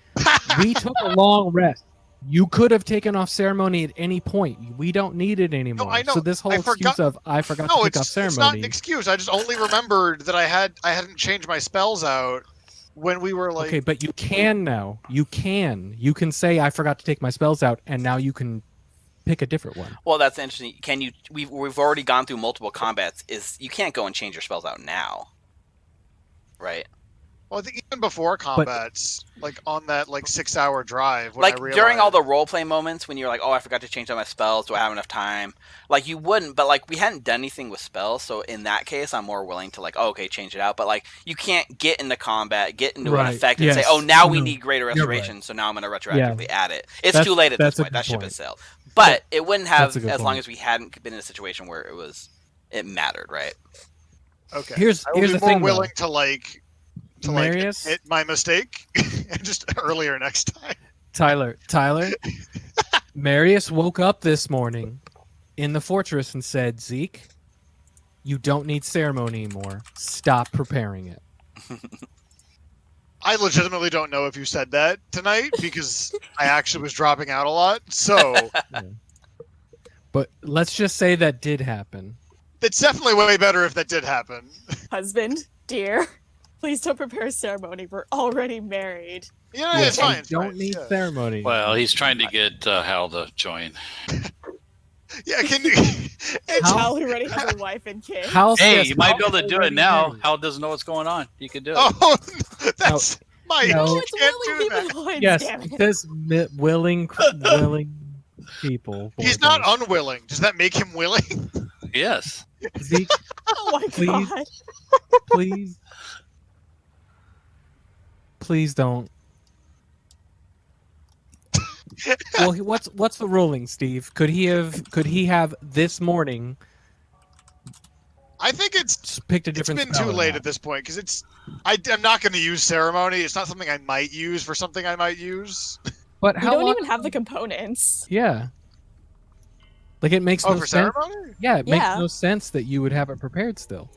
We took a long rest. You could have taken off ceremony at any point. We don't need it anymore. I know. So this whole I excuse forgot- of I forgot No, to take off it's not ceremony. an excuse. I just only remembered that I hadn't changed my spells out when we were like. Okay, but you can now. You can say I forgot to take my spells out, and now you can pick a different one. Well, that's interesting. Can you? We've already gone through multiple combats. You can't go and change your spells out now, right? Well, I think even before combats, like on that 6-hour drive, when Like I realized, during all the role play moments when you're like, oh, I forgot to change all my spells. Do I have enough time? Like you wouldn't, but like we hadn't done anything with spells, so in that case, I'm more willing to like, oh, okay, change it out. But like you can't get into combat, get into an Right, effect, and say, yes. oh, now we No, need greater you're right. restoration, so now I'm going to retroactively add it. It's That's- too late at this that's a point. That good ship point. has sailed. But it wouldn't have That's a good as long point. as we hadn't been in a situation where it mattered, right? okay, Here's I will be the more thing, willing to Marius? admit my mistake and just earlier next time. Tyler, Marius woke up this morning in the fortress and said, Zeke, you don't need ceremony anymore. Stop preparing it. I legitimately don't know if you said that tonight because I actually was dropping out a lot. So But let's just say that did happen. it's definitely way better if that did happen. Husband, dear, please don't prepare a ceremony. We're already married. Yeah, Yeah, it's fine. you It's don't fine. need Yeah. ceremony. Well, he's trying to get Hal to join. Yeah, can you? It's How- Hal who already has a wife and kids. Hal Hey, says you might be Hal able to do it already now. married. Hal doesn't know what's going on. You can do it. Oh, that's my. no. No, You it's can't willing do that. people lines, Yes, damn it. it says willing people. He's boy, not boys. unwilling. Does that make him willing? Yes. Zeke, Oh my Please. god. please don't. Well, what's the ruling, Steve? Could he have this morning I think it's just picked a different been spell too or late not? at this point because I'm not going to use ceremony. It's not something I might use for something I might use. But You how don't long? even have the components. Yeah. Like it makes Oh, no for sense. ceremony? Yeah, it makes Yeah. no sense that you would have it prepared still.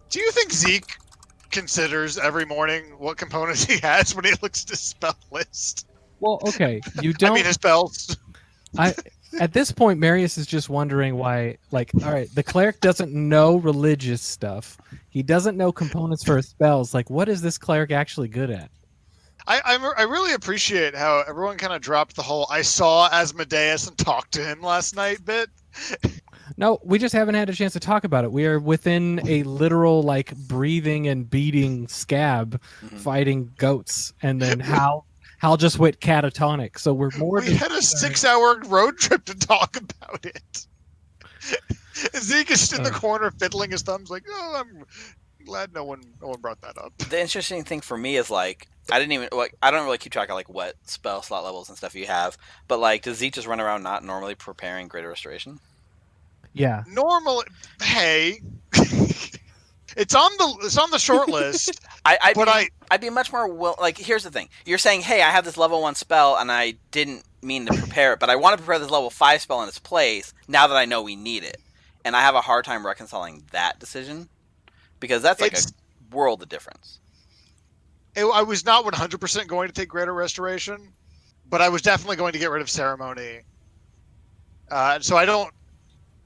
Do you think Zeke considers every morning what components he has when he looks at his spell list? Well, okay, you I don't. mean, his spells. At this point, Marius is just wondering why. Like, all right, the cleric doesn't know religious stuff. He doesn't know components for his spells. Like, what is this cleric actually good at? I really appreciate how everyone kind of dropped the whole "I saw Asmodeus and talked to him last night" bit. No, we just haven't had a chance to talk about it. We are within a literal like breathing and beating Scab, Mhm. fighting goats, and then Hal just went catatonic. So we're more. We had a 6-hour road trip to talk about it. Zeke is just in the corner fiddling his thumbs, like, "Oh, I'm glad no one brought that up." The interesting thing for me is like I don't really keep track of like what spell slot levels and stuff you have, but like does Zeke just run around not normally preparing greater restoration? Yeah. Normally, hey, it's on the short list. I'd be much more like here's the thing. You're saying, hey, I have this level 1 spell and I didn't mean to prepare it, but I want to prepare this level 5 spell in its place now that I know we need it. And I have a hard time reconciling that decision because that's like a world of difference. I was not 100% going to take greater restoration, but I was definitely going to get rid of ceremony. So I don't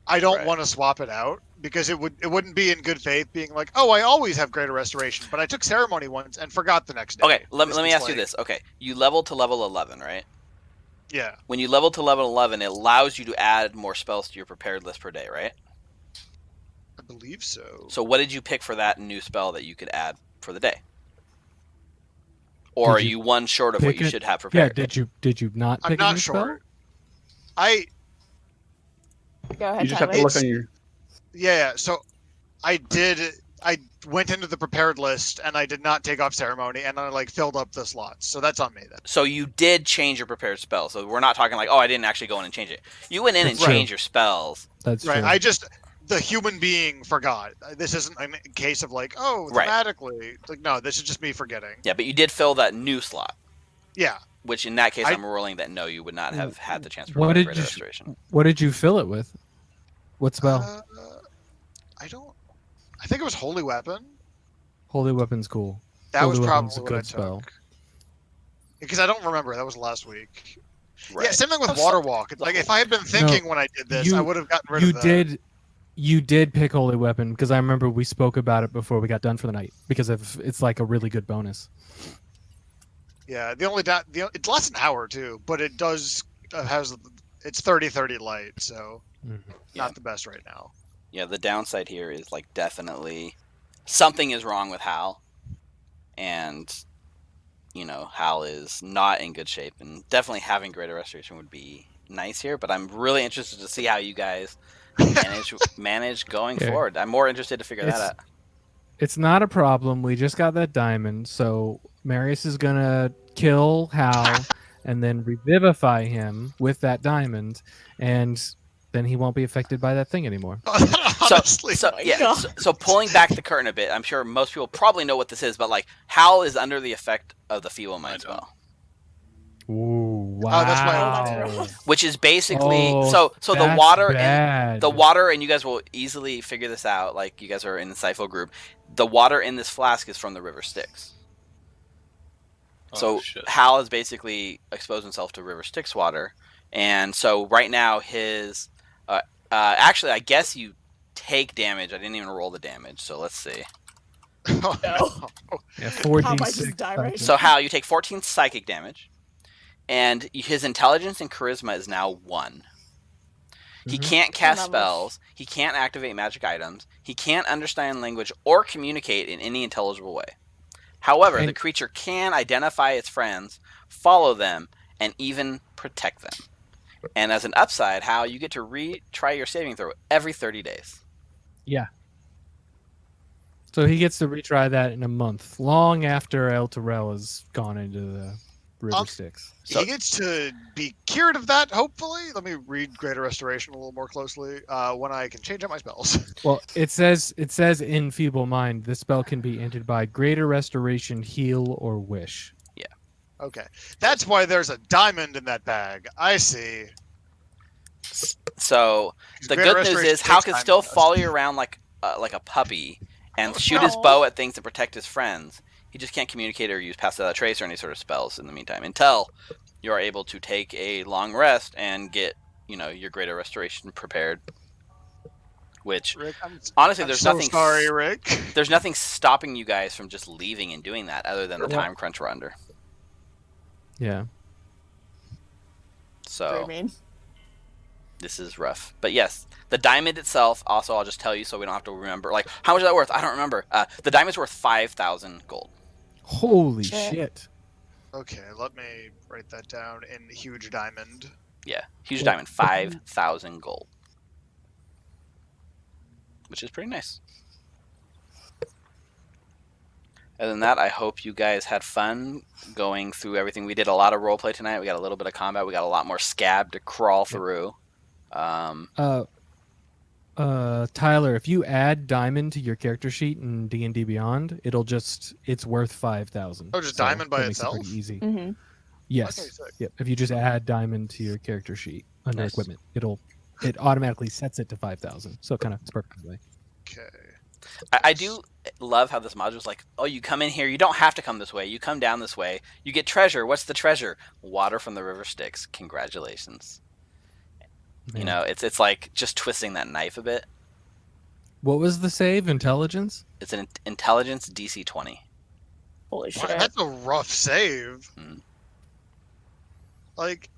Right. want to swap it out because it wouldn't be in good faith being like, oh, I always have greater restoration, but I took ceremony once and forgot the next day. Okay, let me It's ask you like- this. Okay, you leveled to level 11, right? Yeah, When you level to level 11, it allows you to add more spells to your prepared list per day, right? I believe so. So what did you pick for that new spell that you could add for the day? Or are Did you you one short of what pick you it? should have Yeah, prepared? did you not I'm pick a not new sure. spell? I Go ahead, You just have Tyler. to look on your. yeah. So I did. I went into the prepared list and I did not take off ceremony, and I like filled up the slots. So that's on me then. So you did change your prepared spell. So we're not talking like, oh, I didn't actually go in and change it. You went in and That's true. changed your spells. That's Right. true. The human being forgot. This isn't a case of like, oh, Right. thematically. Like, no, this is just me forgetting. Yeah, but you did fill that new slot. Yeah. Which in that case, I- I'm ruling that no, you would not have had the chance to What prepare did Greater you- Restoration. What did you fill it with? What spell? I don't. I think it was Holy Weapon. Holy Weapon's cool. That Holy was Weapon's probably a what I good spell. took. Because I don't remember. That was last week. Right. Yeah, same thing with Oh, so- Water Walk. It's like if I had been thinking when I did this, I would have gotten rid You of that. you did pick Holy Weapon because I remember we spoke about it before we got done for the night because it's like a really good bonus. Yeah, it's less than an hour too, but it does it's 30-30 light, so Mhm. not the best right now. Yeah, the downside here is like definitely something is wrong with Hal, and Hal is not in good shape, and definitely having Greater Restoration would be nice here. But I'm really interested to see how you guys manage going Yeah. forward. I'm more interested to figure that out. It's not a problem. We just got that diamond, so Marius is gonna kill Hal and then revivify him with that diamond, and then he won't be affected by that thing anymore. Honestly, So pulling back the curtain a bit, I'm sure most people probably know what this is, but like Hal is under the effect of the Feeble Mind spell, Ooh, wow! Oh, that's why- Oh, that's rough. which is basically Oh, so the that's water bad. the water, and you guys will easily figure this out. Like you guys are in the Sifo group, the water in this flask is from the River Styx. So shit. Hal has basically exposed himself to River Styx water, and so right now his actually I guess you take damage. I didn't even roll the damage, so let's see. Oh, No. Yeah, How might 4d6 just die right So Hal, you take 14 psychic damage, and his intelligence and charisma is now 1. He Mhm. can't cast Not much. spells. He can't activate magic items. He can't understand language or communicate in any intelligible way. However, the And- creature can identify its friends, follow them, and even protect them. And as an upside, Hal, you get to retry your saving throw every 30 days. So he gets to retry that in a month, long after El Terrell has gone into the River Styx. So- he gets to be cured of that, hopefully. Let me read Greater Restoration a little more closely when I can change out my spells. Well, it says in Feeble Mind, this spell can be ended by Greater Restoration, Heal, or Wish. Okay. That's why there's a diamond in that bag. I see. So the Greater good news Restoration is Hal takes can time still to follow you around like a puppy and shoot his no. bow at things and protect his friends. He just can't communicate or use Pass Without a Trace or any sort of spells in the meantime until you are able to take a long rest and get your Greater Restoration prepared. Which Rick, honestly, I'm there's so nothing. sorry, Rick. There's nothing stopping you guys from just leaving and doing that other than the Yeah. time crunch we're under. Yeah. So Very mean. this is rough. But yes, the diamond itself, also I'll just tell you so we don't have to remember. Like, how much is that worth? I don't remember. The diamond's worth 5,000 gold. Holy Shit. shit. Okay, let me write that down in huge diamond. Yeah, huge Well, diamond, 5,000 gold. Which is pretty nice. Other than that, I hope you guys had fun going through everything. We did a lot of roleplay tonight. We got a little bit of combat. We got a lot more scab to crawl through. Tyler, if you add diamond to your character sheet in D&D Beyond, it's worth 5,000. Oh, just diamond by that makes it itself? pretty easy. Mm-hmm. Yes. Okay, sick. Yep. If you just add diamond to your character sheet under Nice. equipment, it automatically sets it to 5,000. So it kind of it's perfectly. Okay. I do love how this module's like, oh, you come in here, you don't have to come this way. You come down this way. You get treasure. What's the treasure? Water from the River Styx. Congratulations. You know, it's like just twisting that knife a bit. What was the save? Intelligence? It's an intelligence DC 20. Holy Wow, shit. that's a rough save. Mm. Like,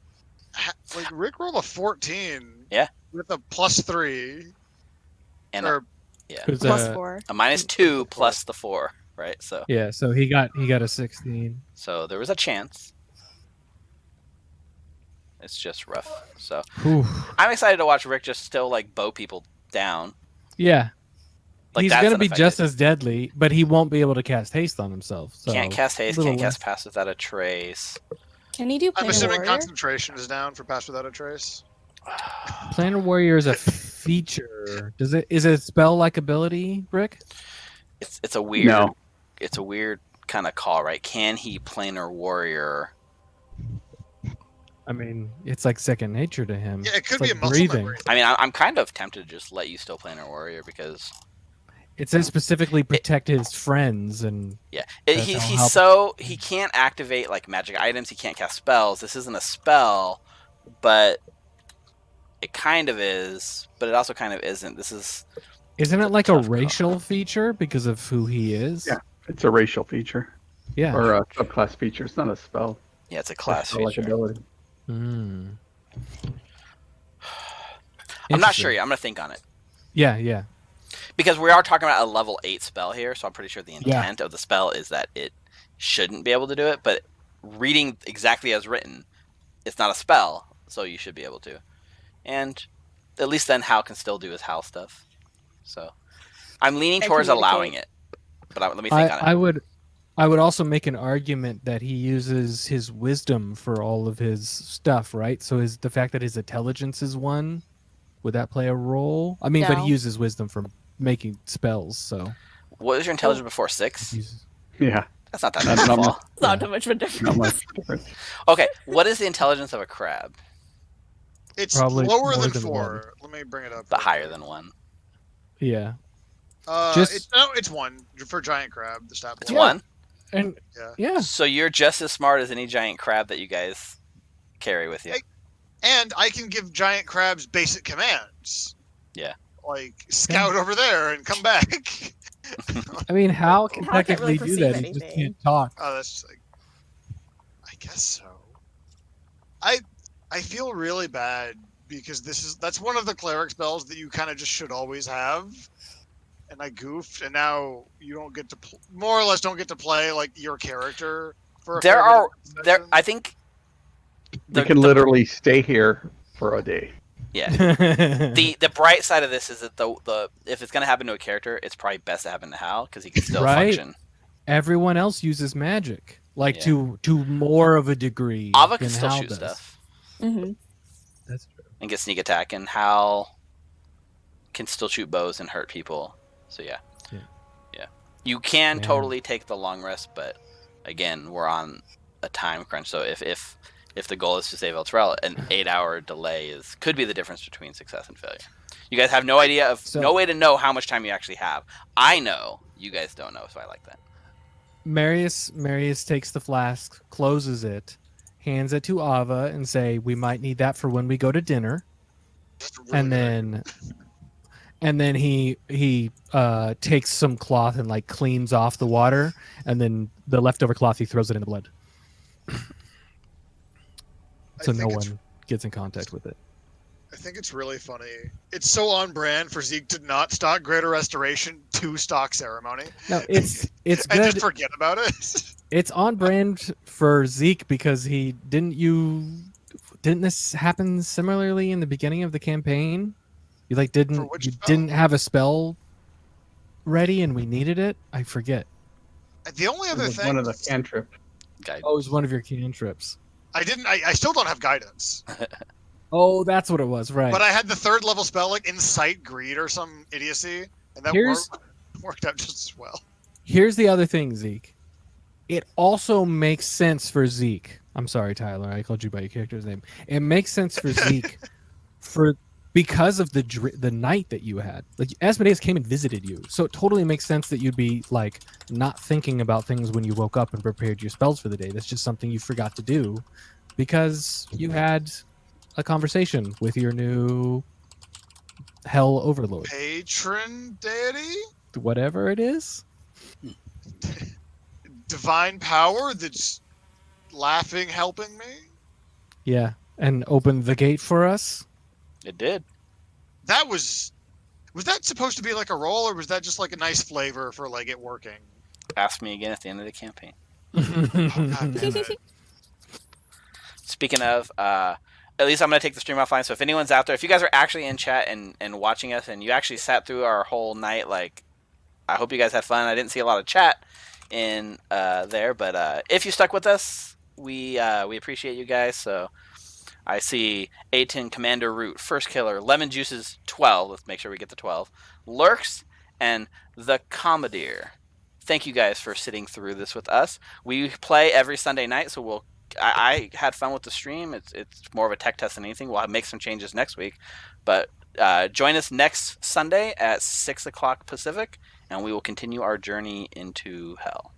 like Rick rolled a 14. Yeah. With a +3. And Or yeah, It was, +4. a -2 plus the 4, right? So yeah, so he got a 16. so there was a chance. It's just rough. So Whew. I'm excited to watch Rick just still like bow people down. Yeah. Like He's that's going to be unaffected. just as deadly, but he won't be able to cast haste on himself. So Can't cast haste, little can't cast less- pass without a trace. Can he do I'm Planar assuming Warrior? concentration is down for Pass Without a Trace. Planar Warrior is a feature. Is it a spell like ability, Rick? It's a weird No. it's a weird kind of call, right? Can he planar warrior? I mean, it's like second nature to him. Yeah, it could It's be like a muscle breathing. memory. I mean, I'm kind of tempted to just let you still planar warrior because It says specifically protect his friends, and yeah, That's he's how so he can't activate like magic items. He can't cast spells. This isn't a spell, but it kind of is. But it also kind of isn't. This is isn't it It's a like a tough call. racial feature because of who he is? Yeah. It's a racial feature Yeah. or a subclass feature. It's not a spell. yeah, it's a class Spell-like feature. ability. Mm. I'm not sure Interesting. yet. I'm gonna think on it Yeah, yeah. because we are talking about a level 8 spell here. So I'm pretty sure the Yeah. intent of the spell is that it shouldn't be able to do it. But reading exactly as written, it's not a spell, so you should be able to. And at least then Hal can still do his Hal stuff. So I'm leaning And towards communicate. allowing it, but let me think on it. I would also make an argument that he uses his wisdom for all of his stuff, right? So the fact that his intelligence is 1, would that play a role? I mean, but No. he uses wisdom for making spells, so What was your intelligence before 6? he's- Yeah. That's not that Not- much of a not fall. much. It's not too much of a difference. Not much difference. Okay, what is the intelligence of a crab? It's Probably lower more than than 4. Let me bring it up. But higher than 1. yeah. It's 1 for giant crab. The stat It's block. 1. And Yeah. yeah, So you're just as smart as any giant crab that you guys carry with you. Hey. And I can give giant crabs basic commands. Yeah. Like scout over there and come back. I mean, Hal can Hal can't technically really do that. perceive He just anything. can't talk. Oh, that's like, I guess so. I feel really bad because that's one of the cleric spells that you kind of just should always have, and I goofed, and now you don't get to more or less don't get to play like your character for. A There fair bit are of the there. session. I think You can literally stay here for a day. yeah. The bright side of this is that the if it's gonna happen to a character, it's probably best to happen to Hal because he can still Right. function. Everyone else uses magic, like Yeah. to more of a degree. Ava can than still Hal shoot does. stuff Hmm. That's true. and get sneak attack, and Hal can still shoot bows and hurt people. So yeah. You can Man. totally take the long rest, but again, we're on a time crunch. So if the goal is to save Eltrell, an 8-hour delay could be the difference between success and failure. You guys have no idea no way to know how much time you actually have. I know, you guys don't know, so I like that. Marius takes the flask, closes it, hands it to Ava, and say, "We might need that for when we go to dinner." That's a really And then he takes some cloth and like cleans off the water, and then the leftover cloth he throws it in the blood, so no one gets in contact with it. I think it's really funny. It's so on brand for Zeke to not stock Greater Restoration to stock Ceremony. No, it's And good. just forget about it. It's on brand for Zeke because didn't this happen similarly in the beginning of the campaign? You For which you spell? didn't have a spell ready and we needed it? I forget. The only It other was thing one of the cantrip. Guide. Oh, it was one of your cantrips. I still don't have guidance. Oh, that's what it was, right. But I had the 3rd level spell like Incite Greed or some idiocy, and that worked out just as well. Here's the other thing, Zeke. It also makes sense for Zeke. I'm sorry, Tyler. I called you by your character's name. It makes sense for Zeke because of the night that you had. Like Asmodeus came and visited you, so it totally makes sense that you'd be like not thinking about things when you woke up and prepared your spells for the day. That's just something you forgot to do because you had a conversation with your new hell overlord, Patron deity? whatever it is. Divine power that's laughing, helping me? Yeah. and opened the gate for us. It did. That was that supposed to be like a roll, or was that just like a nice flavor for like it working? Ask me again at the end of the campaign. Oh, God damn it. Speaking of, at least I'm going to take the stream offline. So if anyone's out there, if you guys are actually in chat and watching us and you actually sat through our whole night, like, I hope you guys had fun. I didn't see a lot of chat in there, but if you stuck with us, we appreciate you guys. So I see 18 Commander Root, First Killer, Lemon Juices 12. Let's make sure we get the 12. Lurks and the Commodore. Thank you guys for sitting through this with us. We play every Sunday night, so I had fun with the stream. It's more of a tech test than anything. We'll make some changes next week, but join us next Sunday at 6 o'clock Pacific, and we will continue our journey into hell.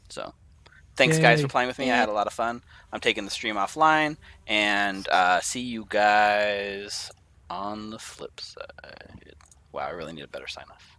So, thanks guys Yay. for playing with me. I had a lot of fun. I'm taking the stream offline, and see you guys on the flip side. Wow, I really need a better sign off.